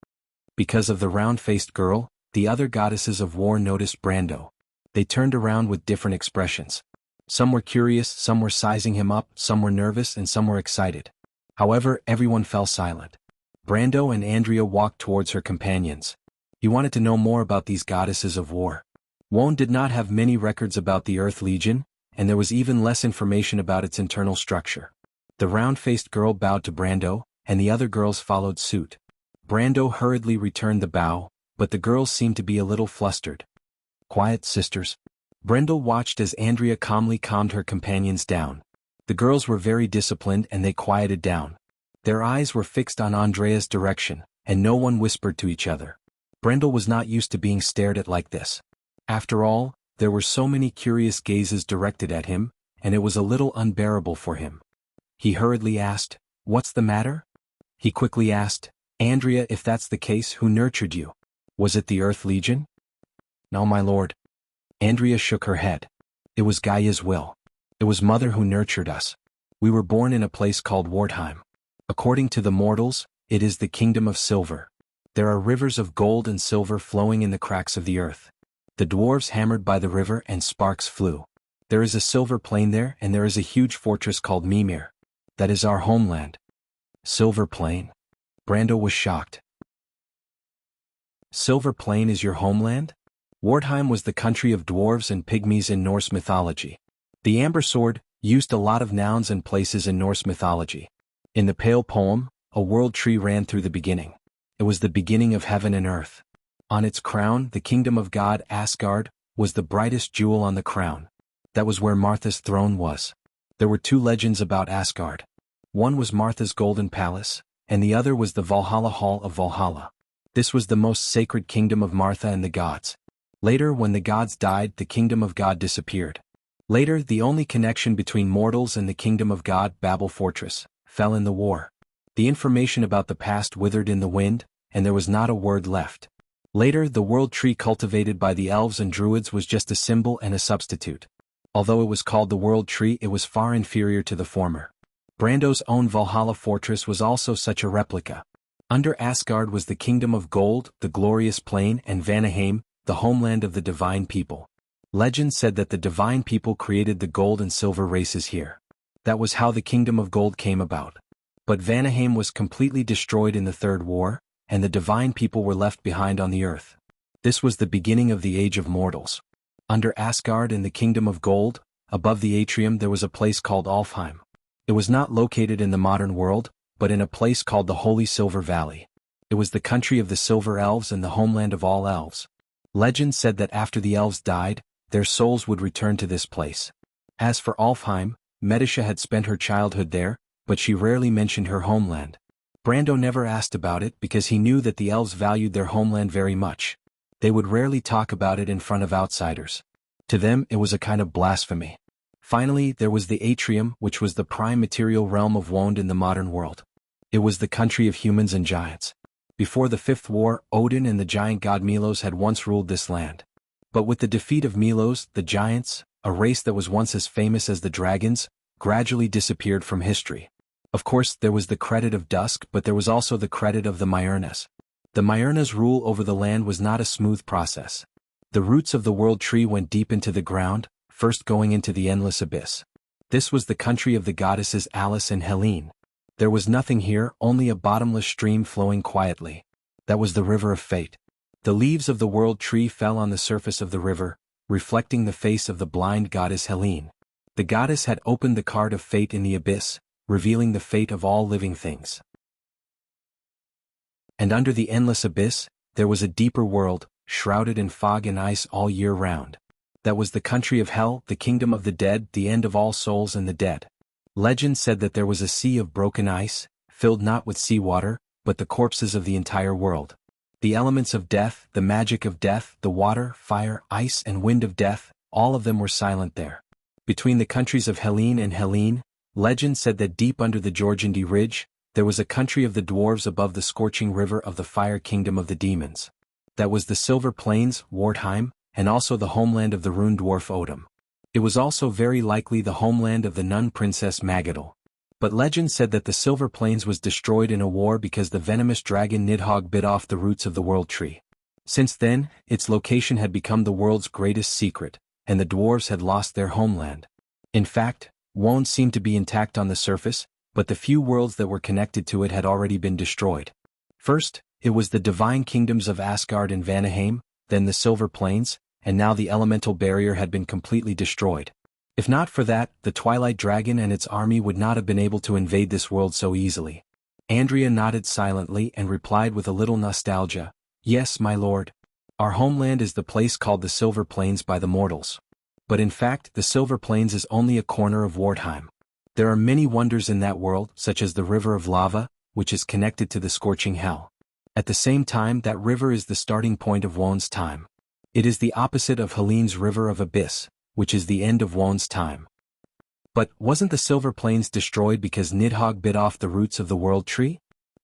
Because of the round-faced girl, the other goddesses of war noticed Brando. They turned around with different expressions. Some were curious, some were sizing him up, some were nervous, and some were excited. However, everyone fell silent. Brando and Andrea walked towards her companions. He wanted to know more about these goddesses of war. Wone did not have many records about the Earth Legion, and there was even less information about its internal structure. The round-faced girl bowed to Brando, and the other girls followed suit. Brando hurriedly returned the bow, but the girls seemed to be a little flustered. "Quiet, sisters." Brendel watched as Andrea calmly calmed her companions down. The girls were very disciplined and they quieted down. Their eyes were fixed on Andrea's direction, and no one whispered to each other. Brendel was not used to being stared at like this. After all, there were so many curious gazes directed at him, and it was a little unbearable for him. He hurriedly asked, "What's the matter?" He quickly asked, "Andrea, if that's the case, who nurtured you? Was it the Earth Legion?" "No, my lord." Andrea shook her head. "It was Gaia's will. It was Mother who nurtured us. We were born in a place called Wardheim. According to the mortals, it is the kingdom of silver. There are rivers of gold and silver flowing in the cracks of the earth. The dwarves hammered by the river and sparks flew. There is a silver plain there, and there is a huge fortress called Mimir. That is our homeland." "Silver Plain?" Brando was shocked. "Silver Plain is your homeland?" Wardheim was the country of dwarves and pygmies in Norse mythology. The Amber Sword used a lot of nouns and places in Norse mythology. In the Pale poem, a world tree ran through the beginning. It was the beginning of heaven and earth. On its crown, the kingdom of god Asgard was the brightest jewel on the crown. That was where Martha's throne was. There were two legends about Asgard. One was Martha's golden palace, and the other was the Valhalla Hall of Valhalla. This was the most sacred kingdom of Martha and the gods. Later, when the gods died, the kingdom of God disappeared. Later, the only connection between mortals and the kingdom of God, Babel Fortress, fell in the war. The information about the past withered in the wind, and there was not a word left. Later, the world tree cultivated by the elves and druids was just a symbol and a substitute. Although it was called the world tree, it was far inferior to the former. Brando's own Valhalla Fortress was also such a replica. Under Asgard was the kingdom of gold, the glorious plain, and Vanaheim, the homeland of the divine people. Legend said that the divine people created the gold and silver races here. That was how the kingdom of gold came about. But Vanaheim was completely destroyed in the Third War, and the divine people were left behind on the earth. This was the beginning of the Age of Mortals. Under Asgard and the Kingdom of Gold, above the atrium there was a place called Alfheim. It was not located in the modern world, but in a place called the Holy Silver Valley. It was the country of the Silver Elves and the homeland of all elves. Legend said that after the elves died, their souls would return to this place. As for Alfheim, Medisha had spent her childhood there, but she rarely mentioned her homeland. Brando never asked about it because he knew that the elves valued their homeland very much. They would rarely talk about it in front of outsiders. To them, it was a kind of blasphemy. Finally, there was the Atrium, which was the prime material realm of Wond in the modern world. It was the country of humans and giants. Before the Fifth War, Odin and the giant god Milos had once ruled this land. But with the defeat of Milos, the giants, a race that was once as famous as the dragons, gradually disappeared from history. Of course, there was the credit of Dusk, but there was also the credit of the Myurnas. The Myrna's rule over the land was not a smooth process. The roots of the world tree went deep into the ground, first going into the endless abyss. This was the country of the goddesses Alice and Helene. There was nothing here, only a bottomless stream flowing quietly. That was the river of fate. The leaves of the world tree fell on the surface of the river, reflecting the face of the blind goddess Helene. The goddess had opened the card of fate in the abyss, revealing the fate of all living things. And under the endless abyss, there was a deeper world, shrouded in fog and ice all year round. That was the country of hell, the kingdom of the dead, the end of all souls and the dead. Legend said that there was a sea of broken ice, filled not with seawater, but the corpses of the entire world. The elements of death, the magic of death, the water, fire, ice and wind of death, all of them were silent there. Between the countries of Helene and Helene, legend said that deep under the Jorgandi Ridge, there was a country of the dwarves above the scorching river of the fire kingdom of the demons. That was the Silver Plains, Wardheim, and also the homeland of the rune dwarf Odin. It was also very likely the homeland of the nun princess Magadal. But legend said that the Silver Plains was destroyed in a war because the venomous dragon Nidhogg bit off the roots of the world tree. Since then, its location had become the world's greatest secret, and the dwarves had lost their homeland. In fact, Wone seemed to be intact on the surface, but the few worlds that were connected to it had already been destroyed. First, it was the divine kingdoms of Asgard and Vanaheim, then the Silver Plains, and now the elemental barrier had been completely destroyed. If not for that, the Twilight Dragon and its army would not have been able to invade this world so easily. Andrea nodded silently and replied with a little nostalgia, "Yes, my lord. Our homeland is the place called the Silver Plains by the mortals. But in fact, the Silver Plains is only a corner of Wardheim. There are many wonders in that world, such as the river of lava, which is connected to the scorching hell. At the same time, that river is the starting point of Wone's time. It is the opposite of Helene's river of abyss, which is the end of Wone's time." But wasn't the Silver Plains destroyed because Nidhogg bit off the roots of the world tree?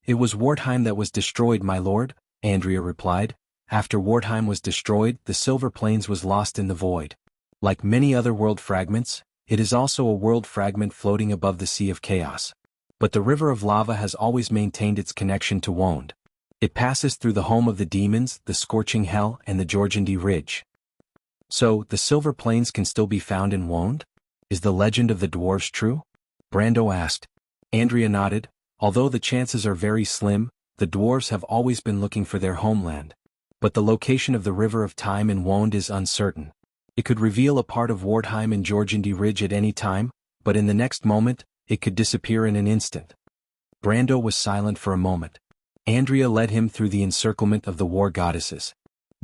"It was Wardheim that was destroyed, my lord," Andrea replied. "After Wardheim was destroyed, the Silver Plains was lost in the void. Like many other world fragments, it is also a world fragment floating above the sea of chaos. But the river of lava has always maintained its connection to Wone. It passes through the home of the demons, the scorching hell, and the Jorgandi Ridge. So, the Silver Plains can still be found in Wone? Is the legend of the dwarves true?" Brando asked. Andrea nodded. "Although the chances are very slim, the dwarves have always been looking for their homeland. But the location of the River of Time in Wone is uncertain. It could reveal a part of Wardheim and Jorgandi Ridge at any time, but in the next moment, it could disappear in an instant." Brando was silent for a moment. Andrea led him through the encirclement of the war goddesses.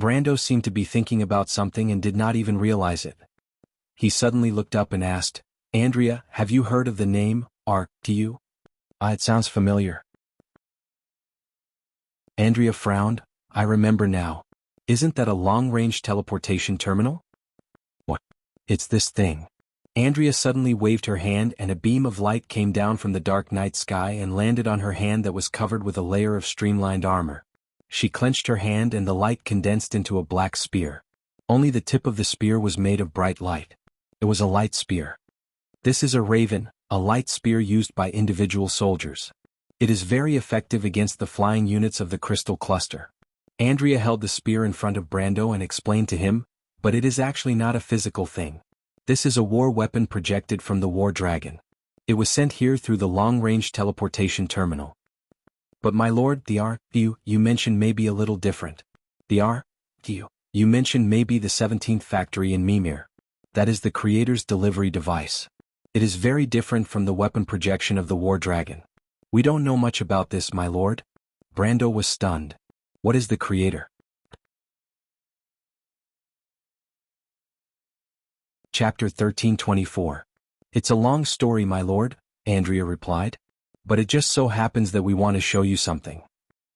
Brando seemed to be thinking about something and did not even realize it. He suddenly looked up and asked, "Andrea, have you heard of the name, RTU? It sounds familiar." Andrea frowned. "I remember now. Isn't that a long-range teleportation terminal?" "What? It's this thing." Andrea suddenly waved her hand and a beam of light came down from the dark night sky and landed on her hand that was covered with a layer of streamlined armor. She clenched her hand and the light condensed into a black spear. Only the tip of the spear was made of bright light. It was a light spear. "This is a raven, a light spear used by individual soldiers. It is very effective against the flying units of the crystal cluster." Andrea held the spear in front of Brando and explained to him, "But it is actually not a physical thing. This is a war weapon projected from the war dragon. It was sent here through the long-range teleportation terminal." "But my lord, the RTU you mentioned may be a little different. The RTU you mentioned may be the 17th factory in Mimir. That is the creator's delivery device. It is very different from the weapon projection of the war dragon." "We don't know much about this, my lord." Brando was stunned. "What is the creator?" Chapter 1324. "It's a long story, my lord," Andrea replied. "But it just so happens that we want to show you something."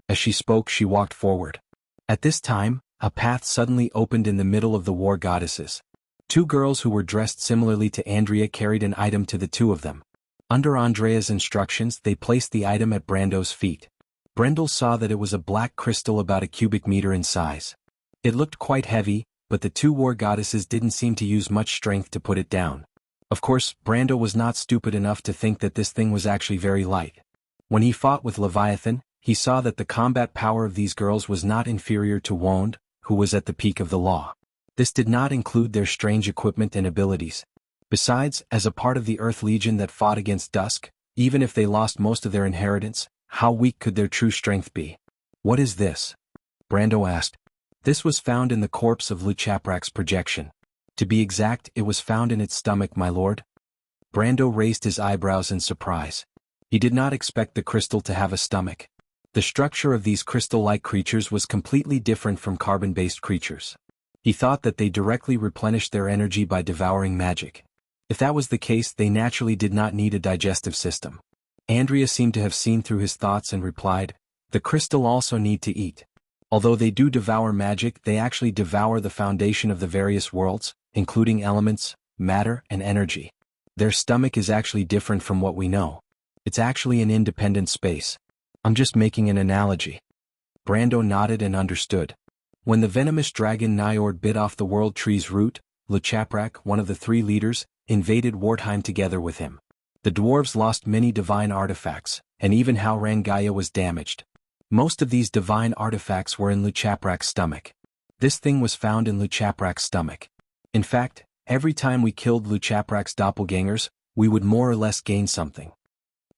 As she spoke, she walked forward. At this time, a path suddenly opened in the middle of the war goddesses. Two girls who were dressed similarly to Andrea carried an item to the two of them. Under Andrea's instructions, they placed the item at Brando's feet. Brendel saw that it was a black crystal about a cubic meter in size. It looked quite heavy, but the two war goddesses didn't seem to use much strength to put it down. Of course, Brando was not stupid enough to think that this thing was actually very light. When he fought with Leviathan, he saw that the combat power of these girls was not inferior to Wand, who was at the peak of the law. This did not include their strange equipment and abilities. Besides, as a part of the Earth Legion that fought against Dusk, even if they lost most of their inheritance, how weak could their true strength be? "What is this?" Brando asked. "This was found in the corpse of Luchaprak's projection. To be exact, it was found in its stomach, my lord." Brando raised his eyebrows in surprise. He did not expect the crystal to have a stomach. The structure of these crystal-like creatures was completely different from carbon-based creatures. He thought that they directly replenished their energy by devouring magic. If that was the case, they naturally did not need a digestive system. Andrea seemed to have seen through his thoughts and replied, "The crystal also need to eat. Although they do devour magic, they actually devour the foundation of the various worlds, including elements, matter, and energy. Their stomach is actually different from what we know. It's actually an independent space. I'm just making an analogy." Brando nodded and understood. When the venomous dragon Njord bit off the world tree's root, Luchaprak, one of the three leaders, invaded Wartheim together with him. The dwarves lost many divine artifacts, and even Haurangaya was damaged. Most of these divine artifacts were in Luchaprak's stomach. This thing was found in Luchaprak's stomach. In fact, every time we killed Luchaprak's doppelgangers, we would more or less gain something.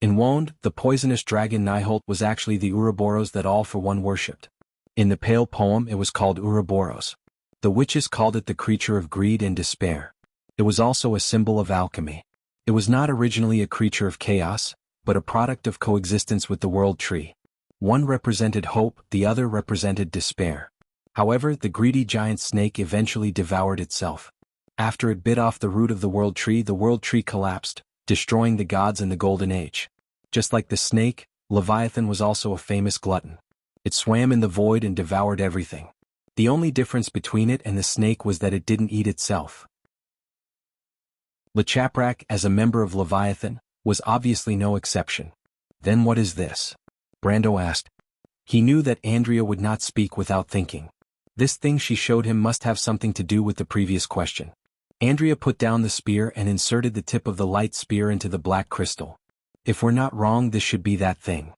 In Wand, the poisonous dragon Niholt was actually the Ouroboros that All for One worshipped. In the Pale poem it was called Ouroboros. The witches called it the creature of greed and despair. It was also a symbol of alchemy. It was not originally a creature of chaos, but a product of coexistence with the world tree. One represented hope, the other represented despair. However, the greedy giant snake eventually devoured itself. After it bit off the root of the world tree collapsed, destroying the gods in the Golden Age. Just like the snake, Leviathan was also a famous glutton. It swam in the void and devoured everything. The only difference between it and the snake was that it didn't eat itself. Luchaprak, as a member of Leviathan, was obviously no exception. "Then what is this?" Brando asked. He knew that Andrea would not speak without thinking. This thing she showed him must have something to do with the previous question. Andrea put down the spear and inserted the tip of the light spear into the black crystal. "If we're not wrong, this should be that thing."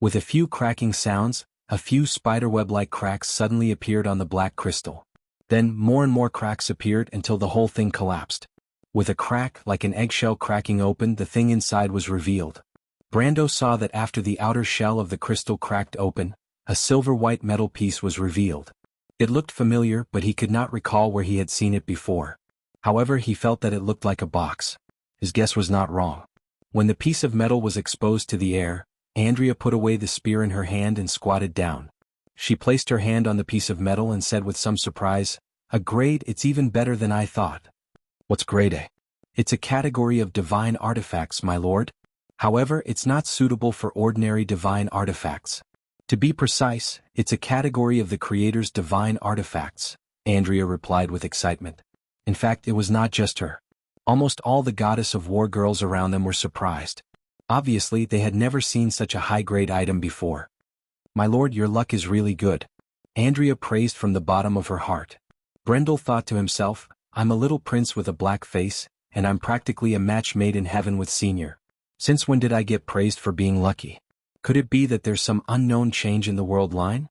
With a few cracking sounds, a few spiderweb-like cracks suddenly appeared on the black crystal. Then more and more cracks appeared until the whole thing collapsed. With a crack like an eggshell cracking open, the thing inside was revealed. Brando saw that after the outer shell of the crystal cracked open, a silver-white metal piece was revealed. It looked familiar, but he could not recall where he had seen it before. However, he felt that it looked like a box. His guess was not wrong. When the piece of metal was exposed to the air, Andrea put away the spear in her hand and squatted down. She placed her hand on the piece of metal and said with some surprise, "A grade, it's even better than I thought." "What's grade A?" "It's a category of divine artifacts, my lord. However, it's not suitable for ordinary divine artifacts. To be precise, it's a category of the Creator's divine artifacts," Andrea replied with excitement. In fact, it was not just her. Almost all the Goddess of War girls around them were surprised. Obviously, they had never seen such a high-grade item before. "My lord, your luck is really good," Andrea praised from the bottom of her heart. Brendel thought to himself, "I'm a little prince with a black face, and I'm practically a match made in heaven with Senior. Since when did I get praised for being lucky? Could it be that there's some unknown change in the world line?"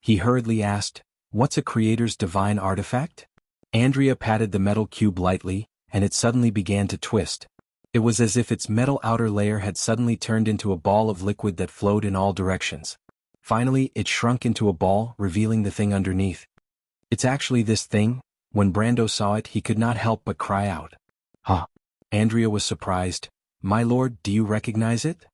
He hurriedly asked, "What's a creator's divine artifact?" Andrea patted the metal cube lightly, and it suddenly began to twist. It was as if its metal outer layer had suddenly turned into a ball of liquid that flowed in all directions. Finally, it shrunk into a ball, revealing the thing underneath. "It's actually this thing." When Brando saw it, he could not help but cry out. "Huh?" Andrea was surprised. "My lord, do you recognize it?"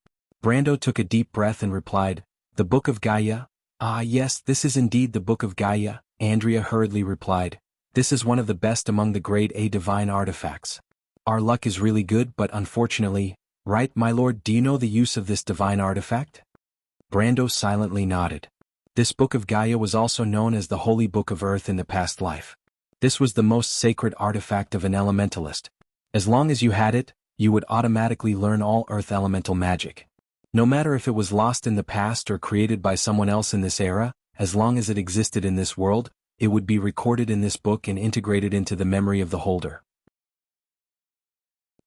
Brando took a deep breath and replied, "The Book of Gaia?" "Ah yes, this is indeed the Book of Gaia," Andrea hurriedly replied. "This is one of the best among the grade A divine artifacts. Our luck is really good, but unfortunately, right, my lord, do you know the use of this divine artifact?" Brando silently nodded. This Book of Gaia was also known as the Holy Book of Earth in the past life. This was the most sacred artifact of an elementalist. As long as you had it, you would automatically learn all earth elemental magic. No matter if it was lost in the past or created by someone else in this era, as long as it existed in this world, it would be recorded in this book and integrated into the memory of the holder.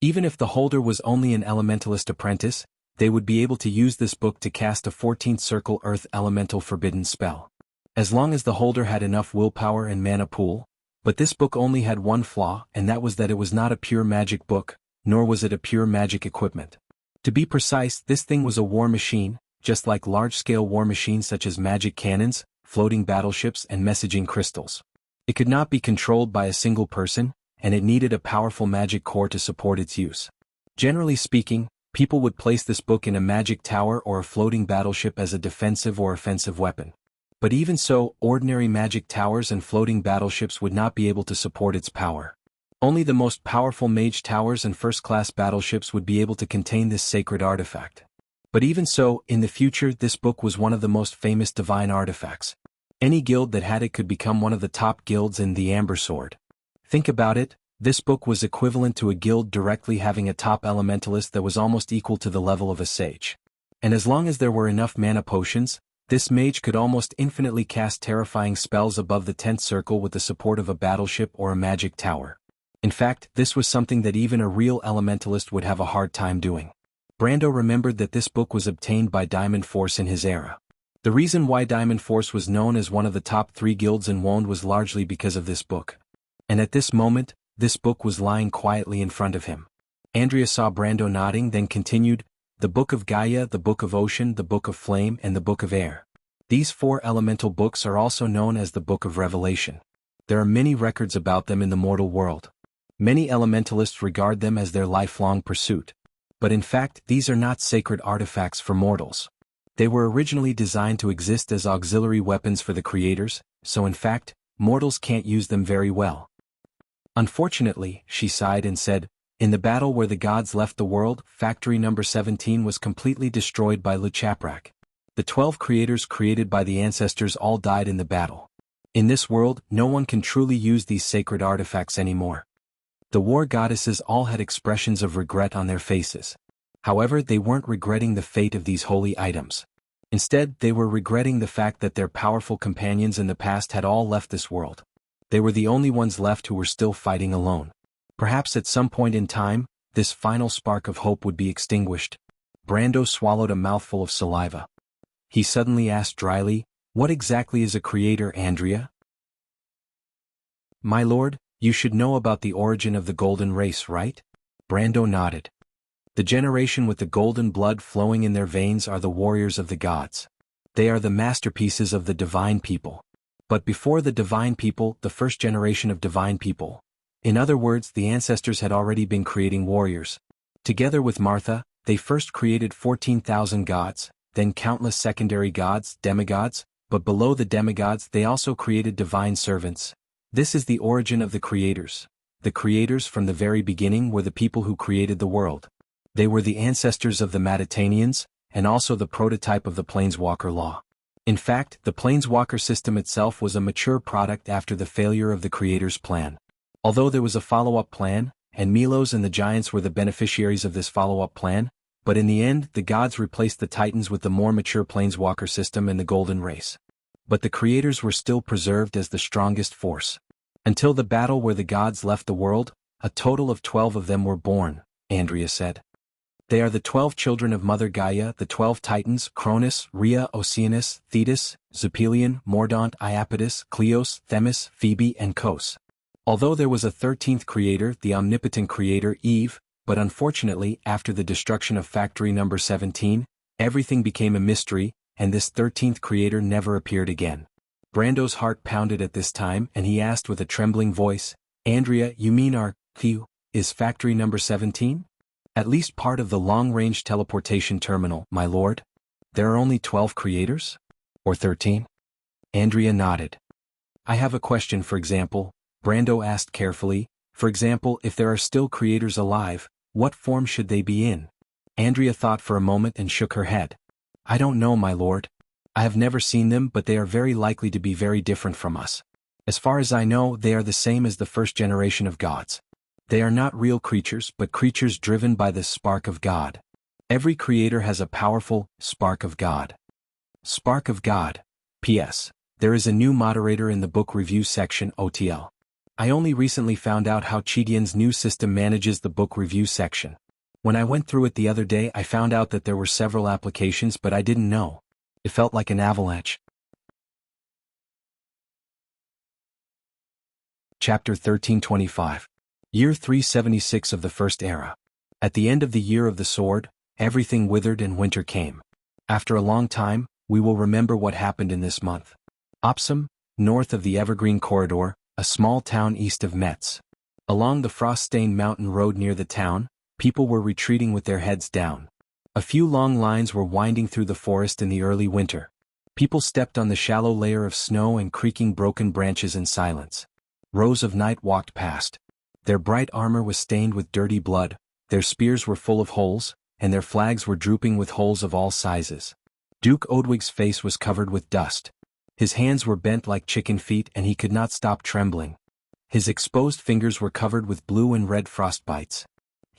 Even if the holder was only an elementalist apprentice, they would be able to use this book to cast a 14th circle earth elemental forbidden spell. As long as the holder had enough willpower and mana pool. But this book only had one flaw, and that was that it was not a pure magic book, nor was it a pure magic equipment. To be precise, this thing was a war machine, just like large-scale war machines such as magic cannons, floating battleships and messaging crystals. It could not be controlled by a single person, and it needed a powerful magic core to support its use. Generally speaking, people would place this book in a magic tower or a floating battleship as a defensive or offensive weapon. But even so, ordinary magic towers and floating battleships would not be able to support its power. Only the most powerful mage towers and first-class battleships would be able to contain this sacred artifact. But even so, in the future this book was one of the most famous divine artifacts. Any guild that had it could become one of the top guilds in the Amber Sword. Think about it, this book was equivalent to a guild directly having a top elementalist that was almost equal to the level of a sage. And as long as there were enough mana potions, this mage could almost infinitely cast terrifying spells above the 10th circle with the support of a battleship or a magic tower. In fact, this was something that even a real elementalist would have a hard time doing. Brando remembered that this book was obtained by Diamond Force in his era. The reason why Diamond Force was known as one of the top 3 guilds in Wond was largely because of this book. And at this moment, this book was lying quietly in front of him. Andrea saw Brando nodding, then continued, the Book of Gaia, the Book of Ocean, the Book of Flame, and the Book of Air. These 4 elemental books are also known as the Book of Revelation. There are many records about them in the mortal world. Many elementalists regard them as their lifelong pursuit. But in fact, these are not sacred artifacts for mortals. They were originally designed to exist as auxiliary weapons for the creators, so in fact, mortals can't use them very well. Unfortunately, she sighed and said, in the battle where the gods left the world, Factory Number 17 was completely destroyed by Luchaprak. The 12 creators created by the ancestors all died in the battle. In this world, no one can truly use these sacred artifacts anymore. The war goddesses all had expressions of regret on their faces. However, they weren't regretting the fate of these holy items. Instead, they were regretting the fact that their powerful companions in the past had all left this world. They were the only ones left who were still fighting alone. Perhaps at some point in time, this final spark of hope would be extinguished. Brando swallowed a mouthful of saliva. He suddenly asked dryly, what exactly is a creator, Andrea? My lord, you should know about the origin of the golden race, right? Brando nodded. The generation with the golden blood flowing in their veins are the warriors of the gods. They are the masterpieces of the divine people. But before the divine people, the first generation of divine people. In other words, the ancestors had already been creating warriors. Together with Martha, they first created 14,000 gods, then countless secondary gods, demigods, but below the demigods they also created divine servants. This is the origin of the creators. The creators from the very beginning were the people who created the world. They were the ancestors of the Matatanians, and also the prototype of the Planeswalker law. In fact, the Planeswalker system itself was a mature product after the failure of the creators' plan. Although there was a follow-up plan, and Milos and the Giants were the beneficiaries of this follow-up plan, but in the end the gods replaced the Titans with the more mature Planeswalker system and the Golden Race. But the creators were still preserved as the strongest force. Until the battle where the gods left the world, a total of 12 of them were born, Andrea said. They are the 12 children of Mother Gaia, the 12 Titans, Cronus, Rhea, Oceanus, Thetis, Zepelion, Mordaunt, Iapetus, Cleos, Themis, Phoebe and Kos. Although there was a 13th creator, the omnipotent creator, Eve, but unfortunately, after the destruction of Factory Number 17, everything became a mystery, and this 13th creator never appeared again. Brando's heart pounded at this time, and he asked with a trembling voice, Andrea, you mean our Q is Factory Number 17? At least part of the long-range teleportation terminal, my lord? There are only 12 creators? Or 13? Andrea nodded. I have a question, for example, Brando asked carefully, for example, if there are still creators alive, what form should they be in? Andrea thought for a moment and shook her head. I don't know, my lord. I have never seen them, but they are very likely to be very different from us. As far as I know, they are the same as the first generation of gods. They are not real creatures, but creatures driven by the spark of God. Every creator has a powerful spark of God. Spark of God. P.S. There is a new moderator in the book review section, OTL. I only recently found out how Chidian's new system manages the book review section. When I went through it the other day, I found out that there were several applications, but I didn't know. It felt like an avalanche. Chapter 1325. Year 376 of the First Era. At the end of the Year of the Sword, everything withered and winter came. After a long time, we will remember what happened in this month. Opsum, north of the Evergreen Corridor, a small town east of Metz. Along the frost-stained mountain road near the town, people were retreating with their heads down. A few long lines were winding through the forest in the early winter. People stepped on the shallow layer of snow and creaking broken branches in silence. Rows of knights walked past. Their bright armor was stained with dirty blood, their spears were full of holes, and their flags were drooping with holes of all sizes. Duke Odwig's face was covered with dust. His hands were bent like chicken feet and he could not stop trembling. His exposed fingers were covered with blue and red frostbites.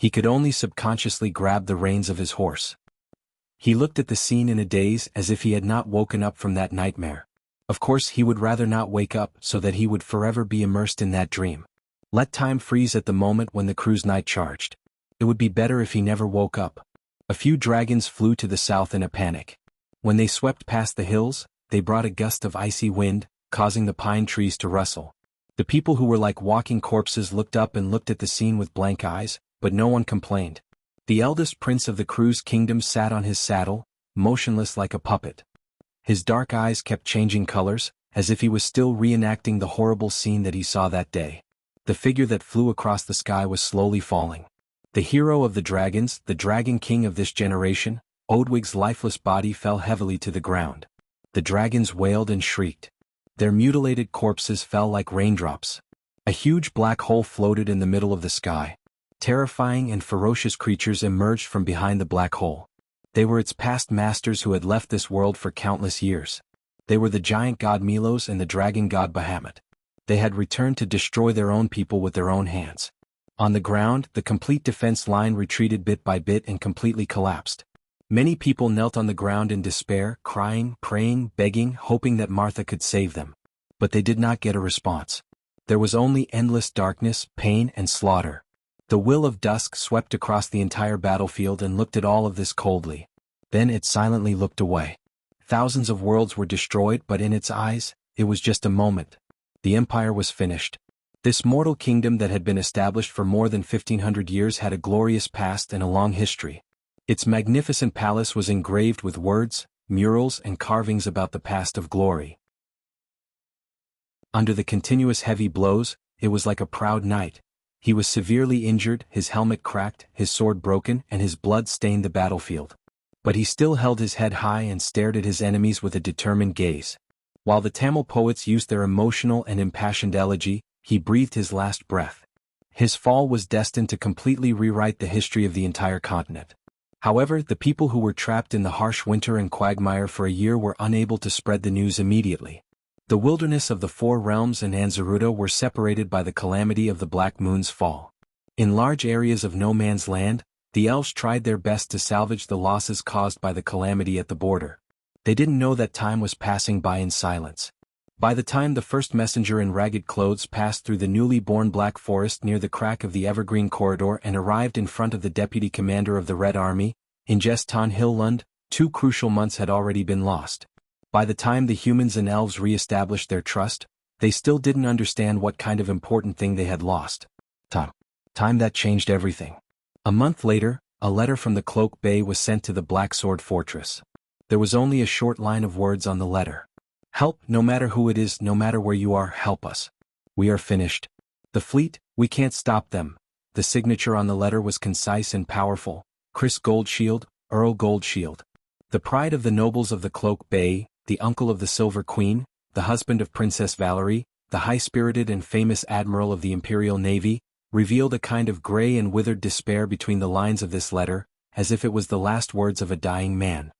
He could only subconsciously grab the reins of his horse. He looked at the scene in a daze as if he had not woken up from that nightmare. Of course he would rather not wake up so that he would forever be immersed in that dream. Let time freeze at the moment when the crew's knight charged. It would be better if he never woke up. A few dragons flew to the south in a panic. When they swept past the hills, they brought a gust of icy wind, causing the pine trees to rustle. The people who were like walking corpses looked up and looked at the scene with blank eyes, but no one complained. The eldest prince of the crew's kingdom sat on his saddle, motionless like a puppet. His dark eyes kept changing colors, as if he was still reenacting the horrible scene that he saw that day. The figure that flew across the sky was slowly falling. The hero of the dragons, the dragon king of this generation, Odwig's lifeless body fell heavily to the ground. The dragons wailed and shrieked. Their mutilated corpses fell like raindrops. A huge black hole floated in the middle of the sky. Terrifying and ferocious creatures emerged from behind the black hole. They were its past masters who had left this world for countless years. They were the giant god Milos and the dragon god Bahamut. They had returned to destroy their own people with their own hands. On the ground, the complete defense line retreated bit by bit and completely collapsed. Many people knelt on the ground in despair, crying, praying, begging, hoping that Martha could save them. But they did not get a response. There was only endless darkness, pain, and slaughter. The will of dusk swept across the entire battlefield and looked at all of this coldly. Then it silently looked away. Thousands of worlds were destroyed, but in its eyes, it was just a moment. The empire was finished. This mortal kingdom that had been established for more than 1,500 years had a glorious past and a long history. Its magnificent palace was engraved with words, murals, and carvings about the past of glory. Under the continuous heavy blows, it was like a proud knight. He was severely injured, his helmet cracked, his sword broken, and his blood stained the battlefield. But he still held his head high and stared at his enemies with a determined gaze. While the Tamil poets used their emotional and impassioned elegy, he breathed his last breath. His fall was destined to completely rewrite the history of the entire continent. However, the people who were trapped in the harsh winter and quagmire for a year were unable to spread the news immediately. The wilderness of the Four Realms and Anzaruda were separated by the calamity of the Black Moon's fall. In large areas of no man's land, the elves tried their best to salvage the losses caused by the calamity at the border. They didn't know that time was passing by in silence. By the time the first messenger in ragged clothes passed through the newly born Black Forest near the crack of the Evergreen Corridor and arrived in front of the deputy commander of the Red Army, in Gestan Hillund, 2 crucial months had already been lost. By the time the humans and elves re-established their trust, they still didn't understand what kind of important thing they had lost. Time that changed everything. A month later, a letter from the Cloak Bay was sent to the Black Sword Fortress. There was only a short line of words on the letter. Help, no matter who it is, no matter where you are, help us. We are finished. The fleet, we can't stop them. The signature on the letter was concise and powerful. Chris Goldshield, Earl Goldshield. The pride of the nobles of the Cloak Bay, the uncle of the Silver Queen, the husband of Princess Valerie, the high-spirited and famous admiral of the Imperial Navy, revealed a kind of gray and withered despair between the lines of this letter, as if it was the last words of a dying man.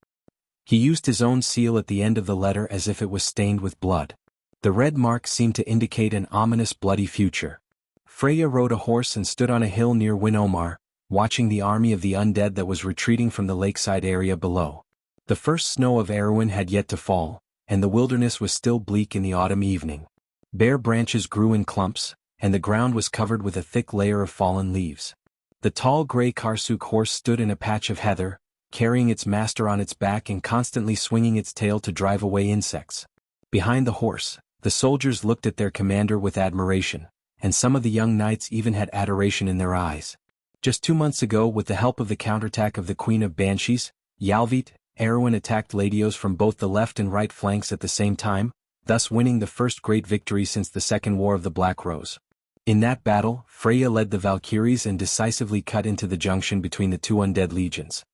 He used his own seal at the end of the letter as if it was stained with blood. The red mark seemed to indicate an ominous bloody future. Freya rode a horse and stood on a hill near Winomar, watching the army of the undead that was retreating from the lakeside area below. The first snow of Erwin had yet to fall, and the wilderness was still bleak in the autumn evening. Bare branches grew in clumps, and the ground was covered with a thick layer of fallen leaves. The tall gray Karsuk horse stood in a patch of heather, carrying its master on its back and constantly swinging its tail to drive away insects. Behind the horse, the soldiers looked at their commander with admiration, and some of the young knights even had adoration in their eyes. Just 2 months ago, with the help of the counterattack of the Queen of Banshees, Yalvit, Erwin attacked Ladios from both the left and right flanks at the same time, thus winning the first great victory since the Second War of the Black Rose. In that battle, Freya led the Valkyries and decisively cut into the junction between the two undead legions.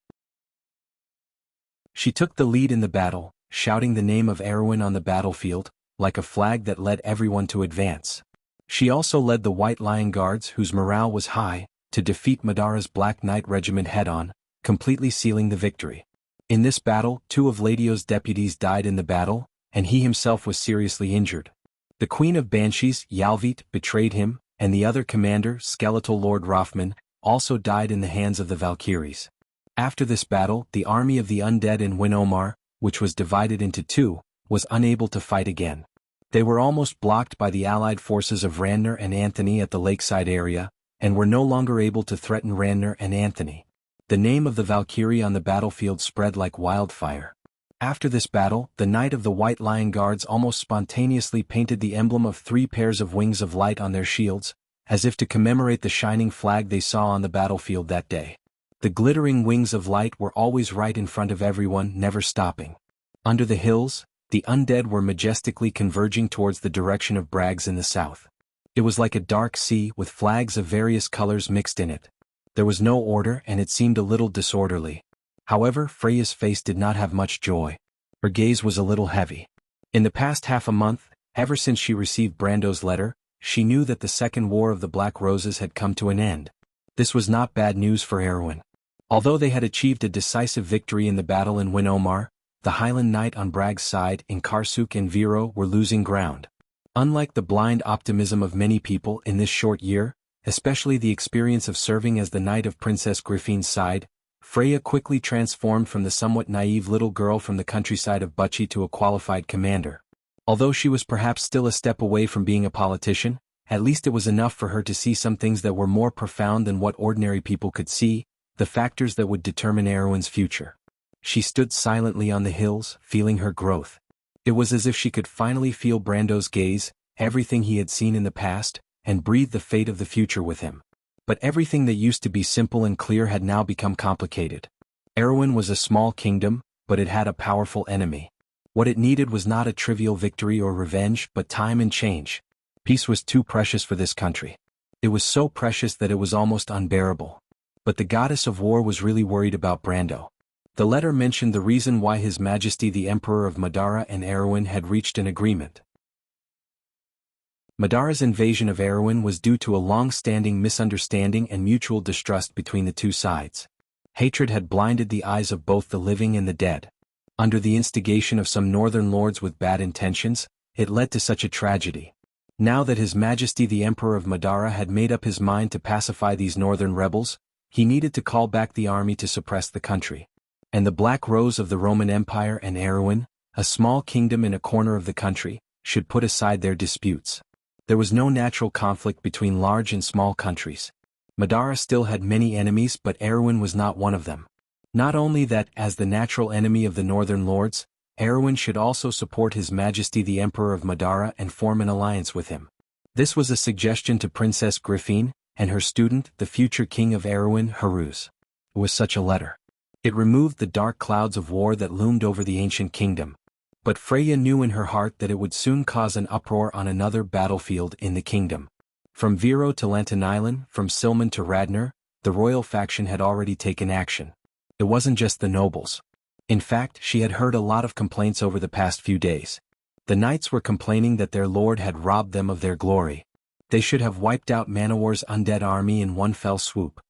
She took the lead in the battle, shouting the name of Erwin on the battlefield, like a flag that led everyone to advance. She also led the White Lion Guards, whose morale was high, to defeat Madara's Black Knight Regiment head-on, completely sealing the victory. In this battle, 2 of Ladio's deputies died in the battle, and he himself was seriously injured. The Queen of Banshees, Yalvit, betrayed him, and the other commander, Skeletal Lord Rothman, also died in the hands of the Valkyries. After this battle, the army of the undead in Winomar, which was divided into 2, was unable to fight again. They were almost blocked by the allied forces of Randner and Anthony at the lakeside area, and were no longer able to threaten Randner and Anthony. The name of the Valkyrie on the battlefield spread like wildfire. After this battle, the Knight of the White Lion Guards almost spontaneously painted the emblem of 3 pairs of wings of light on their shields, as if to commemorate the shining flag they saw on the battlefield that day. The glittering wings of light were always right in front of everyone, never stopping. Under the hills, the undead were majestically converging towards the direction of Bragg's in the south. It was like a dark sea with flags of various colors mixed in it. There was no order and it seemed a little disorderly. However, Freya's face did not have much joy. Her gaze was a little heavy. In the past half a month, ever since she received Brando's letter, she knew that the Second War of the Black Roses had come to an end. This was not bad news for Erwin. Although they had achieved a decisive victory in the battle in Winomar, the Highland Knight on Bragg's side in Karsuk and Viro were losing ground. Unlike the blind optimism of many people in this short year, especially the experience of serving as the Knight of Princess Griffine's side, Freya quickly transformed from the somewhat naive little girl from the countryside of Bucci to a qualified commander. Although she was perhaps still a step away from being a politician, at least it was enough for her to see some things that were more profound than what ordinary people could see, the factors that would determine Erwin's future. She stood silently on the hills, feeling her growth. It was as if she could finally feel Brando's gaze, everything he had seen in the past, and breathe the fate of the future with him. But everything that used to be simple and clear had now become complicated. Erwin was a small kingdom, but it had a powerful enemy. What it needed was not a trivial victory or revenge, but time and change. Peace was too precious for this country. It was so precious that it was almost unbearable. But the goddess of war was really worried about Brando. The letter mentioned the reason why His Majesty the Emperor of Madara and Erwin had reached an agreement. Madara's invasion of Erwin was due to a long-standing misunderstanding and mutual distrust between the two sides. Hatred had blinded the eyes of both the living and the dead. Under the instigation of some northern lords with bad intentions, it led to such a tragedy. Now that His Majesty the Emperor of Madara had made up his mind to pacify these northern rebels, he needed to call back the army to suppress the country. And the Black Rose of the Roman Empire and Erwin, a small kingdom in a corner of the country, should put aside their disputes. There was no natural conflict between large and small countries. Madara still had many enemies, but Erwin was not one of them. Not only that, as the natural enemy of the northern lords, Erwin should also support His Majesty the Emperor of Madara and form an alliance with him. This was a suggestion to Princess Griffine, and her student, the future king of Erwin, Haruz. It was such a letter. It removed the dark clouds of war that loomed over the ancient kingdom. But Freya knew in her heart that it would soon cause an uproar on another battlefield in the kingdom. From Viro to Lantanailan, from Silman to Radnor, the royal faction had already taken action. It wasn't just the nobles. In fact, she had heard a lot of complaints over the past few days. The knights were complaining that their lord had robbed them of their glory. They should have wiped out Manowar's undead army in one fell swoop.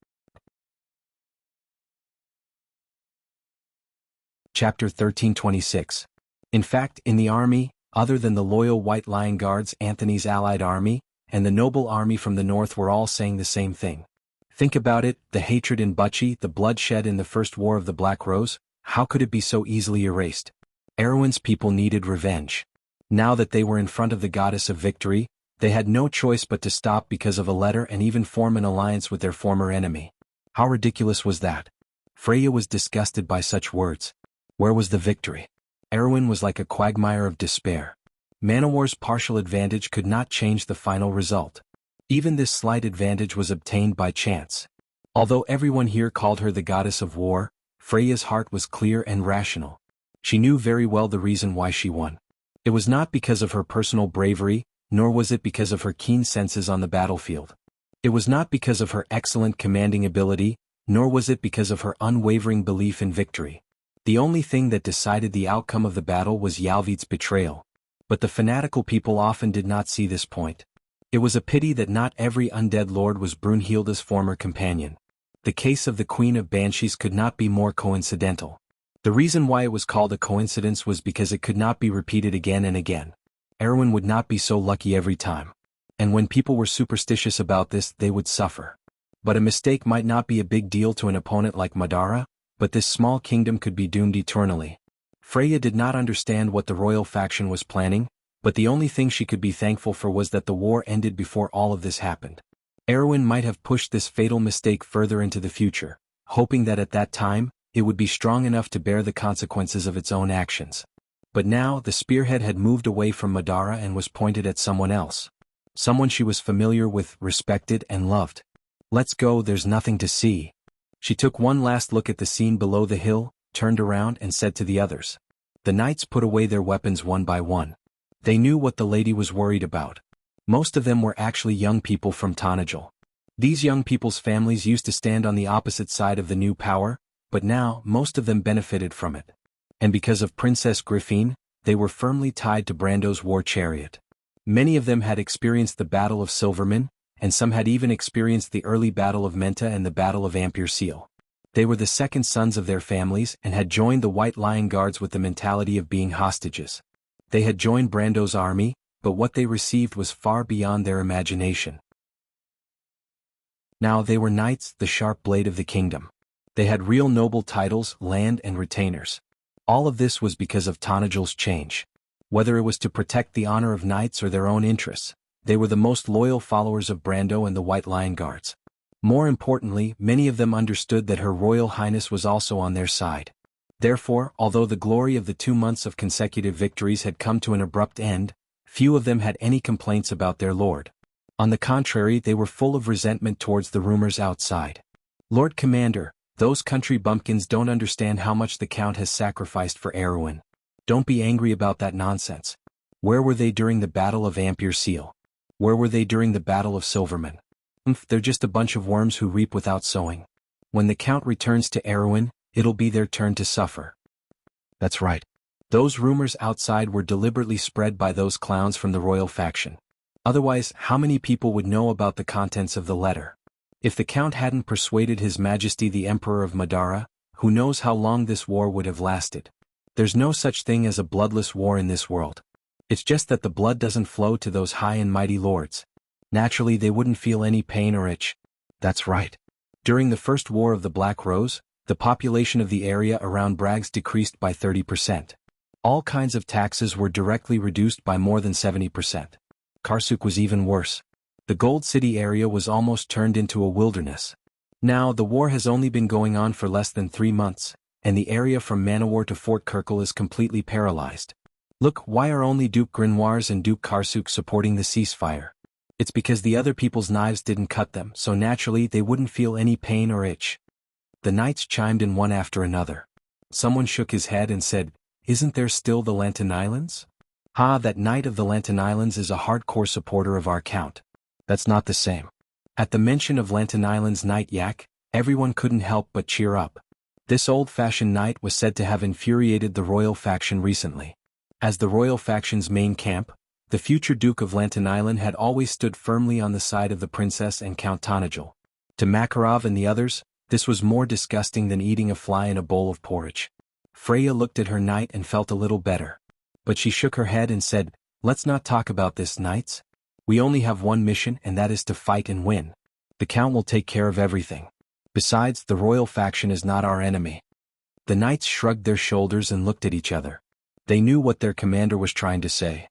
Chapter 1326. In fact, in the army, other than the loyal White Lion Guards, Anthony's allied army, and the noble army from the north were all saying the same thing. Think about it, the hatred in Bucci, the bloodshed in the First War of the Black Rose, how could it be so easily erased? Erwin's people needed revenge. Now that they were in front of the goddess of victory, they had no choice but to stop because of a letter and even form an alliance with their former enemy. How ridiculous was that? Freya was disgusted by such words. Where was the victory? Erwin was like a quagmire of despair. Manowar's partial advantage could not change the final result. Even this slight advantage was obtained by chance. Although everyone here called her the goddess of war, Freya's heart was clear and rational. She knew very well the reason why she won. It was not because of her personal bravery, nor was it because of her keen senses on the battlefield. It was not because of her excellent commanding ability, nor was it because of her unwavering belief in victory. The only thing that decided the outcome of the battle was Yalvit's betrayal. But the fanatical people often did not see this point. It was a pity that not every undead lord was Brunhilde's former companion. The case of the Queen of Banshees could not be more coincidental. The reason why it was called a coincidence was because it could not be repeated again and again. Erwin would not be so lucky every time. And when people were superstitious about this, they would suffer. But a mistake might not be a big deal to an opponent like Madara, but this small kingdom could be doomed eternally. Freya did not understand what the royal faction was planning, but the only thing she could be thankful for was that the war ended before all of this happened. Erwin might have pushed this fatal mistake further into the future, hoping that at that time, it would be strong enough to bear the consequences of its own actions. But now the spearhead had moved away from Madara and was pointed at someone else. Someone she was familiar with, respected, and loved. Let's go, there's nothing to see. She took one last look at the scene below the hill, turned around and said to the others. The knights put away their weapons one by one. They knew what the lady was worried about. Most of them were actually young people from Tanajul. These young people's families used to stand on the opposite side of the new power, but now most of them benefited from it. And because of Princess Griffine, they were firmly tied to Brando's war chariot. Many of them had experienced the Battle of Silverman, and some had even experienced the early Battle of Menta and the Battle of Ampere Seal. They were the second sons of their families and had joined the White Lion Guards with the mentality of being hostages. They had joined Brando's army, but what they received was far beyond their imagination. Now they were knights, the sharp blade of the kingdom. They had real noble titles, land and retainers. All of this was because of Tanajul's change. Whether it was to protect the honor of knights or their own interests, they were the most loyal followers of Brando and the White Lion Guards. More importantly, many of them understood that Her Royal Highness was also on their side. Therefore, although the glory of the 2 months of consecutive victories had come to an abrupt end, few of them had any complaints about their lord. On the contrary, they were full of resentment towards the rumors outside. Lord Commander, those country bumpkins don't understand how much the Count has sacrificed for Erwin. Don't be angry about that nonsense. Where were they during the Battle of Ampere Seal? Where were they during the Battle of Silverman? They're just a bunch of worms who reap without sowing. When the Count returns to Erwin, it'll be their turn to suffer. That's right. Those rumors outside were deliberately spread by those clowns from the royal faction. Otherwise, how many people would know about the contents of the letter? If the Count hadn't persuaded His Majesty the Emperor of Madara, who knows how long this war would have lasted. There's no such thing as a bloodless war in this world. It's just that the blood doesn't flow to those high and mighty lords. Naturally, they wouldn't feel any pain or itch. That's right. During the First War of the Black Rose, the population of the area around Bragg's decreased by 30%. All kinds of taxes were directly reduced by more than 70%. Karsuk was even worse. The Gold City area was almost turned into a wilderness. Now the war has only been going on for less than 3 months, and the area from Manowar to Fort Kirkle is completely paralyzed. Look, why are only Duke Grinoires and Duke Karsuk supporting the ceasefire? It's because the other people's knives didn't cut them, so naturally they wouldn't feel any pain or itch. The knights chimed in one after another. Someone shook his head and said, "Isn't there still the Lantan Islands?" "Ha, that knight of the Lantan Islands is a hardcore supporter of our Count." "That's not the same." At the mention of Lantan Island's Knight Yak, everyone couldn't help but cheer up. This old-fashioned knight was said to have infuriated the royal faction recently. As the royal faction's main camp, the future Duke of Lantan Island had always stood firmly on the side of the princess and Count Tanajul. To Makarov and the others, this was more disgusting than eating a fly in a bowl of porridge. Freya looked at her knight and felt a little better. But she shook her head and said, "Let's not talk about this, knights. We only have one mission, and that is to fight and win. The Count will take care of everything. Besides, the royal faction is not our enemy." The knights shrugged their shoulders and looked at each other. They knew what their commander was trying to say.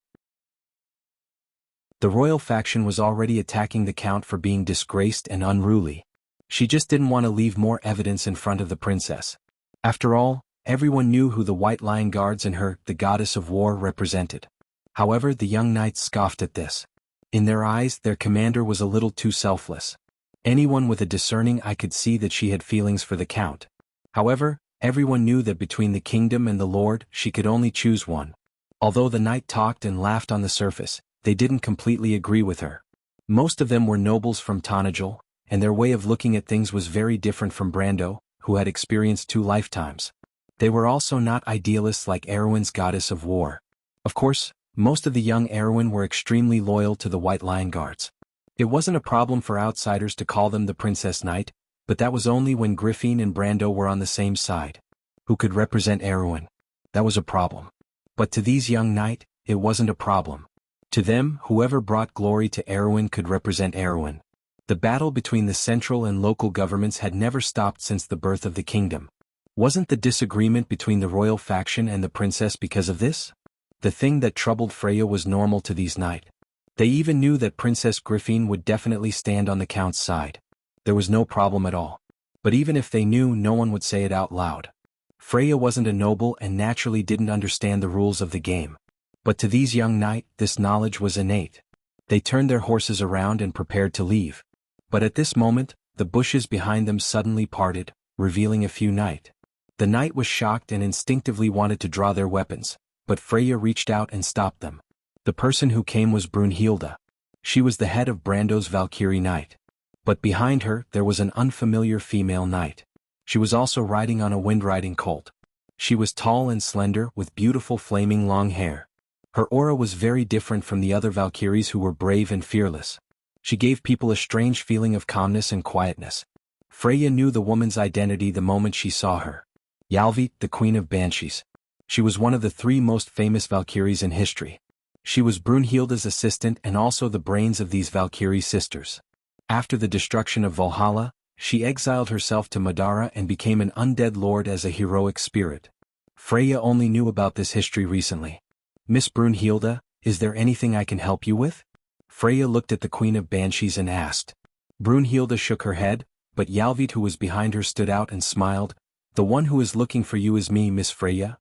The royal faction was already attacking the Count for being disgraced and unruly. She just didn't want to leave more evidence in front of the princess. After all, everyone knew who the White Lion Guards and her, the goddess of war, represented. However, the young knights scoffed at this. In their eyes, their commander was a little too selfless. Anyone with a discerning eye could see that she had feelings for the count. However, everyone knew that between the kingdom and the lord, she could only choose one. Although the knight talked and laughed on the surface, they didn't completely agree with her. Most of them were nobles from Tanajul, and their way of looking at things was very different from Brando, who had experienced 2 lifetimes. They were also not idealists like Erwin's goddess of war. Of course, most of the young Erwin were extremely loyal to the White Lion Guards. It wasn't a problem for outsiders to call them the Princess Knight, but that was only when Griffin and Brando were on the same side. Who could represent Erwin? That was a problem. But to these young knight, it wasn't a problem. To them, whoever brought glory to Erwin could represent Erwin. The battle between the central and local governments had never stopped since the birth of the kingdom. Wasn't the disagreement between the royal faction and the princess because of this? The thing that troubled Freya was normal to these knights. They even knew that Princess Griffin would definitely stand on the count's side. There was no problem at all. But even if they knew, no one would say it out loud. Freya wasn't a noble and naturally didn't understand the rules of the game. But to these young knights, this knowledge was innate. They turned their horses around and prepared to leave. But at this moment, the bushes behind them suddenly parted, revealing a few knights. The knight was shocked and instinctively wanted to draw their weapons, but Freya reached out and stopped them. The person who came was Brunhilde. She was the head of Brando's Valkyrie knight. But behind her, there was an unfamiliar female knight. She was also riding on a wind-riding colt. She was tall and slender, with beautiful flaming long hair. Her aura was very different from the other Valkyries who were brave and fearless. She gave people a strange feeling of calmness and quietness. Freya knew the woman's identity the moment she saw her. Yalvit, the Queen of Banshees. She was one of the 3 most famous Valkyries in history. She was Brunhilde's assistant and also the brains of these Valkyrie sisters. After the destruction of Valhalla, she exiled herself to Madara and became an undead lord as a heroic spirit. Freya only knew about this history recently. Miss Brunhilde, is there anything I can help you with? Freya looked at the Queen of Banshees and asked. Brunhilde shook her head, but Yalvit, who was behind her, stood out and smiled. The one who is looking for you is me, Miss Freya.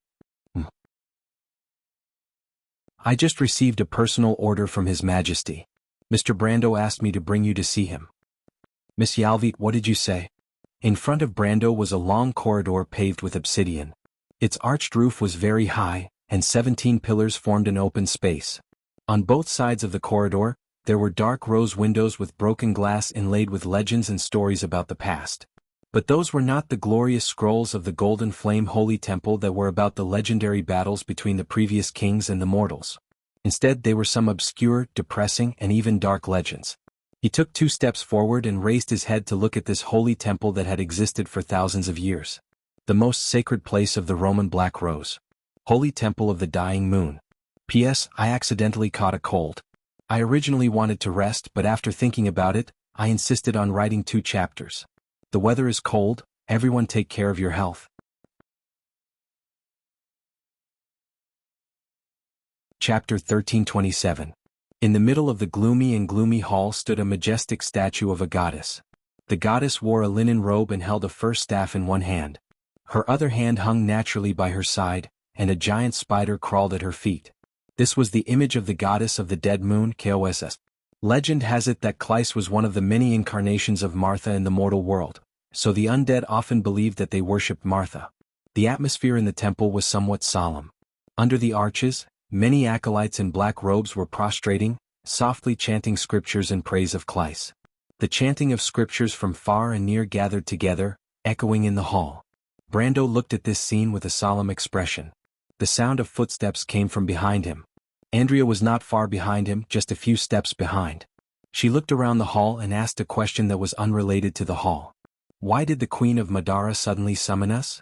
I just received a personal order from His Majesty. Mr. Brando asked me to bring you to see him. Miss Yalvit, what did you say? In front of Brando was a long corridor paved with obsidian. Its arched roof was very high, and 17 pillars formed an open space. On both sides of the corridor, there were dark rose windows with broken glass inlaid with legends and stories about the past. But those were not the glorious scrolls of the Golden Flame Holy Temple that were about the legendary battles between the previous kings and the mortals. Instead, they were some obscure, depressing, and even dark legends. He took 2 steps forward and raised his head to look at this holy temple that had existed for thousands of years. The most sacred place of the Roman Black Rose. Holy Temple of the Dying Moon. P.S. I accidentally caught a cold. I originally wanted to rest, but after thinking about it, I insisted on writing 2 chapters. The weather is cold, everyone take care of your health. Chapter 1327. In the middle of the gloomy hall stood a majestic statue of a goddess. The goddess wore a linen robe and held a fir staff in one hand. Her other hand hung naturally by her side, and a giant spider crawled at her feet. This was the image of the goddess of the dead moon, Koss. Legend has it that Kleis was one of the many incarnations of Martha in the mortal world, so the undead often believed that they worshipped Martha. The atmosphere in the temple was somewhat solemn. Under the arches, many acolytes in black robes were prostrating, softly chanting scriptures in praise of Kleis. The chanting of scriptures from far and near gathered together, echoing in the hall. Brando looked at this scene with a solemn expression. The sound of footsteps came from behind him. Andrea was not far behind him, just a few steps behind. She looked around the hall and asked a question that was unrelated to the hall. Why did the Queen of Madara suddenly summon us?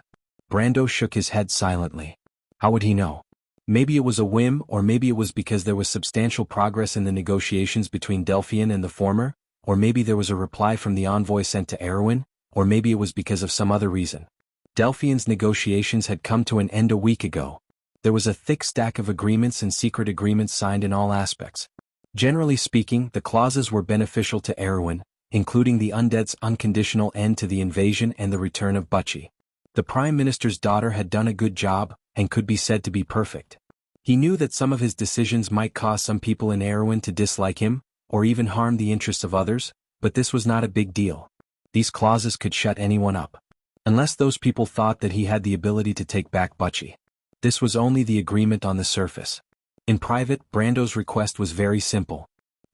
Brando shook his head silently. How would he know? Maybe it was a whim, or maybe it was because there was substantial progress in the negotiations between Delphian and the former, or maybe there was a reply from the envoy sent to Erwin, or maybe it was because of some other reason. Delphian's negotiations had come to an end a week ago. There was a thick stack of agreements and secret agreements signed in all aspects. Generally speaking, the clauses were beneficial to Erwin, including the undead's unconditional end to the invasion and the return of Butchie. The Prime Minister's daughter had done a good job, and could be said to be perfect. He knew that some of his decisions might cause some people in Erewhon to dislike him, or even harm the interests of others, but this was not a big deal. These clauses could shut anyone up. Unless those people thought that he had the ability to take back Butchie. This was only the agreement on the surface. In private, Brando's request was very simple.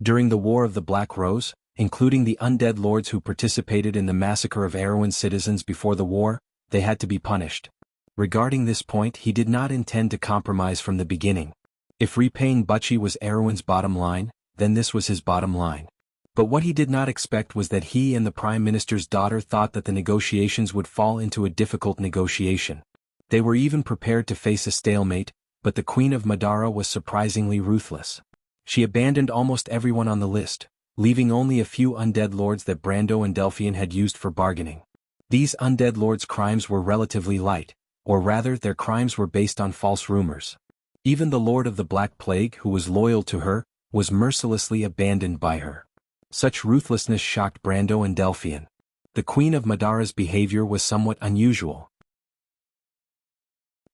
During the War of the Black Rose, including the undead lords who participated in the massacre of Erewhon citizens before the war, they had to be punished. Regarding this point, he did not intend to compromise from the beginning. If repaying Butchie was Erewhon's bottom line, then this was his bottom line. But what he did not expect was that he and the Prime Minister's daughter thought that the negotiations would fall into a difficult negotiation. They were even prepared to face a stalemate, but the Queen of Madara was surprisingly ruthless. She abandoned almost everyone on the list, leaving only a few undead lords that Brando and Delphian had used for bargaining. These undead lords' crimes were relatively light, or rather their crimes were based on false rumors. Even the Lord of the Black Plague, who was loyal to her, was mercilessly abandoned by her. Such ruthlessness shocked Brando and Delphian. The Queen of Madara's behavior was somewhat unusual.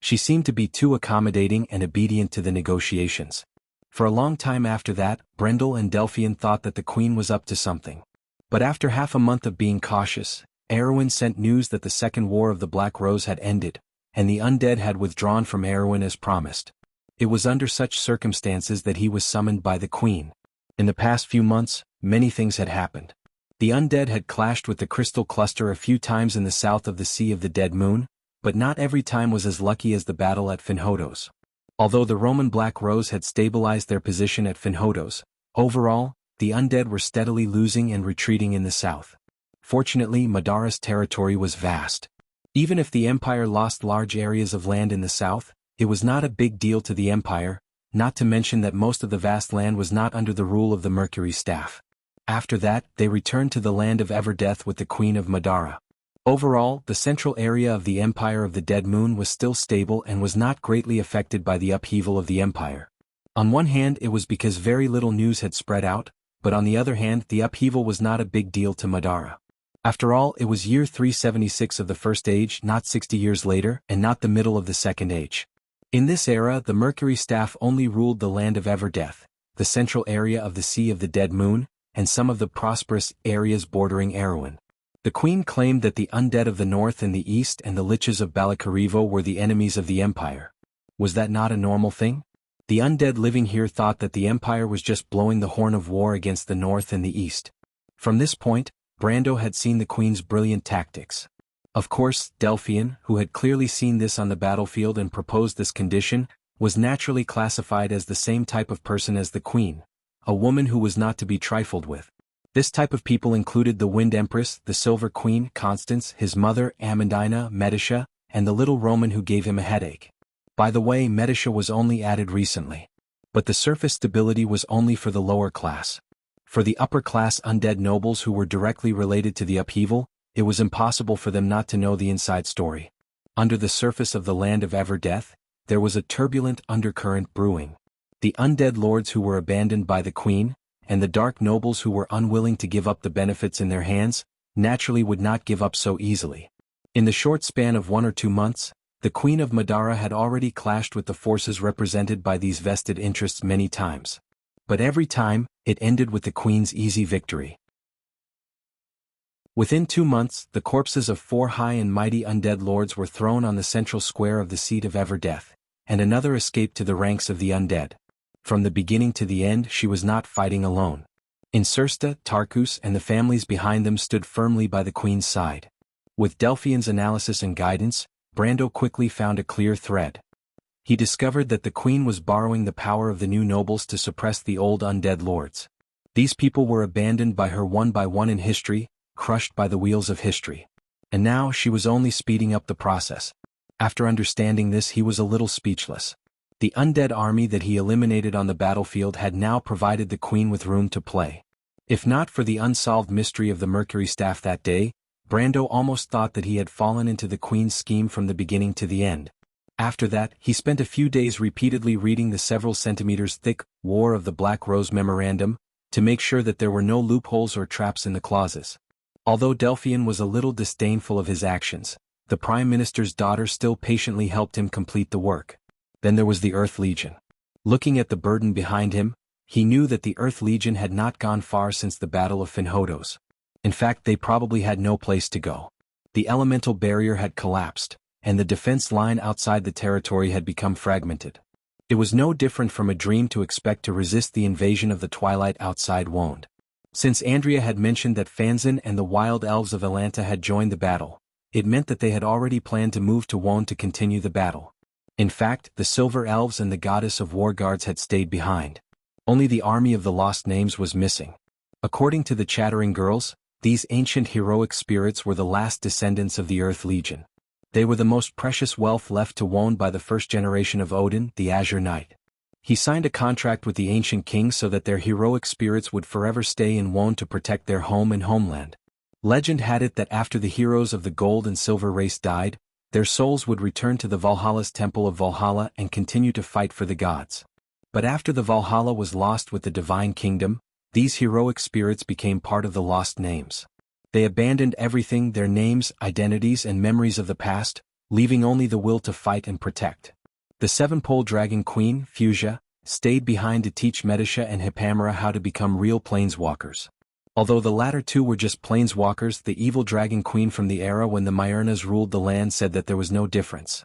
She seemed to be too accommodating and obedient to the negotiations. For a long time after that, Brendel and Delphian thought that the Queen was up to something. But after half a month of being cautious, Erewhon sent news that the Second War of the Black Rose had ended, and the undead had withdrawn from Erewhon as promised. It was under such circumstances that he was summoned by the Queen. In the past few months, many things had happened. The undead had clashed with the Crystal Cluster a few times in the south of the Sea of the Dead Moon, but not every time was as lucky as the battle at Finhodos. Although the Roman Black Rose had stabilized their position at Finhodos, overall, the undead were steadily losing and retreating in the south. Fortunately, Madara's territory was vast. Even if the Empire lost large areas of land in the south, it was not a big deal to the Empire, not to mention that most of the vast land was not under the rule of the Mercury Staff. After that, they returned to the land of Everdeath with the Queen of Madara. Overall, the central area of the Empire of the Dead Moon was still stable and was not greatly affected by the upheaval of the Empire. On one hand, it was because very little news had spread out, but on the other hand, the upheaval was not a big deal to Madara. After all, it was year 376 of the First Age, not 60 years later, and not the middle of the Second Age. In this era, the Mercury Staff only ruled the land of Everdeath, the central area of the Sea of the Dead Moon, and some of the prosperous areas bordering Erewhon. The Queen claimed that the undead of the north and the east and the liches of Balakarivo were the enemies of the Empire. Was that not a normal thing? The undead living here thought that the Empire was just blowing the horn of war against the north and the east. From this point, Brando had seen the Queen's brilliant tactics. Of course, Delphian, who had clearly seen this on the battlefield and proposed this condition, was naturally classified as the same type of person as the Queen, a woman who was not to be trifled with. This type of people included the Wind Empress, the Silver Queen, Constance, his mother, Amandina, Medicia, and the little Roman who gave him a headache. By the way, Medicia was only added recently. But the surface stability was only for the lower class. For the upper-class undead nobles who were directly related to the upheaval, it was impossible for them not to know the inside story. Under the surface of the land of Everdeath, there was a turbulent undercurrent brewing. The undead lords who were abandoned by the Queen, and the dark nobles who were unwilling to give up the benefits in their hands, naturally would not give up so easily. In the short span of 1 or 2 months, the Queen of Madara had already clashed with the forces represented by these vested interests many times. But every time, it ended with the Queen's easy victory. Within 2 months, the corpses of 4 high and mighty undead lords were thrown on the central square of the seat of Everdeath, and another escaped to the ranks of the undead. From the beginning to the end, she was not fighting alone. Insursta, Tarkus, and the families behind them stood firmly by the Queen's side. With Delphian's analysis and guidance, Brando quickly found a clear thread. He discovered that the Queen was borrowing the power of the new nobles to suppress the old undead lords. These people were abandoned by her one by one in history, crushed by the wheels of history. And now she was only speeding up the process. After understanding this, he was a little speechless. The undead army that he eliminated on the battlefield had now provided the Queen with room to play. If not for the unsolved mystery of the Mercury Staff that day, Brando almost thought that he had fallen into the Queen's scheme from the beginning to the end. After that, he spent a few days repeatedly reading the several centimeters thick War of the Black Rose memorandum, to make sure that there were no loopholes or traps in the clauses. Although Delphian was a little disdainful of his actions, the Prime Minister's daughter still patiently helped him complete the work. Then there was the Earth Legion. Looking at the burden behind him, he knew that the Earth Legion had not gone far since the Battle of Finhodos. In fact, they probably had no place to go. The elemental barrier had collapsed, and the defense line outside the territory had become fragmented. It was no different from a dream to expect to resist the invasion of the twilight outside Wonde. Since Andrea had mentioned that Fanzan and the wild elves of Atlanta had joined the battle, it meant that they had already planned to move to Wonde to continue the battle. In fact, the Silver Elves and the Goddess of War Guards had stayed behind. Only the army of the Lost Names was missing. According to the Chattering Girls, these ancient heroic spirits were the last descendants of the Earth Legion. They were the most precious wealth left to Wonde by the first generation of Odin, the Azure Knight. He signed a contract with the ancient kings so that their heroic spirits would forever stay in Wonde to protect their home and homeland. Legend had it that after the heroes of the Gold and Silver race died, their souls would return to the Valhalla's Temple of Valhalla and continue to fight for the gods. But after the Valhalla was lost with the Divine Kingdom, these heroic spirits became part of the Lost Names. They abandoned everything, their names, identities and memories of the past, leaving only the will to fight and protect. The seven-pole dragon queen, Fuchsia, stayed behind to teach Medisha and Hippamera how to become real planeswalkers. Although the latter two were just planeswalkers, the evil dragon queen from the era when the Myrnas ruled the land said that there was no difference.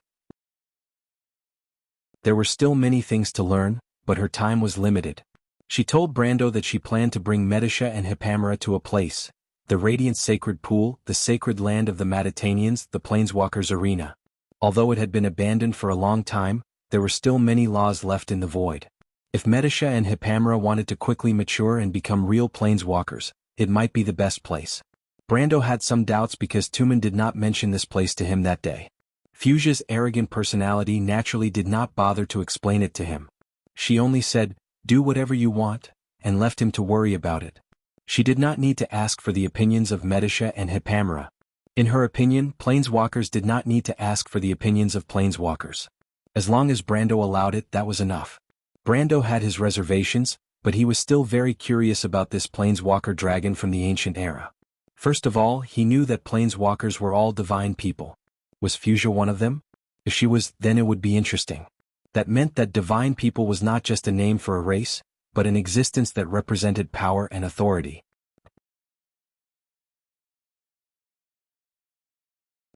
There were still many things to learn, but her time was limited. She told Brando that she planned to bring Medisha and Hippamera to a place, the Radiant Sacred Pool, the sacred land of the Matatanians, the Planeswalkers' arena. Although it had been abandoned for a long time, there were still many laws left in the void. If Medisha and Hippamera wanted to quickly mature and become real Planeswalkers, it might be the best place. Brando had some doubts because Tumen did not mention this place to him that day. Fuchsia's arrogant personality naturally did not bother to explain it to him. She only said, "Do whatever you want," and left him to worry about it. She did not need to ask for the opinions of Medisha and Hippamera. In her opinion, Planeswalkers did not need to ask for the opinions of Planeswalkers. As long as Brando allowed it, that was enough. Brando had his reservations, but he was still very curious about this Planeswalker dragon from the ancient era. First of all, he knew that Planeswalkers were all divine people. Was Fuchsia one of them? If she was, then it would be interesting. That meant that divine people was not just a name for a race, but an existence that represented power and authority.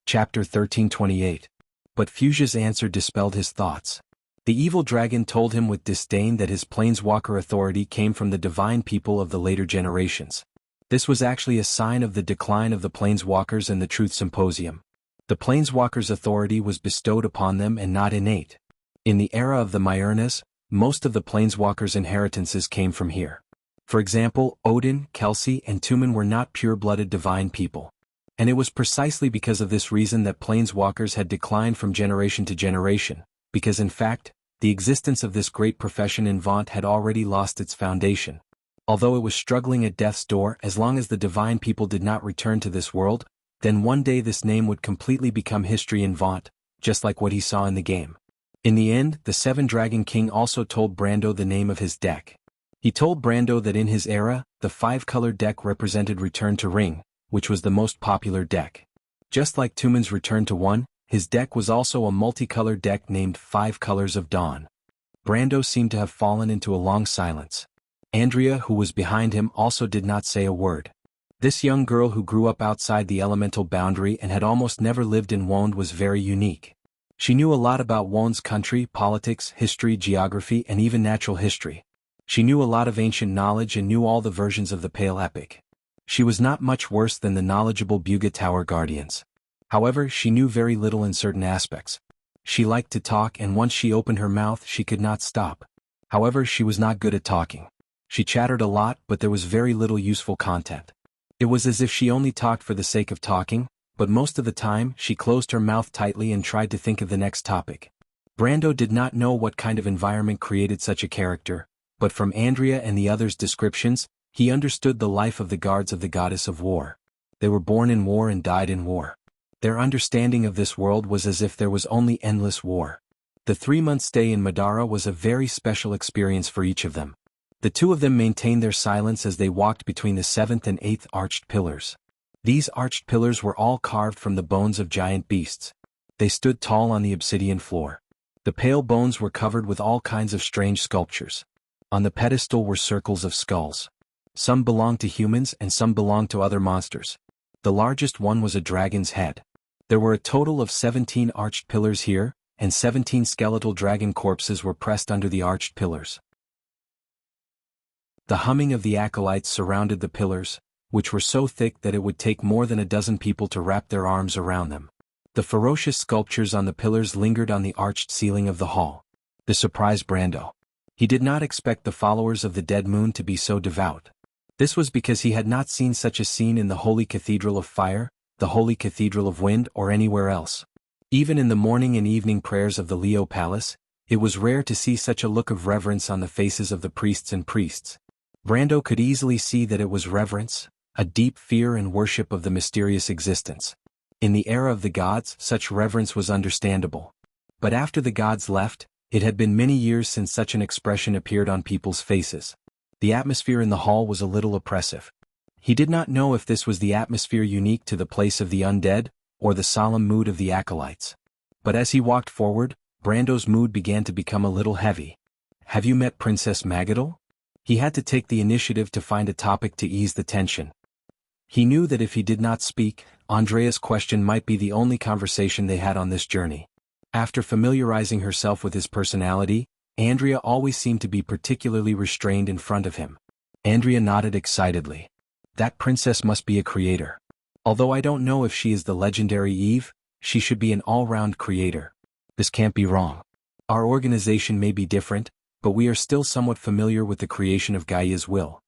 Chapter 1328. But Fuchsia's answer dispelled his thoughts. The evil dragon told him with disdain that his planeswalker authority came from the divine people of the later generations. This was actually a sign of the decline of the planeswalkers and the Truth Symposium. The planeswalkers' authority was bestowed upon them and not innate. In the era of the Myrnas, most of the planeswalkers' inheritances came from here. For example, Odin, Kelsey, and Tumen were not pure-blooded divine people. And it was precisely because of this reason that planeswalkers had declined from generation to generation, because in fact, the existence of this great profession in Vaunt had already lost its foundation. Although it was struggling at death's door, as long as the divine people did not return to this world, then one day this name would completely become history in Vaunt, just like what he saw in the game. In the end, the Seven Dragon King also told Brando the name of his deck. He told Brando that in his era, the 5-color deck represented Return to Ring, which was the most popular deck. Just like Tumen's Return to One, his deck was also a multicolored deck named 5 Colors of Dawn. Brando seemed to have fallen into a long silence. Andrea, who was behind him, also did not say a word. This young girl who grew up outside the elemental boundary and had almost never lived in Wonde was very unique. She knew a lot about Wonde's country, politics, history, geography, and even natural history. She knew a lot of ancient knowledge and knew all the versions of the Pale Epic. She was not much worse than the knowledgeable Buga Tower Guardians. However, she knew very little in certain aspects. She liked to talk, and once she opened her mouth she could not stop. However, she was not good at talking. She chattered a lot, but there was very little useful content. It was as if she only talked for the sake of talking, but most of the time she closed her mouth tightly and tried to think of the next topic. Brando did not know what kind of environment created such a character, but from Andrea and the others' descriptions, he understood the life of the guards of the goddess of war. They were born in war and died in war. Their understanding of this world was as if there was only endless war. The 3-month stay in Madara was a very special experience for each of them. The two of them maintained their silence as they walked between the seventh and eighth arched pillars. These arched pillars were all carved from the bones of giant beasts. They stood tall on the obsidian floor. The pale bones were covered with all kinds of strange sculptures. On the pedestal were circles of skulls. Some belonged to humans and some belonged to other monsters. The largest one was a dragon's head. There were a total of 17 arched pillars here, and 17 skeletal dragon corpses were pressed under the arched pillars. The humming of the acolytes surrounded the pillars, which were so thick that it would take more than a dozen people to wrap their arms around them. The ferocious sculptures on the pillars lingered on the arched ceiling of the hall. This surprised Brando. He did not expect the followers of the dead moon to be so devout. This was because he had not seen such a scene in the Holy Cathedral of Fire, the Holy Cathedral of Wind, or anywhere else. Even in the morning and evening prayers of the Leo Palace, it was rare to see such a look of reverence on the faces of the priests and priests. Brando could easily see that it was reverence, a deep fear and worship of the mysterious existence. In the era of the gods, such reverence was understandable. But after the gods left, it had been many years since such an expression appeared on people's faces. The atmosphere in the hall was a little oppressive. He did not know if this was the atmosphere unique to the place of the undead, or the solemn mood of the acolytes. But as he walked forward, Brando's mood began to become a little heavy. "Have you met Princess Magadol?" He had to take the initiative to find a topic to ease the tension. He knew that if he did not speak, Andrea's question might be the only conversation they had on this journey. After familiarizing herself with his personality, Andrea always seemed to be particularly restrained in front of him. Andrea nodded excitedly. "That princess must be a creator. Although I don't know if she is the legendary Eve, she should be an all-round creator. This can't be wrong. Our organization may be different, but we are still somewhat familiar with the creation of Gaia's will."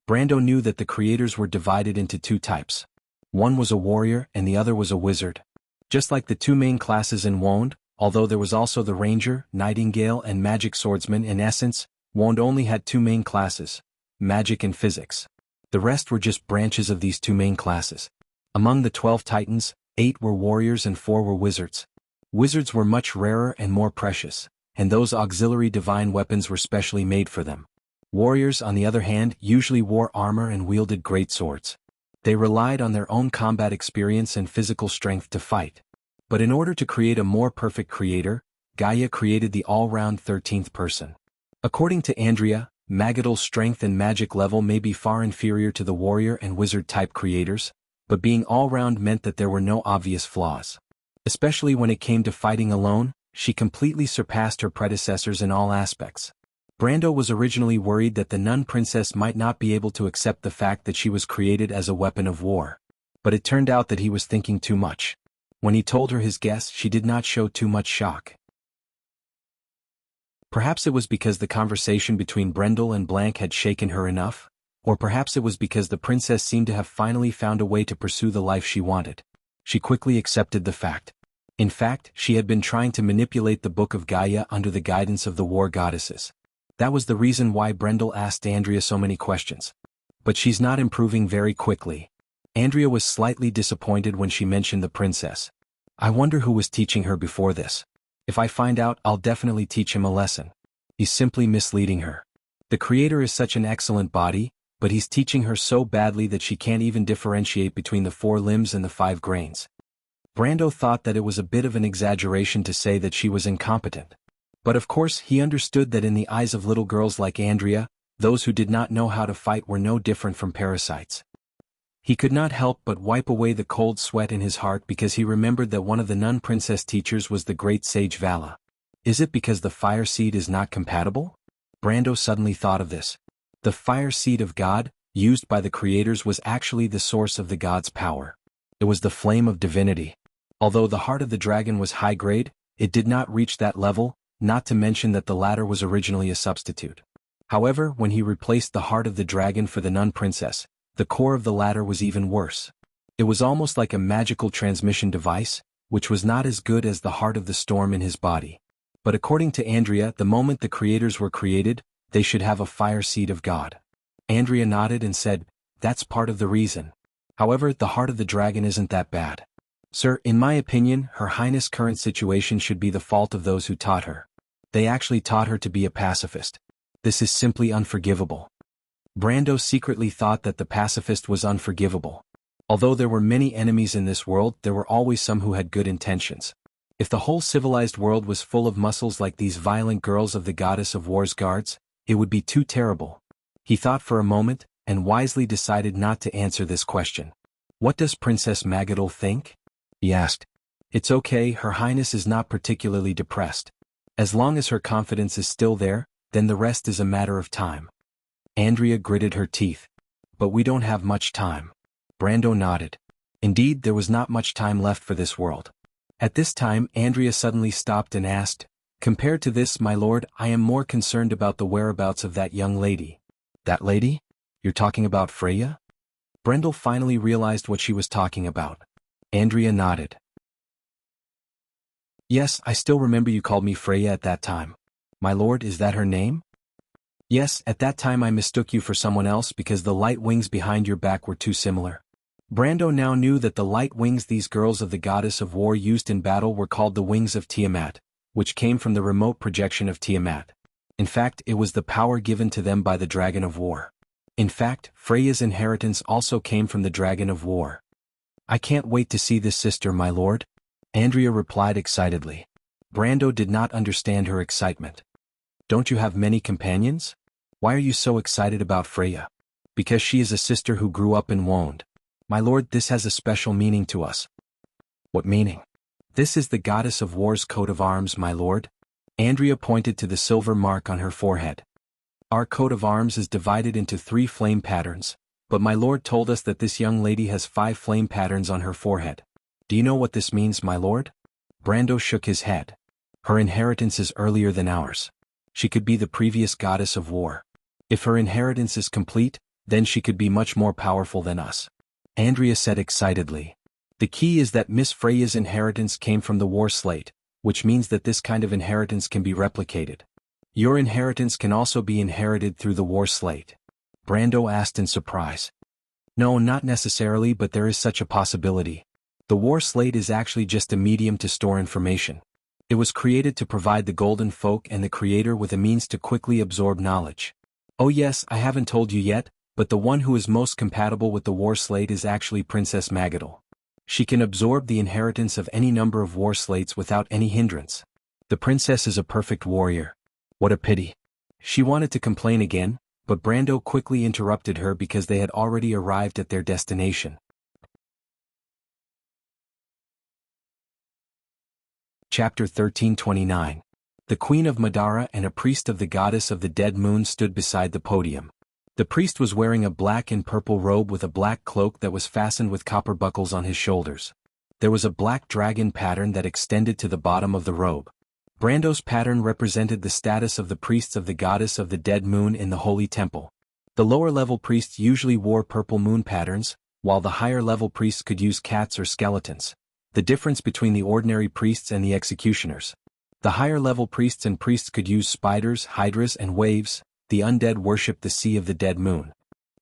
Brando knew that the creators were divided into two types. One was a warrior and the other was a wizard. Just like the two main classes in Wand, although there was also the ranger, nightingale and magic swordsman, in essence, Wand only had two main classes, magic and physics. The rest were just branches of these two main classes. Among the 12 titans, 8 were warriors and 4 were wizards. Wizards were much rarer and more precious, and those auxiliary divine weapons were specially made for them. Warriors, on the other hand, usually wore armor and wielded great swords. They relied on their own combat experience and physical strength to fight. But in order to create a more perfect creator, Gaia created the all-round 13th person. According to Andrea, Magadol's strength and magic level may be far inferior to the warrior and wizard-type creators, but being all-round meant that there were no obvious flaws. Especially when it came to fighting alone, she completely surpassed her predecessors in all aspects. Brando was originally worried that the nun princess might not be able to accept the fact that she was created as a weapon of war. But it turned out that he was thinking too much. When he told her his guess, she did not show too much shock. Perhaps it was because the conversation between Brendel and Blanc had shaken her enough, or perhaps it was because the princess seemed to have finally found a way to pursue the life she wanted. She quickly accepted the fact. In fact, she had been trying to manipulate the Book of Gaia under the guidance of the war goddesses. That was the reason why Brendel asked Andrea so many questions. But she's not improving very quickly. Andrea was slightly disappointed when she mentioned the princess. "I wonder who was teaching her before this. If I find out, I'll definitely teach him a lesson. He's simply misleading her. The creator is such an excellent body, but he's teaching her so badly that she can't even differentiate between the 4 limbs and the 5 grains." Brando thought that it was a bit of an exaggeration to say that she was incompetent. But of course he understood that in the eyes of little girls like Andrea, those who did not know how to fight were no different from parasites. He could not help but wipe away the cold sweat in his heart because he remembered that one of the nun princess teachers was the great sage Vala. Is it because the fire seed is not compatible? Brando suddenly thought of this. The fire seed of God, used by the creators, was actually the source of the god's power. It was the flame of divinity. Although the heart of the dragon was high grade, it did not reach that level, not to mention that the latter was originally a substitute. However, when he replaced the heart of the dragon for the nun princess, the core of the latter was even worse. It was almost like a magical transmission device, which was not as good as the heart of the storm in his body. But according to Andrea, the moment the creators were created, they should have a fire seed of God. Andrea nodded and said, "That's part of the reason. However, the heart of the dragon isn't that bad. Sir, in my opinion, Her Highness' current situation should be the fault of those who taught her. They actually taught her to be a pacifist. This is simply unforgivable. Brando secretly thought that the pacifist was unforgivable. Although there were many enemies in this world, there were always some who had good intentions. If the whole civilized world was full of muscles like these violent girls of the goddess of war's guards, it would be too terrible. He thought for a moment, and wisely decided not to answer this question. What does Princess Magadol think? He asked. It's okay, Her Highness is not particularly depressed. As long as her confidence is still there, then the rest is a matter of time. Andrea gritted her teeth. But we don't have much time. Brando nodded. Indeed, there was not much time left for this world. At this time, Andrea suddenly stopped and asked, Compared to this, my lord, I am more concerned about the whereabouts of that young lady. That lady? You're talking about Freya? Brendel finally realized what she was talking about. Andrea nodded. Yes, I still remember you called me Freya at that time. My lord, is that her name? Yes, at that time I mistook you for someone else because the light wings behind your back were too similar. Brando now knew that the light wings these girls of the goddess of war used in battle were called the wings of Tiamat, which came from the remote projection of Tiamat. In fact, it was the power given to them by the dragon of war. In fact, Freya's inheritance also came from the dragon of war. I can't wait to see this sister, my lord. Andrea replied excitedly. Brando did not understand her excitement. Don't you have many companions? Why are you so excited about Freya? Because she is a sister who grew up in Wound. My lord, this has a special meaning to us. What meaning? This is the goddess of war's coat of arms, my lord. Andrea pointed to the silver mark on her forehead. Our coat of arms is divided into 3 flame patterns, but my lord told us that this young lady has 5 flame patterns on her forehead. Do you know what this means, my lord? Brando shook his head. Her inheritance is earlier than ours. She could be the previous goddess of war. If her inheritance is complete, then she could be much more powerful than us. Andrea said excitedly. The key is that Miss Freya's inheritance came from the war slate, which means that this kind of inheritance can be replicated. Your inheritance can also be inherited through the war slate. Brando asked in surprise. No, not necessarily, but there is such a possibility. The war slate is actually just a medium to store information. It was created to provide the golden folk and the creator with a means to quickly absorb knowledge. Oh yes, I haven't told you yet, but the one who is most compatible with the war slate is actually Princess Magadol. She can absorb the inheritance of any number of war slates without any hindrance. The princess is a perfect warrior. What a pity. She wanted to complain again, but Brando quickly interrupted her because they had already arrived at their destination. Chapter 1329. The Queen of Madara and a priest of the goddess of the dead moon stood beside the podium. The priest was wearing a black and purple robe with a black cloak that was fastened with copper buckles on his shoulders. There was a black dragon pattern that extended to the bottom of the robe. Brando's pattern represented the status of the priests of the goddess of the dead moon in the holy temple. The lower-level priests usually wore purple moon patterns, while the higher-level priests could use cats or skeletons. The difference between the ordinary priests and the executioners. The higher-level priests and priests could use spiders, hydras, and waves. The undead worshipped the sea of the dead moon.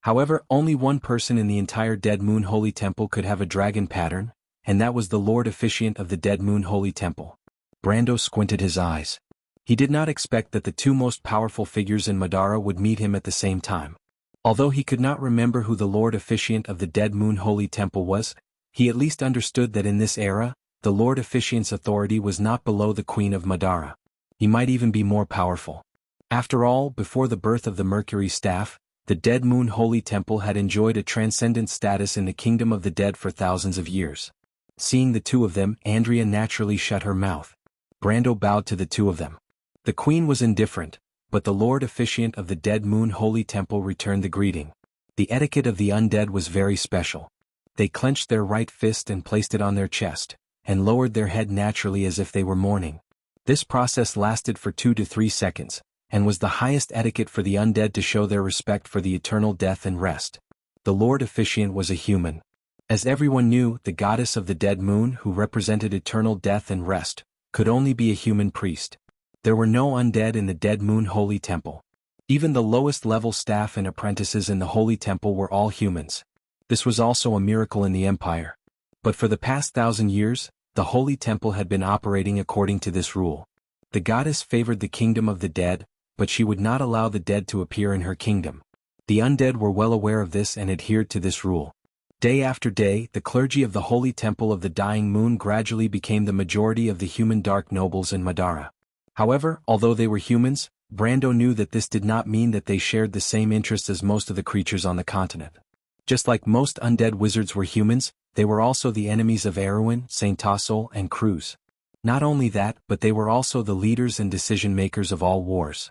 However, only one person in the entire dead moon holy temple could have a dragon pattern, and that was the Lord Officiant of the dead moon holy temple. Brando squinted his eyes. He did not expect that the 2 most powerful figures in Madara would meet him at the same time. Although he could not remember who the Lord Officiant of the dead moon holy temple was, he at least understood that in this era, the Lord Officiant's authority was not below the Queen of Madara. He might even be more powerful. After all, before the birth of the Mercury Staff, the Dead Moon Holy Temple had enjoyed a transcendent status in the kingdom of the dead for thousands of years. Seeing the 2 of them, Andrea naturally shut her mouth. Brando bowed to the 2 of them. The queen was indifferent, but the Lord Officiant of the Dead Moon Holy Temple returned the greeting. The etiquette of the undead was very special. They clenched their right fist and placed it on their chest, and lowered their head naturally as if they were mourning. This process lasted for 2 to 3 seconds. And was the highest etiquette for the undead to show their respect for the eternal death and rest. The Lord Officiant was a human. As everyone knew, the goddess of the dead moon who represented eternal death and rest, could only be a human priest. There were no undead in the dead moon holy temple. Even the lowest level staff and apprentices in the holy temple were all humans. This was also a miracle in the empire. But for the past 1,000 years, the holy temple had been operating according to this rule. The goddess favored the kingdom of the dead, but she would not allow the dead to appear in her kingdom. The undead were well aware of this and adhered to this rule. Day after day, the clergy of the Holy Temple of the Dying Moon gradually became the majority of the human dark nobles in Madara. However, although they were humans, Brando knew that this did not mean that they shared the same interests as most of the creatures on the continent. Just like most undead wizards were humans, they were also the enemies of Erwin, Saint Tassel, and Cruz. Not only that, but they were also the leaders and decision-makers of all wars.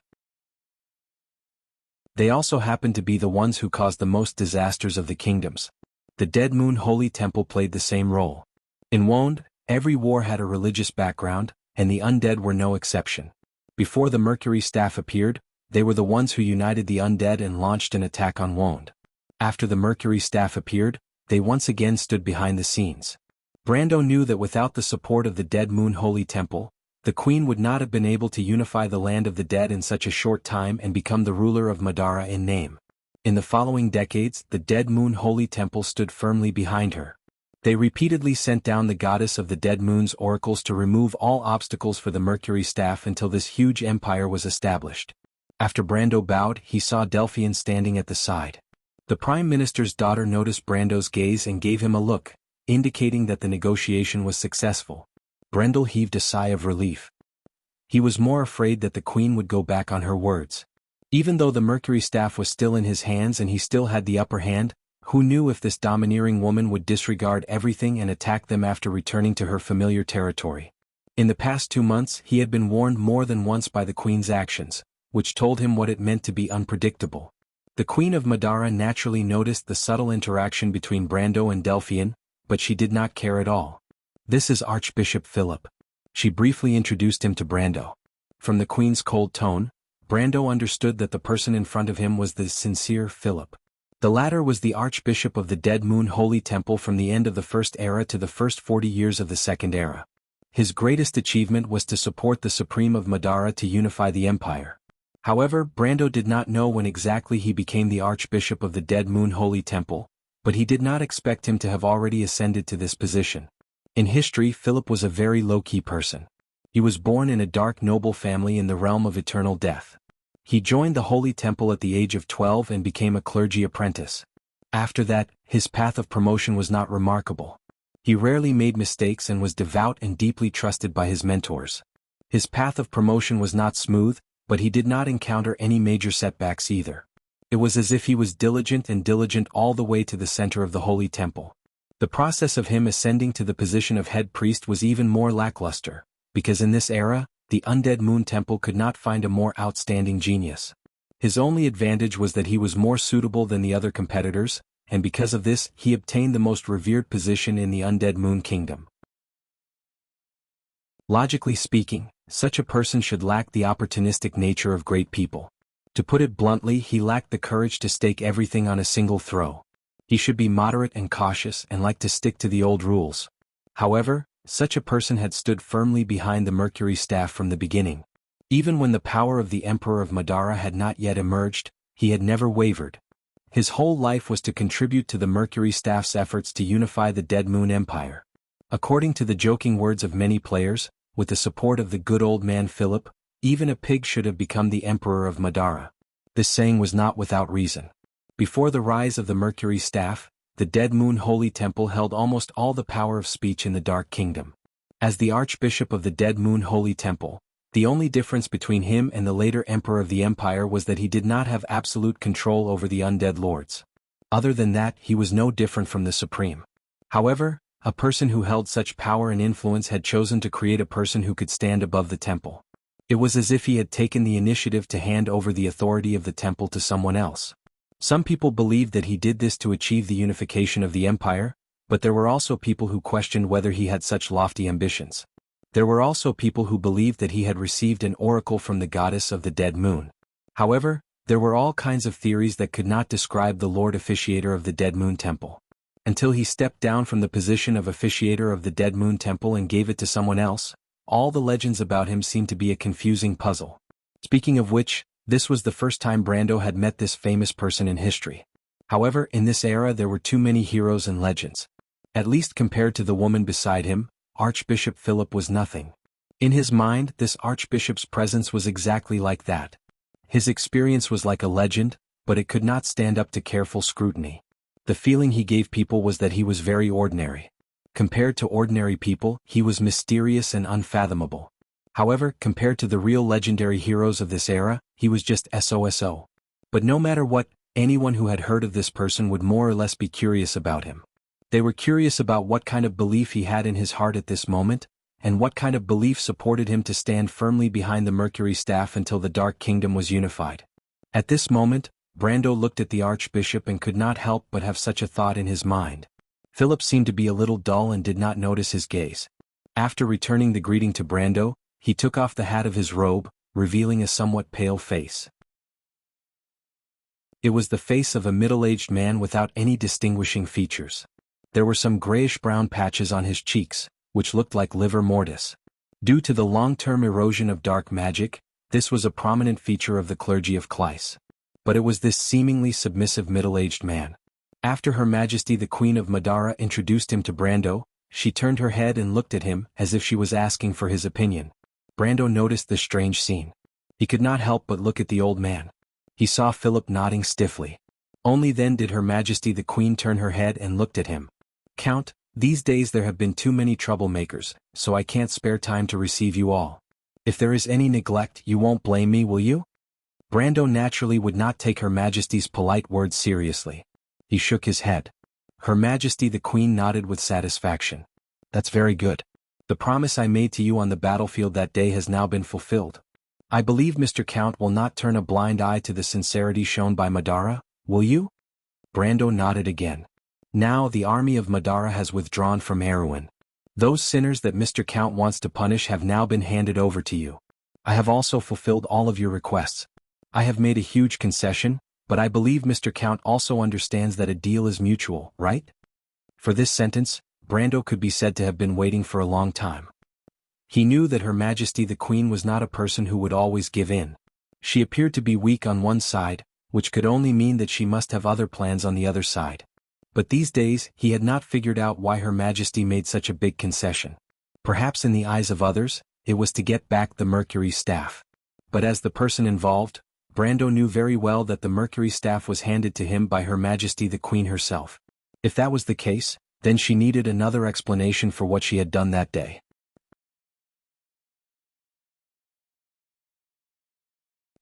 They also happened to be the ones who caused the most disasters of the kingdoms. The Dead Moon Holy Temple played the same role. In Wonde, every war had a religious background, and the undead were no exception. Before the Mercury Staff appeared, they were the ones who united the undead and launched an attack on Wonde. After the Mercury Staff appeared, they once again stood behind the scenes. Brando knew that without the support of the Dead Moon Holy Temple, the Queen would not have been able to unify the land of the dead in such a short time and become the ruler of Madara in name. In the following decades, the Dead Moon Holy Temple stood firmly behind her. They repeatedly sent down the goddess of the Dead Moon's oracles to remove all obstacles for the Mercury Staff until this huge empire was established. After Brando bowed, he saw Delphian standing at the side. The Prime Minister's daughter noticed Brando's gaze and gave him a look, indicating that the negotiation was successful. Brendel heaved a sigh of relief. He was more afraid that the Queen would go back on her words. Even though the Mercury Staff was still in his hands and he still had the upper hand, who knew if this domineering woman would disregard everything and attack them after returning to her familiar territory? In the past 2 months, he had been warned more than once by the Queen's actions, which told him what it meant to be unpredictable. The Queen of Madara naturally noticed the subtle interaction between Brando and Delphian, but she did not care at all. "This is Archbishop Philip." She briefly introduced him to Brando. From the Queen's cold tone, Brando understood that the person in front of him was the sincere Philip. The latter was the Archbishop of the Dead Moon Holy Temple from the end of the First Era to the first 40 years of the Second Era. His greatest achievement was to support the Supreme of Madara to unify the Empire. However, Brando did not know when exactly he became the Archbishop of the Dead Moon Holy Temple, but he did not expect him to have already ascended to this position. In history, Philip was a very low-key person. He was born in a dark noble family in the realm of eternal death. He joined the Holy Temple at the age of 12 and became a clergy apprentice. After that, his path of promotion was not remarkable. He rarely made mistakes and was devout and deeply trusted by his mentors. His path of promotion was not smooth, but he did not encounter any major setbacks either. It was as if he was diligent all the way to the center of the Holy Temple. The process of him ascending to the position of head priest was even more lackluster, because in this era, the Undead Moon Temple could not find a more outstanding genius. His only advantage was that he was more suitable than the other competitors, and because of this, he obtained the most revered position in the Undead Moon Kingdom. Logically speaking, such a person should lack the opportunistic nature of great people. To put it bluntly, he lacked the courage to stake everything on a single throw. He should be moderate and cautious and like to stick to the old rules. However, such a person had stood firmly behind the Mercury Staff from the beginning. Even when the power of the Emperor of Madara had not yet emerged, he had never wavered. His whole life was to contribute to the Mercury Staff's efforts to unify the Dead Moon Empire. According to the joking words of many players, with the support of the good old man Philip, even a pig should have become the Emperor of Madara. This saying was not without reason. Before the rise of the Mercury Staff, the Dead Moon Holy Temple held almost all the power of speech in the Dark Kingdom. As the Archbishop of the Dead Moon Holy Temple, the only difference between him and the later Emperor of the Empire was that he did not have absolute control over the undead lords. Other than that, he was no different from the Supreme. However, a person who held such power and influence had chosen to create a person who could stand above the temple. It was as if he had taken the initiative to hand over the authority of the temple to someone else. Some people believed that he did this to achieve the unification of the empire, but there were also people who questioned whether he had such lofty ambitions. There were also people who believed that he had received an oracle from the goddess of the Dead Moon. However, there were all kinds of theories that could not describe the Lord Officiator of the Dead Moon Temple. Until he stepped down from the position of Officiator of the Dead Moon Temple and gave it to someone else, all the legends about him seemed to be a confusing puzzle. Speaking of which, this was the first time Brando had met this famous person in history. However, in this era there were too many heroes and legends. At least compared to the woman beside him, Archbishop Philip was nothing. In his mind, this archbishop's presence was exactly like that. His experience was like a legend, but it could not stand up to careful scrutiny. The feeling he gave people was that he was very ordinary. Compared to ordinary people, he was mysterious and unfathomable. However, compared to the real legendary heroes of this era, he was just SOSO. But no matter what, anyone who had heard of this person would more or less be curious about him. They were curious about what kind of belief he had in his heart at this moment, and what kind of belief supported him to stand firmly behind the Mercury staff until the Dark Kingdom was unified. At this moment, Brando looked at the Archbishop and could not help but have such a thought in his mind. Philip seemed to be a little dull and did not notice his gaze. After returning the greeting to Brando, he took off the hat of his robe, revealing a somewhat pale face. It was the face of a middle-aged man without any distinguishing features. There were some grayish-brown patches on his cheeks, which looked like livor mortis. Due to the long-term erosion of dark magic, this was a prominent feature of the clergy of Clyce. But it was this seemingly submissive middle-aged man. After Her Majesty the Queen of Madara introduced him to Brando, she turned her head and looked at him as if she was asking for his opinion. Brando noticed the strange scene. He could not help but look at the old man. He saw Philip nodding stiffly. Only then did Her Majesty the Queen turn her head and looked at him. "Count, these days there have been too many troublemakers, so I can't spare time to receive you all. If there is any neglect, you won't blame me, will you?" Brando naturally would not take Her Majesty's polite words seriously. He shook his head. Her Majesty the Queen nodded with satisfaction. "That's very good. The promise I made to you on the battlefield that day has now been fulfilled. I believe Mr. Count will not turn a blind eye to the sincerity shown by Madara, will you?" Brando nodded again. "Now the army of Madara has withdrawn from Erewhon. Those sinners that Mr. Count wants to punish have now been handed over to you. I have also fulfilled all of your requests. I have made a huge concession, but I believe Mr. Count also understands that a deal is mutual, right?" For this sentence, Brando could be said to have been waiting for a long time. He knew that Her Majesty the Queen was not a person who would always give in. She appeared to be weak on one side, which could only mean that she must have other plans on the other side. But these days he had not figured out why Her Majesty made such a big concession. Perhaps in the eyes of others, it was to get back the Mercury staff. But as the person involved, Brando knew very well that the Mercury staff was handed to him by Her Majesty the Queen herself. If that was the case, then she needed another explanation for what she had done that day.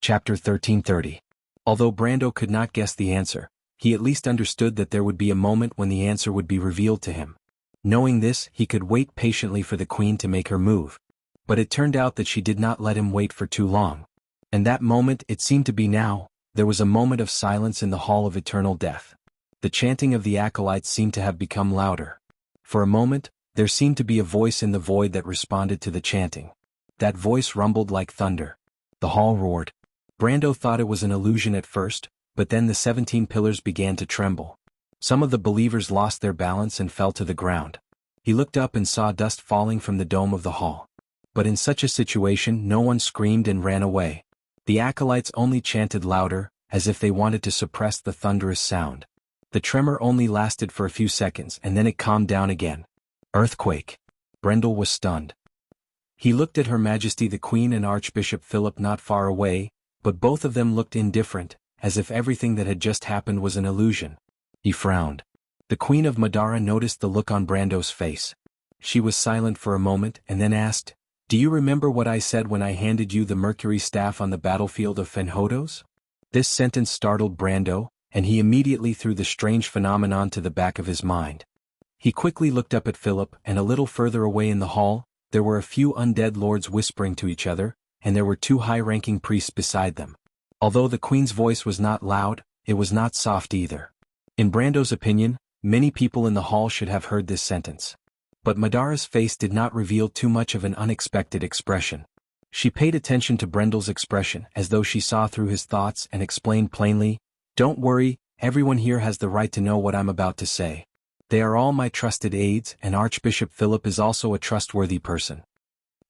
Chapter 1330. Although Brando could not guess the answer, he at least understood that there would be a moment when the answer would be revealed to him. Knowing this, he could wait patiently for the Queen to make her move. But it turned out that she did not let him wait for too long. And that moment, it seemed to be now, there was a moment of silence in the Hall of Eternal Death. The chanting of the acolytes seemed to have become louder. For a moment, there seemed to be a voice in the void that responded to the chanting. That voice rumbled like thunder. The hall roared. Brando thought it was an illusion at first, but then the 17 pillars began to tremble. Some of the believers lost their balance and fell to the ground. He looked up and saw dust falling from the dome of the hall. But in such a situation no one screamed and ran away. The acolytes only chanted louder, as if they wanted to suppress the thunderous sound. The tremor only lasted for a few seconds and then it calmed down again. Earthquake. Brendel was stunned. He looked at Her Majesty the Queen and Archbishop Philip not far away, but both of them looked indifferent, as if everything that had just happened was an illusion. He frowned. The Queen of Madara noticed the look on Brando's face. She was silent for a moment and then asked, "Do you remember what I said when I handed you the Mercury staff on the battlefield of Fenhodos?" This sentence startled Brando, and he immediately threw the strange phenomenon to the back of his mind. He quickly looked up at Philip, and a little further away in the hall, there were a few undead lords whispering to each other, and there were two high-ranking priests beside them. Although the Queen's voice was not loud, it was not soft either. In Brando's opinion, many people in the hall should have heard this sentence. But Madara's face did not reveal too much of an unexpected expression. She paid attention to Brendel's expression as though she saw through his thoughts and explained plainly, "Don't worry, everyone here has the right to know what I'm about to say. They are all my trusted aides, and Archbishop Philip is also a trustworthy person."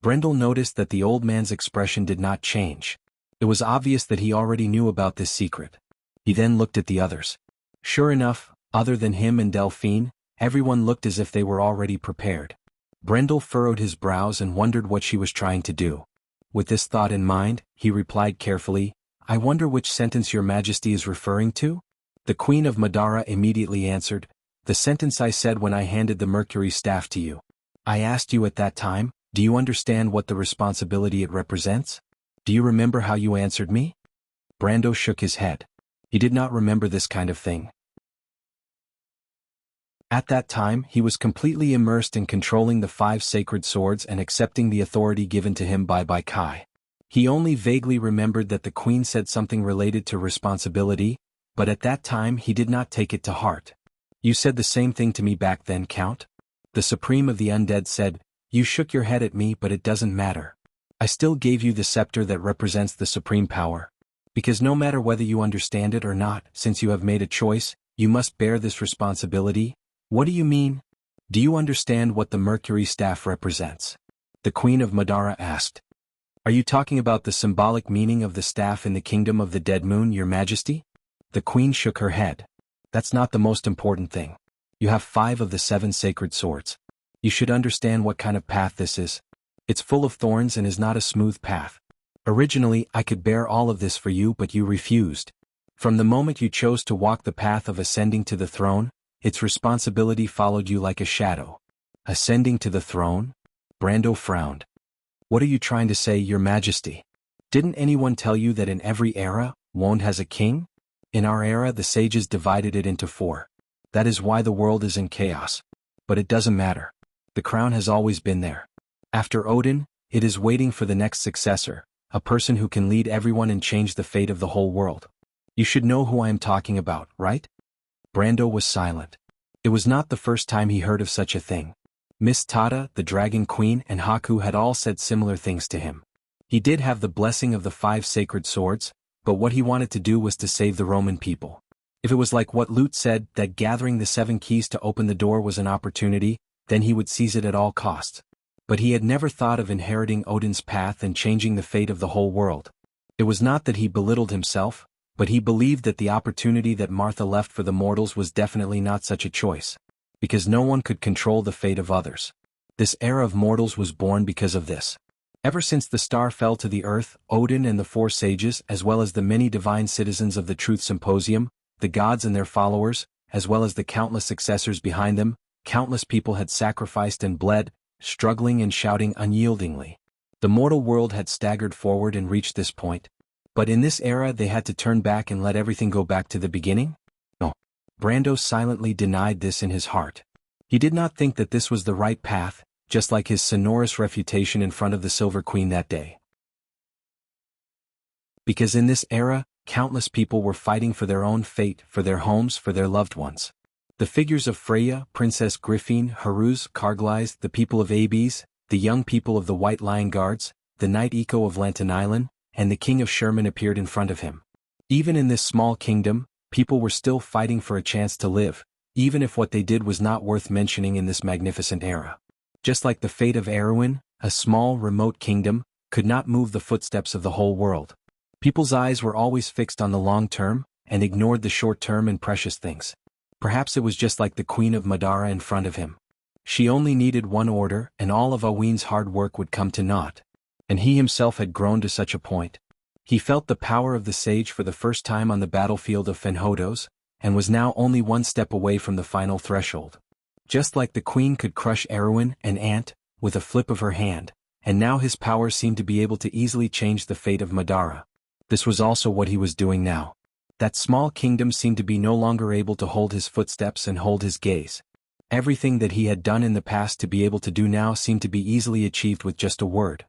Brendel noticed that the old man's expression did not change. It was obvious that he already knew about this secret. He then looked at the others. Sure enough, other than him and Delphine, everyone looked as if they were already prepared. Brendel furrowed his brows and wondered what she was trying to do. With this thought in mind, he replied carefully, I wonder which sentence your majesty is referring to? The Queen of Madara immediately answered, the sentence I said when I handed the Mercury staff to you. I asked you at that time, do you understand what the responsibility it represents? Do you remember how you answered me? Brando shook his head. He did not remember this kind of thing. At that time he was completely immersed in controlling the 5 sacred swords and accepting the authority given to him by Kai. He only vaguely remembered that the queen said something related to responsibility, but at that time he did not take it to heart. You said the same thing to me back then, Count? The Supreme of the Undead said. You shook your head at me, but it doesn't matter. I still gave you the scepter that represents the supreme power. Because no matter whether you understand it or not, since you have made a choice, you must bear this responsibility. What do you mean? Do you understand what the Mercury staff represents? The Queen of Madara asked. Are you talking about the symbolic meaning of the staff in the kingdom of the Dead Moon, your majesty? The queen shook her head. That's not the most important thing. You have 5 of the 7 sacred swords. You should understand what kind of path this is. It's full of thorns and is not a smooth path. Originally, I could bear all of this for you, but you refused. From the moment you chose to walk the path of ascending to the throne, its responsibility followed you like a shadow. Ascending to the throne? Brando frowned. What are you trying to say, your majesty? Didn't anyone tell you that in every era, one has a king? In our era the sages divided it into 4. That is why the world is in chaos. But it doesn't matter. The crown has always been there. After Odin, it is waiting for the next successor, a person who can lead everyone and change the fate of the whole world. You should know who I am talking about, right? Brando was silent. It was not the first time he heard of such a thing. Miss Tada, the Dragon Queen, and Haku had all said similar things to him. He did have the blessing of the 5 sacred swords, but what he wanted to do was to save the Roman people. If it was like what Lute said, that gathering the 7 keys to open the door was an opportunity, then he would seize it at all costs. But he had never thought of inheriting Odin's path and changing the fate of the whole world. It was not that he belittled himself, but he believed that the opportunity that Martha left for the mortals was definitely not such a choice. Because no one could control the fate of others. This era of mortals was born because of this. Ever since the star fell to the earth, Odin and the 4 sages, as well as the many divine citizens of the Truth Symposium, the gods and their followers, as well as the countless successors behind them, countless people had sacrificed and bled, struggling and shouting unyieldingly. The mortal world had staggered forward and reached this point. But in this era they had to turn back and let everything go back to the beginning? No. Brando silently denied this in his heart. He did not think that this was the right path, just like his sonorous refutation in front of the Silver Queen that day. Because in this era, countless people were fighting for their own fate, for their homes, for their loved ones. The figures of Freya, Princess Griffin, Haruz, Kargleis, the people of Abes, the young people of the White Lion Guards, the Knight Eco of Lantanailan, and the King of Sherman appeared in front of him. Even in this small kingdom, people were still fighting for a chance to live, even if what they did was not worth mentioning in this magnificent era. Just like the fate of Erwin, a small, remote kingdom, could not move the footsteps of the whole world. People's eyes were always fixed on the long term, and ignored the short term and precious things. Perhaps it was just like the Queen of Madara in front of him. She only needed one order, and all of Awin's hard work would come to naught. And he himself had grown to such a point. He felt the power of the sage for the first time on the battlefield of Fenhodos, and was now only one step away from the final threshold. Just like the queen could crush Erwin and Ant, with a flip of her hand, and now his power seemed to be able to easily change the fate of Madara. This was also what he was doing now. That small kingdom seemed to be no longer able to hold his footsteps and hold his gaze. Everything that he had done in the past to be able to do now seemed to be easily achieved with just a word.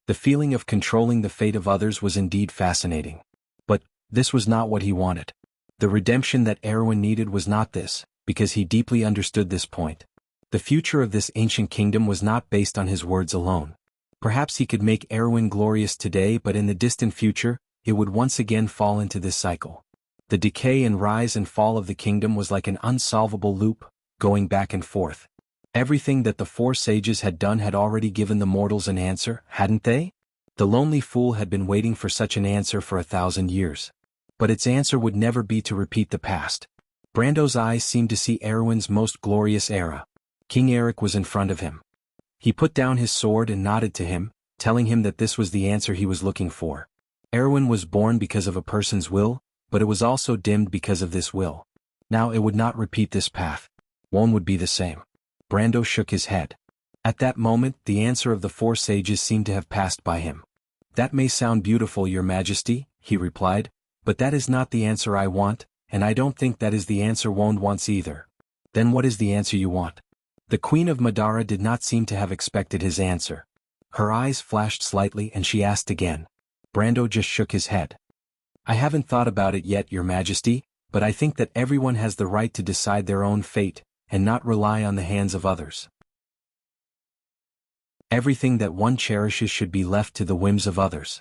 The feeling of controlling the fate of others was indeed fascinating. But this was not what he wanted. The redemption that Erwin needed was not this, because he deeply understood this point. The future of this ancient kingdom was not based on his words alone. Perhaps he could make Erwin glorious today, but in the distant future, it would once again fall into this cycle. The decay and rise and fall of the kingdom was like an unsolvable loop, going back and forth. Everything that the 4 sages had done had already given the mortals an answer, hadn't they? The lonely fool had been waiting for such an answer for 1,000 years. But its answer would never be to repeat the past. Brando's eyes seemed to see Erwin's most glorious era. King Eric was in front of him. He put down his sword and nodded to him, telling him that this was the answer he was looking for. Erwin was born because of a person's will, but it was also dimmed because of this will. Now it would not repeat this path. One would be the same. Brando shook his head. At that moment, the answer of the four sages seemed to have passed by him. That may sound beautiful, Your Majesty, he replied, but that is not the answer I want, and I don't think that is the answer Wond wants either. Then what is the answer you want? The Queen of Madara did not seem to have expected his answer. Her eyes flashed slightly and she asked again. Brando just shook his head. I haven't thought about it yet, Your Majesty, but I think that everyone has the right to decide their own fate, and not rely on the hands of others. Everything that one cherishes should be left to the whims of others.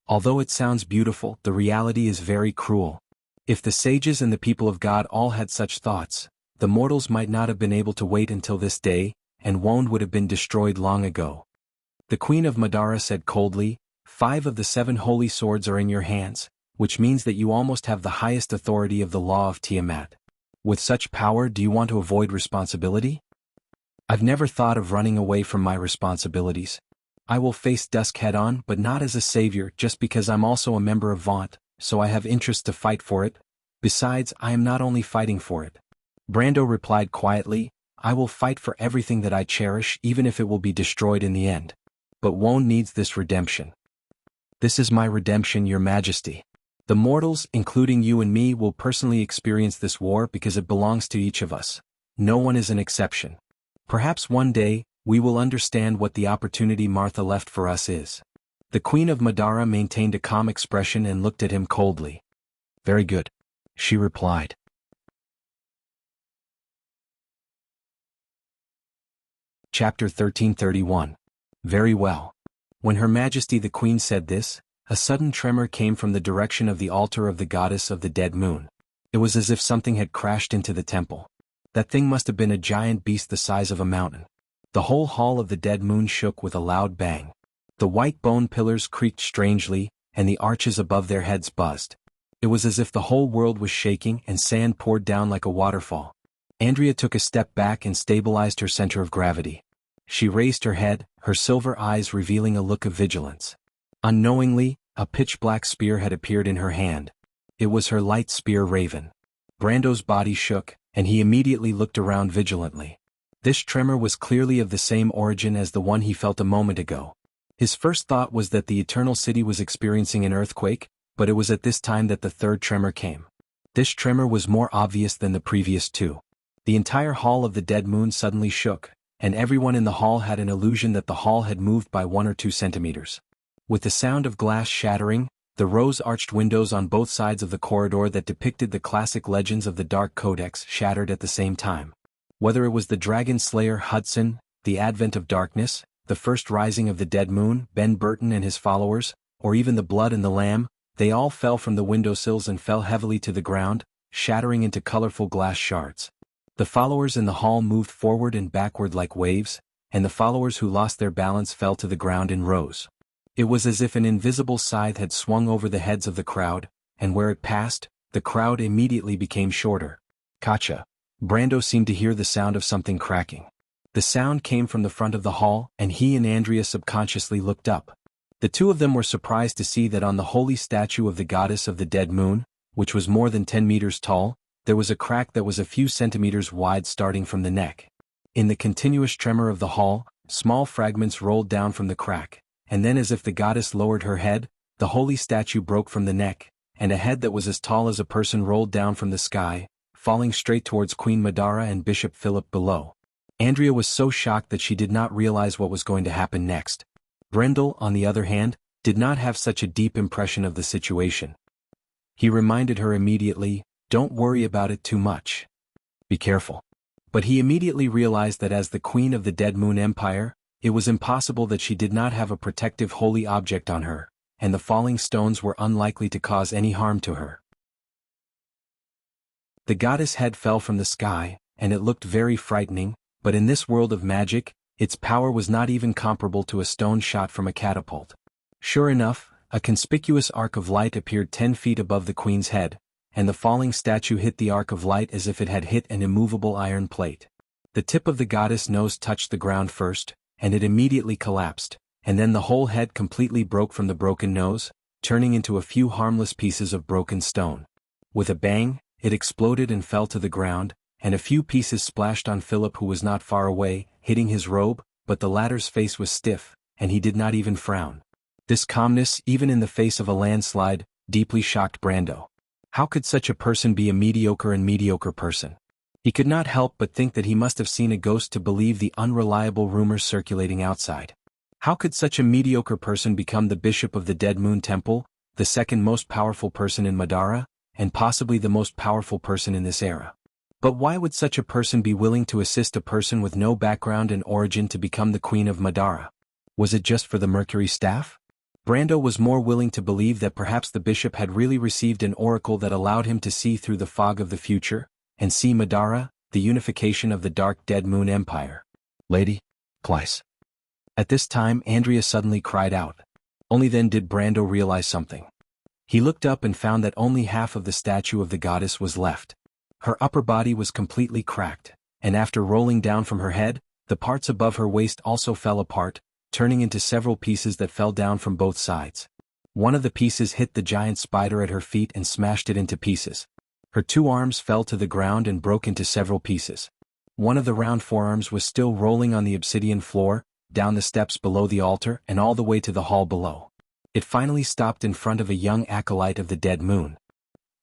Although it sounds beautiful, the reality is very cruel. If the sages and the people of God all had such thoughts, the mortals might not have been able to wait until this day, and Wond would have been destroyed long ago. The Queen of Madara said coldly, 5 of the 7 holy swords are in your hands, which means that you almost have the highest authority of the law of Tiamat. With such power, do you want to avoid responsibility? I've never thought of running away from my responsibilities. I will face Dusk head-on, but not as a savior, just because I'm also a member of Vaunt, so I have interest to fight for it. Besides, I am not only fighting for it. Brando replied quietly, I will fight for everything that I cherish, even if it will be destroyed in the end. But Wond needs this redemption. This is my redemption, Your Majesty. The mortals, including you and me, will personally experience this war because it belongs to each of us. No one is an exception. Perhaps one day, we will understand what the opportunity Martha left for us is. The Queen of Madara maintained a calm expression and looked at him coldly. Very good, she replied. Chapter 1331. Very well. When Her Majesty the Queen said this, a sudden tremor came from the direction of the altar of the goddess of the dead moon. It was as if something had crashed into the temple. That thing must have been a giant beast the size of a mountain. The whole hall of the dead moon shook with a loud bang. The white bone pillars creaked strangely, and the arches above their heads buzzed. It was as if the whole world was shaking and sand poured down like a waterfall. Andrea took a step back and stabilized her center of gravity. She raised her head, her silver eyes revealing a look of vigilance. Unknowingly, a pitch-black spear had appeared in her hand. It was her light spear Raven. Brando's body shook, and he immediately looked around vigilantly. This tremor was clearly of the same origin as the one he felt a moment ago. His first thought was that the Eternal City was experiencing an earthquake, but it was at this time that the third tremor came. This tremor was more obvious than the previous two. The entire hall of the dead moon suddenly shook, and everyone in the hall had an illusion that the hall had moved by 1 or 2 centimeters. With the sound of glass shattering, the rose-arched windows on both sides of the corridor that depicted the classic legends of the Dark Codex shattered at the same time. Whether it was the Dragon Slayer Hudson, the advent of darkness, the first rising of the dead moon, Ben Burton and his followers, or even the blood and the lamb, they all fell from the windowsills and fell heavily to the ground, shattering into colorful glass shards. The followers in the hall moved forward and backward like waves, and the followers who lost their balance fell to the ground in rows. It was as if an invisible scythe had swung over the heads of the crowd, and where it passed, the crowd immediately became shorter. Gotcha. Brando seemed to hear the sound of something cracking. The sound came from the front of the hall, and he and Andrea subconsciously looked up. The two of them were surprised to see that on the holy statue of the goddess of the dead moon, which was more than 10 meters tall, there was a crack that was a few centimeters wide starting from the neck. In the continuous tremor of the hall, small fragments rolled down from the crack, and then as if the goddess lowered her head, the holy statue broke from the neck, and a head that was as tall as a person rolled down from the sky, falling straight towards Queen Madara and Bishop Philip below. Andrea was so shocked that she did not realize what was going to happen next. Brendel, on the other hand, did not have such a deep impression of the situation. He reminded her immediately, don't worry about it too much. Be careful. But he immediately realized that as the Queen of the Dead Moon Empire, it was impossible that she did not have a protective holy object on her, and the falling stones were unlikely to cause any harm to her. The goddess' head fell from the sky, and it looked very frightening, but in this world of magic, its power was not even comparable to a stone shot from a catapult. Sure enough, a conspicuous arc of light appeared 10 feet above the queen's head, and the falling statue hit the arc of light as if it had hit an immovable iron plate. The tip of the goddess' nose touched the ground first, and it immediately collapsed, and then the whole head completely broke from the broken nose, turning into a few harmless pieces of broken stone. With a bang, it exploded and fell to the ground, and a few pieces splashed on Philip, who was not far away, hitting his robe, but the latter's face was stiff, and he did not even frown. This calmness, even in the face of a landslide, deeply shocked Brando. How could such a person be a mediocre person? He could not help but think that he must have seen a ghost to believe the unreliable rumors circulating outside. How could such a mediocre person become the bishop of the Dead Moon Temple, the second most powerful person in Madara, and possibly the most powerful person in this era? But why would such a person be willing to assist a person with no background and origin to become the Queen of Madara? Was it just for the Mercury staff? Brando was more willing to believe that perhaps the bishop had really received an oracle that allowed him to see through the fog of the future, and see Madara, the unification of the Dark Dead Moon Empire. Lady, please. At this time Andrea suddenly cried out. Only then did Brando realize something. He looked up and found that only half of the statue of the goddess was left. Her upper body was completely cracked, and after rolling down from her head, the parts above her waist also fell apart, turning into several pieces that fell down from both sides. One of the pieces hit the giant spider at her feet and smashed it into pieces. Her two arms fell to the ground and broke into several pieces. One of the round forearms was still rolling on the obsidian floor, down the steps below the altar and all the way to the hall below. It finally stopped in front of a young acolyte of the Dead Moon.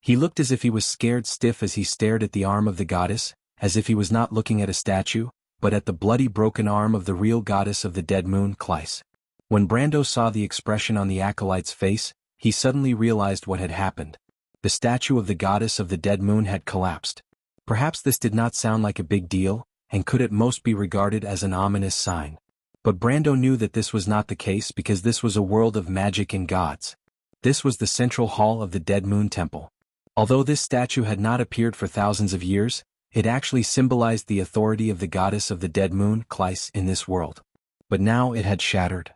He looked as if he was scared stiff as he stared at the arm of the goddess, as if he was not looking at a statue, but at the bloody broken arm of the real goddess of the Dead Moon, Clyce. When Brando saw the expression on the acolyte's face, he suddenly realized what had happened. The statue of the goddess of the Dead Moon had collapsed. Perhaps this did not sound like a big deal, and could at most be regarded as an ominous sign. But Brando knew that this was not the case because this was a world of magic and gods. This was the central hall of the Dead Moon Temple. Although this statue had not appeared for thousands of years, it actually symbolized the authority of the goddess of the Dead Moon, Clyce, in this world. But now it had shattered.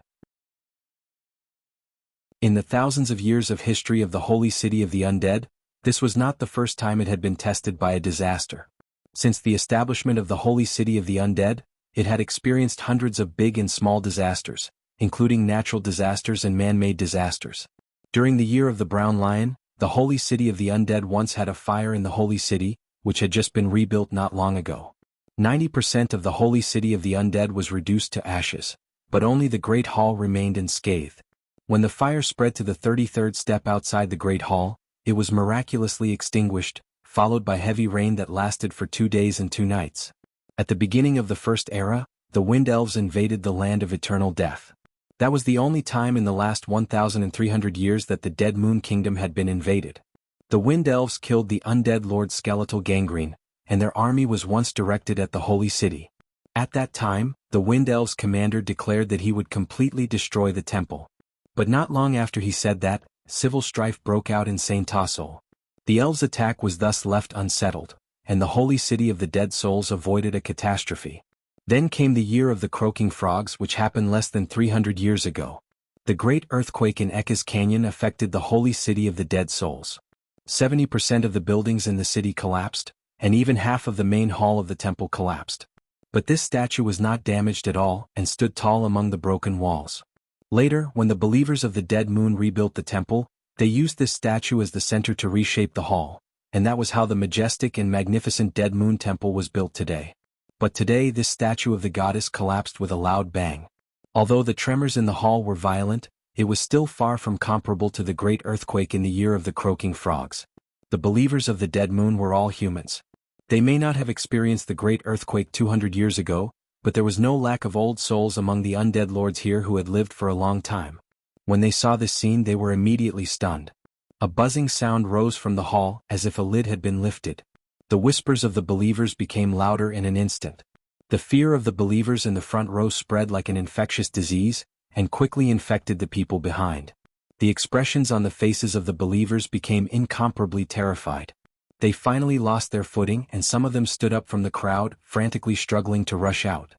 In the thousands of years of history of the holy city of the undead, this was not the first time it had been tested by a disaster. Since the establishment of the holy city of the undead, it had experienced hundreds of big and small disasters, including natural disasters and man-made disasters. During the year of the Brown Lion, the holy city of the undead once had a fire in the holy city, which had just been rebuilt not long ago. 90% of the holy city of the undead was reduced to ashes, but only the Great Hall remained unscathed. When the fire spread to the 33rd step outside the Great Hall, it was miraculously extinguished, followed by heavy rain that lasted for 2 days and 2 nights. At the beginning of the First Era, the Wind Elves invaded the land of eternal death. That was the only time in the last 1,300 years that the Dead Moon Kingdom had been invaded. The Wind Elves killed the undead Lord Skeletal Gangrene, and their army was once directed at the Holy City. At that time, the Wind Elves' commander declared that he would completely destroy the temple. But not long after he said that, civil strife broke out in St. Tassol. The elves' attack was thus left unsettled, and the Holy City of the Dead Souls avoided a catastrophe. Then came the year of the Croaking Frogs, which happened less than 300 years ago. The great earthquake in Ekka's Canyon affected the Holy City of the Dead Souls. 70% of the buildings in the city collapsed, and even half of the main hall of the temple collapsed. But this statue was not damaged at all and stood tall among the broken walls. Later, when the believers of the Dead Moon rebuilt the temple, they used this statue as the center to reshape the hall, and that was how the majestic and magnificent Dead Moon Temple was built today. But today this statue of the goddess collapsed with a loud bang. Although the tremors in the hall were violent, it was still far from comparable to the great earthquake in the year of the Croaking Frogs. The believers of the Dead Moon were all humans. They may not have experienced the great earthquake 200 years ago, but there was no lack of old souls among the undead lords here who had lived for a long time. When they saw this scene, they were immediately stunned. A buzzing sound rose from the hall as if a lid had been lifted. The whispers of the believers became louder in an instant. The fear of the believers in the front row spread like an infectious disease, and quickly infected the people behind. The expressions on the faces of the believers became incomparably terrified. They finally lost their footing, and some of them stood up from the crowd, frantically struggling to rush out.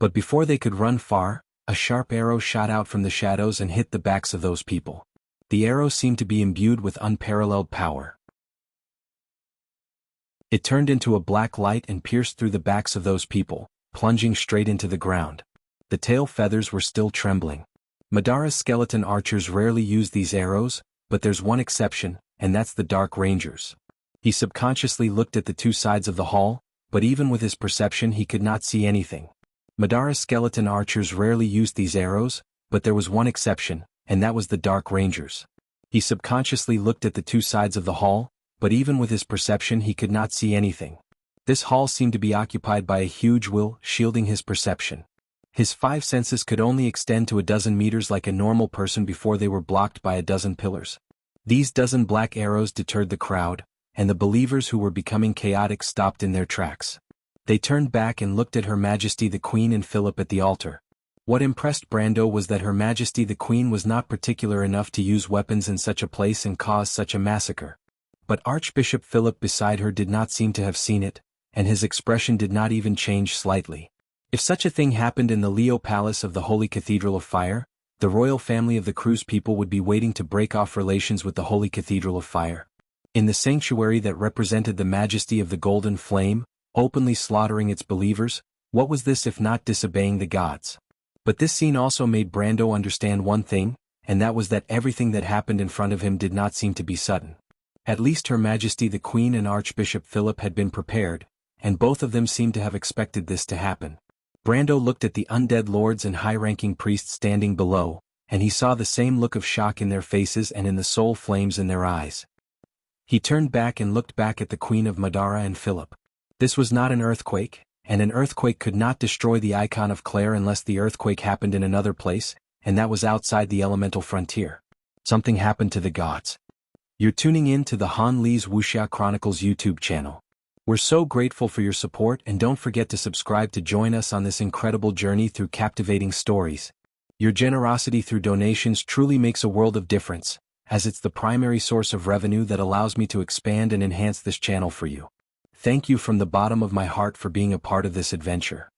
But before they could run far, a sharp arrow shot out from the shadows and hit the backs of those people. The arrow seemed to be imbued with unparalleled power. It turned into a black light and pierced through the backs of those people, plunging straight into the ground. The tail feathers were still trembling. Madara's skeleton archers rarely use these arrows, but there's one exception, and that's the Dark Rangers. He subconsciously looked at the two sides of the hall, but even with his perception he could not see anything. Madara's skeleton archers rarely used these arrows, but there was one exception, and that was the Dark Rangers. He subconsciously looked at the two sides of the hall, but even with his perception he could not see anything. This hall seemed to be occupied by a huge will shielding his perception. His five senses could only extend to a dozen meters like a normal person before they were blocked by a dozen pillars. These dozen black arrows deterred the crowd, and the believers who were becoming chaotic stopped in their tracks. They turned back and looked at Her Majesty the Queen and Philip at the altar. What impressed Brando was that Her Majesty the Queen was not particular enough to use weapons in such a place and cause such a massacre. But Archbishop Philip beside her did not seem to have seen it, and his expression did not even change slightly. If such a thing happened in the Leo Palace of the Holy Cathedral of Fire, the royal family of the Cruz people would be waiting to break off relations with the Holy Cathedral of Fire. In the sanctuary that represented the majesty of the Golden Flame, openly slaughtering its believers, what was this if not disobeying the gods? But this scene also made Brando understand one thing, and that was that everything that happened in front of him did not seem to be sudden. At least Her Majesty the Queen and Archbishop Philip had been prepared, and both of them seemed to have expected this to happen. Brando looked at the undead lords and high-ranking priests standing below, and he saw the same look of shock in their faces and in the soul flames in their eyes. He turned back and looked back at the Queen of Madara and Philip. This was not an earthquake, and an earthquake could not destroy the icon of Claire unless the earthquake happened in another place, and that was outside the elemental frontier. Something happened to the gods. You're tuning in to the Han Lee's Wuxia Chronicles YouTube channel. We're so grateful for your support, and don't forget to subscribe to join us on this incredible journey through captivating stories. Your generosity through donations truly makes a world of difference, as it's the primary source of revenue that allows me to expand and enhance this channel for you. Thank you from the bottom of my heart for being a part of this adventure.